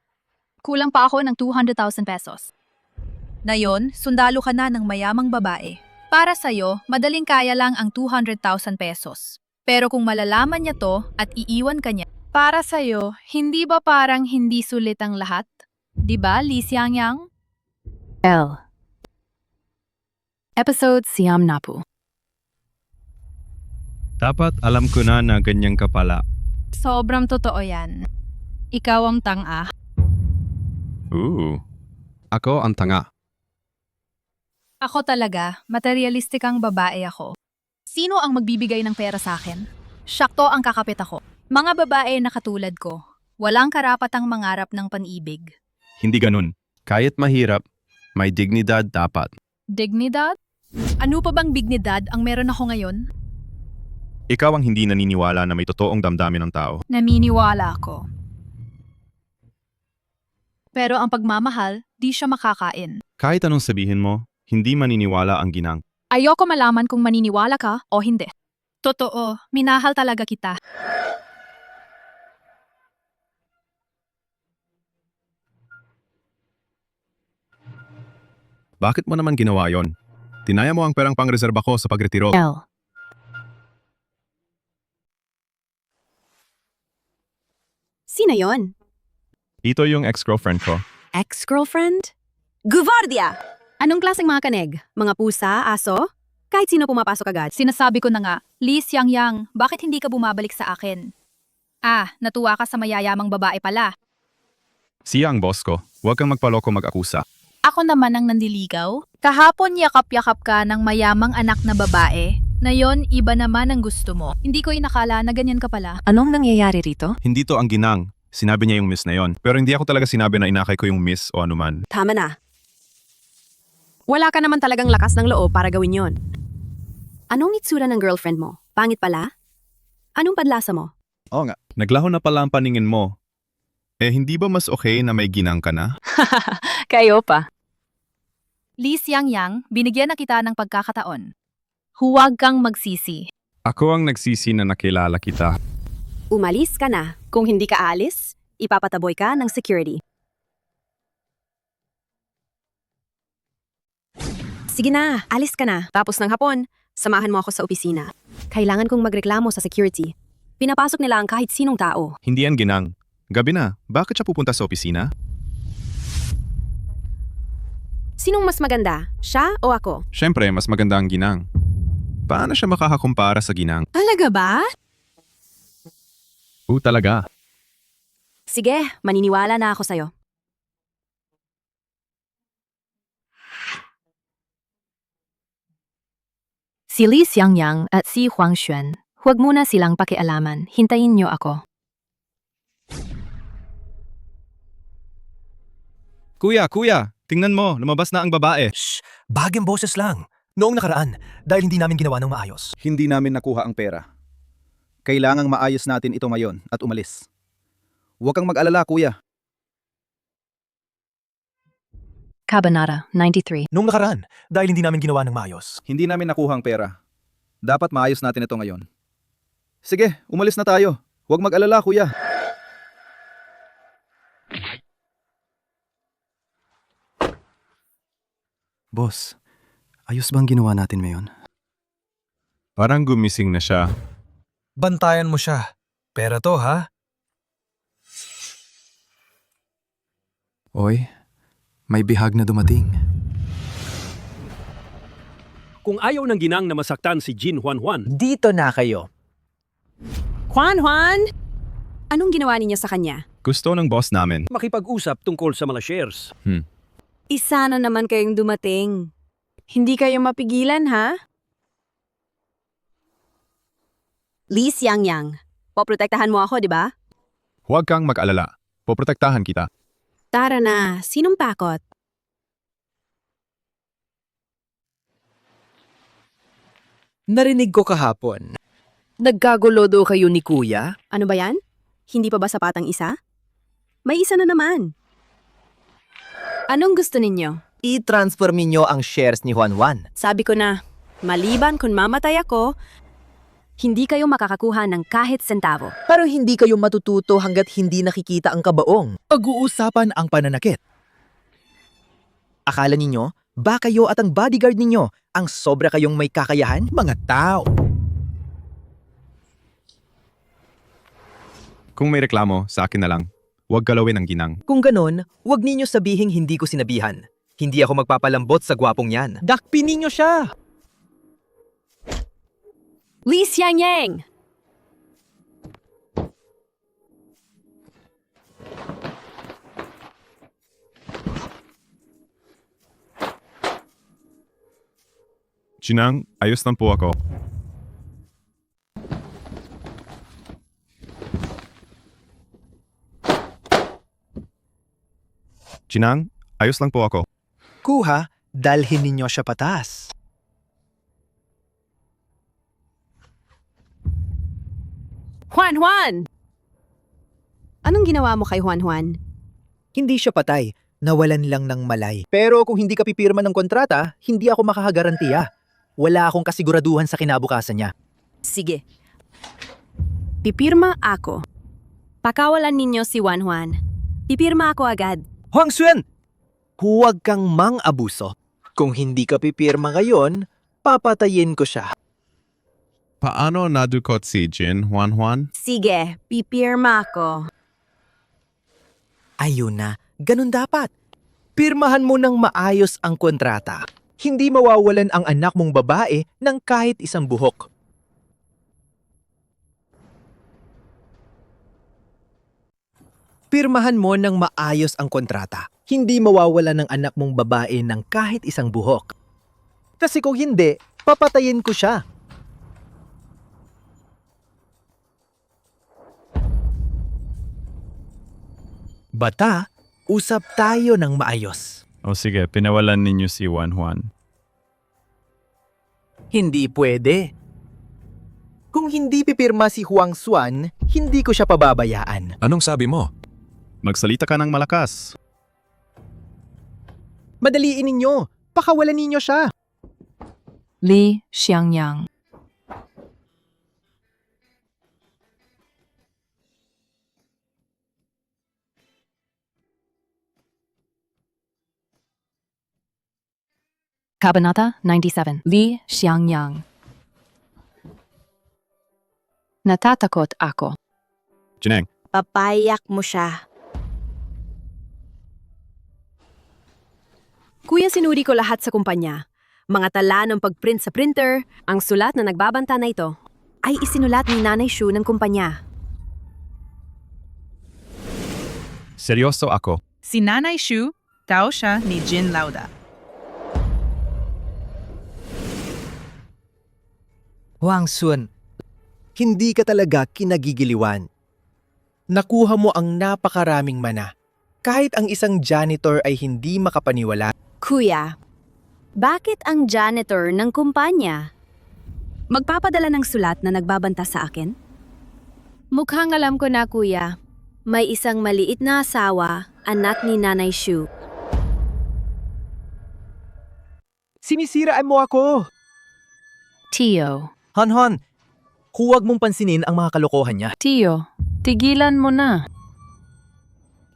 Kulang pa ako ng 200,000 pesos. Ngayon, sundalo ka na ng mayamang babae. Para sa'yo, madaling kaya lang ang 200,000 pesos. Pero kung malalaman niya to at iiwan ka niya, para sa'yo, hindi ba parang hindi sulit ang lahat? Diba, Li Xiangyang? Episode Siam Napu. Dapat alam ko na ganyan ka pala. Sobrang totoo yan. Ikaw ang tanga. Ako ang tanga. Ako talaga, materialistic ang babae ako. Sino ang magbibigay ng pera sa akin? Syakto ang kakapit ako. Mga babae na katulad ko, walang karapatang mangarap ng pan-ibig. Hindi ganun. Kahit mahirap, may dignidad dapat. Dignidad? Ano pa bang dignidad ang meron ako ngayon? Ikaw ang hindi naniniwala na may totoong damdamin ng tao. Naniniwala ako. Pero ang pagmamahal, di siya makakain. Kahit anong sabihin mo, hindi maniniwala ang ginang. Ayoko malaman kung maniniwala ka o hindi. Totoo, minahal talaga kita. Bakit mo naman ginawa yon? Tinaya mo ang perang pangreserba ko sa pagretiro. Sino yon? Ito yung ex-girlfriend ko. Ex-girlfriend? Guvardia! Anong klaseng mga kaneg? Mga pusa, aso? Kahit sino pumapasok agad. Sinasabi ko na nga, Lee Xiangyang, bakit hindi ka bumabalik sa akin? Natuwa ka sa mayayamang babae pala. Siya ang boss ko. Huwag kang magpaloko mag-akusa. Ako naman ang nandiligaw. Kahapon yakap-yakap ka ng mayamang anak na babae. Ngayon, iba naman ang gusto mo. Hindi ko inakala na ganyan ka pala. Anong nangyayari rito? Hindi to ang ginang. Sinabi niya yung miss na yon. Pero hindi ako talaga sinabi na inakay ko yung miss o anuman. Tama na. Wala ka naman talagang lakas ng loob para gawin yon. Anong itsura ng girlfriend mo? Pangit pala? Anong padlasa mo? Oo nga. Naglaho na pala ang paningin mo. Hindi ba mas okay na may ginang ka na? Kayo pa. Lee Xiangyang, binigyan na kita ng pagkakataon. Huwag kang magsisi. Ako ang nagsisi na nakilala kita. Umalis ka na. Kung hindi ka alis, ipapataboy ka ng security. Sige na, alis ka na. Tapos ng hapon, samahan mo ako sa opisina. Kailangan kong magreklamo sa security. Pinapasok nila ang kahit sinong tao. Hindi yan ginang. Gabi na. Bakit siya pupunta sa opisina? Sinong mas maganda? Siya o ako? Siyempre, mas maganda ang ginang. Paano siya makakakumpara sa ginang? Talaga ba? Talaga. Sige, maniniwala na ako sa'yo. Si Lee Xiangyang at si Huang Xuan, huwag muna silang pakialaman. Hintayin niyo ako. Kuya, tingnan mo, lumabas na ang babae. Shh! Baging boses lang. Noong nakaraan, dahil hindi namin ginawa ng maayos. Hindi namin nakuha ang pera. Kailangang maayos natin ito ngayon at umalis. Huwag kang mag-alala, kuya. Kabanata 93. Noong nakaraan, dahil hindi namin ginawa ng maayos. Hindi namin nakuha ang pera. Dapat maayos natin ito ngayon. Sige, umalis na tayo. Huwag mag-alala, kuya. Boss, ayos bang ginawa natin ngayon? Parang gumising na siya. Bantayan mo siya. Pera to, ha? Oy, may bihag na dumating. Kung ayaw ng ginang na masaktan si Jin Huan, Dito na kayo. Juan! Anong ginawa niya sa kanya? Gusto ng boss namin. makipag-usap tungkol sa mga shares. Isa na naman kayong dumating. Hindi kayo mapigilan, ha? Lee Xiangyang, poprotektahan mo ako, di ba? Huwag kang mag-alala. Poprotektahan kita. Tara na, sinong takot? Narinig ko kahapon. Nagkagulo daw kayo ni kuya? Ano ba yan? Hindi pa ba sapatang isa? May isa na naman. Anong gusto ninyo? I-transfer ninyo ang shares ni Juan. Sabi ko na, maliban kung mamatay ako, hindi kayo makakakuha ng kahit sentavo. Pero hindi kayo matututo hanggat hindi nakikita ang kabaong. Pag-uusapan ang pananakit. Akala ninyo, ba kayo at ang bodyguard ninyo ang sobra kayong may kakayahan? Mga tao. Kung may reklamo, sa akin na lang. Huwag galawin ang ginang. Kung ganon, huwag ninyo sabihing hindi ko sinabihan. Hindi ako magpapalambot sa gwapong yan. Dakpin ninyo siya! Lee Xiangyang! Ginang, ayos lang po ako. Ginang, ayos lang po ako. Kuha, dalhin ninyo siya patas. Juan! Anong ginawa mo kay Juan? Hindi siya patay. Nawalan lang ng malay. Pero kung hindi ka pipirma ng kontrata, hindi ako makakagarantiya. Wala akong kasiguraduhan sa kinabukasan niya. Sige. Pipirma ako. Pakawalan ninyo si Juan. Pipirma ako agad. Huang Xuan! Huwag kang mang-abuso. Kung hindi ka pipirma ngayon, papatayin ko siya. Paano nadukot si Jin, Juan? Sige, pipirma ako. Ayun na, ganun dapat. Pirmahan mo ng maayos ang kontrata. Hindi mawawalan ang anak mong babae ng kahit isang buhok. Pirmahan mo ng maayos ang kontrata. Hindi mawawala ng anak mong babae ng kahit isang buhok. Kasi kung hindi, papatayin ko siya. Bata, usap tayo ng maayos. O sige, pinawalan ninyo si Juan Juan. Hindi pwede. Kung hindi pipirma si Huang Xuan, hindi ko siya pababayaan. Anong sabi mo? Magsalita ka ng malakas. Madaliin ninyo. Pakawalan ninyo siya. Li Xiangyang. Kabanata 97. Li Xiangyang. Natatakot ako. Jineng, Papayak mo siya. Kuya, sinuri ko lahat sa kumpanya. Mga tala ng pagprint sa printer, ang sulat na nagbabanta na ito, ay isinulat ni Nanay Shu ng kumpanya. seryoso ako. Si Nanay Shu, tao siya ni Jin Lauda. Huang Xuan, hindi ka talaga kinagigiliwan. Nakuha mo ang napakaraming mana. Kahit ang isang janitor ay hindi makapaniwala. Kuya, bakit ang janitor ng kumpanya magpapadala ng sulat na nagbabanta sa akin? Mukhang alam ko na, kuya. May isang maliit na asawa, anak ni Nanay Shu. Sinisiraan mo ako! Tio. Han, huwag mong pansinin ang mga kalokohan niya. Tio, tigilan mo na.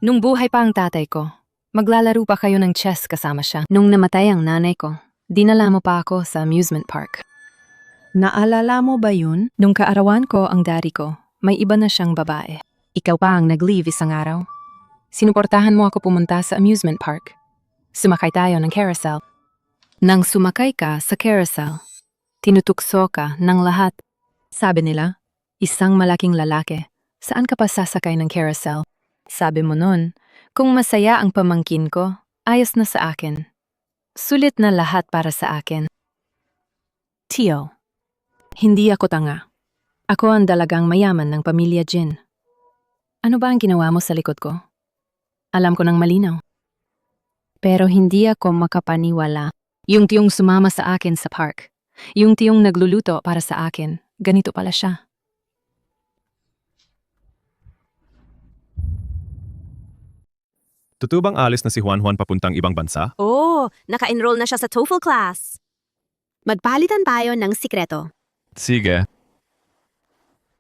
Nung buhay pa ang tatay ko, maglalaro pa kayo ng chess kasama siya. Nung namatay ang nanay ko, dinala mo pa ako sa amusement park. Naalala mo ba yun? Nung kaarawan ko ang daddy ko, may iba na siyang babae. Ikaw pa ang nag-leave isang araw. Sinuportahan mo ako pumunta sa amusement park. Sumakay tayo ng carousel. Nang sumakay ka sa carousel, tinutukso ka ng lahat. Sabi nila, isang malaking lalaki, saan ka pa sasakay ng carousel? Sabi mo nun, kung masaya ang pamangkin ko, ayos na sa akin. Sulit na lahat para sa akin. Tio, hindi ako tanga. Ako ang dalagang mayaman ng pamilya Jin. Ano ba ang ginawa mo sa likod ko? Alam ko ng malinaw. Pero hindi ako makapaniwala. Yung tiyong sumama sa akin sa park. Yung tiyong nagluluto para sa akin. Ganito pala siya. Totoo bang alis na si Juan Juan papuntang ibang bansa? Oh, naka-enroll na siya sa TOEFL class. Magpalitan tayo ng sikreto. Sige.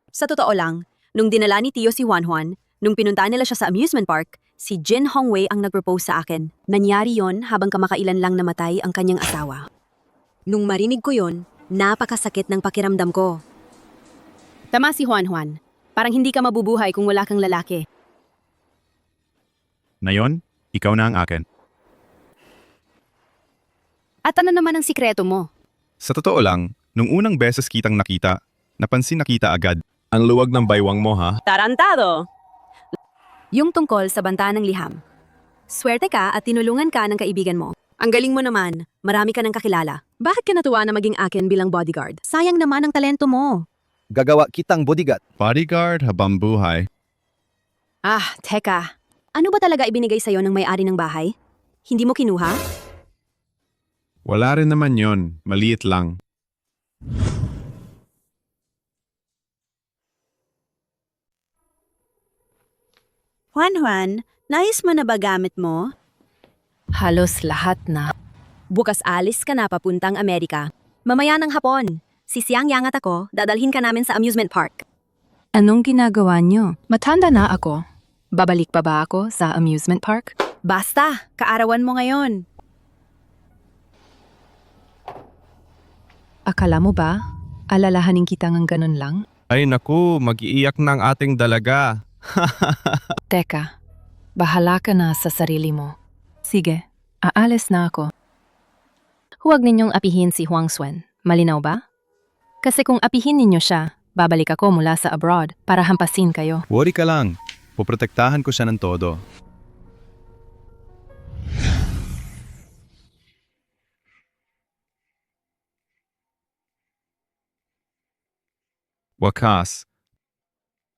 Sa totoo lang, nung dinala ni Tio si Juan Juan, nung pinuntaan nila siya sa amusement park, si Jin Hongwei ang nag-propose sa akin. Nangyari yon habang kamakailan lang namatay ang kanyang asawa. Nung marinig ko yon, napakasakit ng pakiramdam ko. Tama si Juan Juan. Parang hindi ka mabubuhay kung wala kang lalaki. Ngayon, ikaw na ang akin. At ano naman ang sikreto mo? Sa totoo lang, nung unang beses kitang nakita, napansin na kita agad. Ang luwag ng baywang mo, ha? Tarantado! Yung tungkol sa banta ng liham. Swerte ka at tinulungan ka ng kaibigan mo. Ang galing mo naman, marami ka ng kakilala. Bakit ka natuwa na maging akin bilang bodyguard? Sayang naman ang talento mo. Gagawa kitang bodyguard. Bodyguard habang buhay. Ah, teka. Ano ba talaga ibinigay sa'yo ng may-ari ng bahay? Hindi mo kinuha? Wala rin naman yon, maliit lang. Juan, nais mo na ba gamit mo? Halos lahat na. Bukas alis ka na papuntang Amerika. Mamaya ng hapon. Si Xiangyang at ako, dadalhin ka namin sa amusement park. Anong ginagawa niyo? Matanda na ako. Babalik pa ba ako sa amusement park? Basta, kaarawan mo ngayon. Akala mo ba, alalahanin kita ng ganun lang? Ay naku, mag-iiyak ng ating dalaga. Teka, bahala ka na sa sarili mo. Sige, aalis na ako. Huwag ninyong apihin si Huang Xuan. Malinaw ba? Kasi kung apihin ninyo siya, babalik ako mula sa abroad para hampasin kayo. Worry ka lang. Poprotektahan ko siya ng todo. Wakas,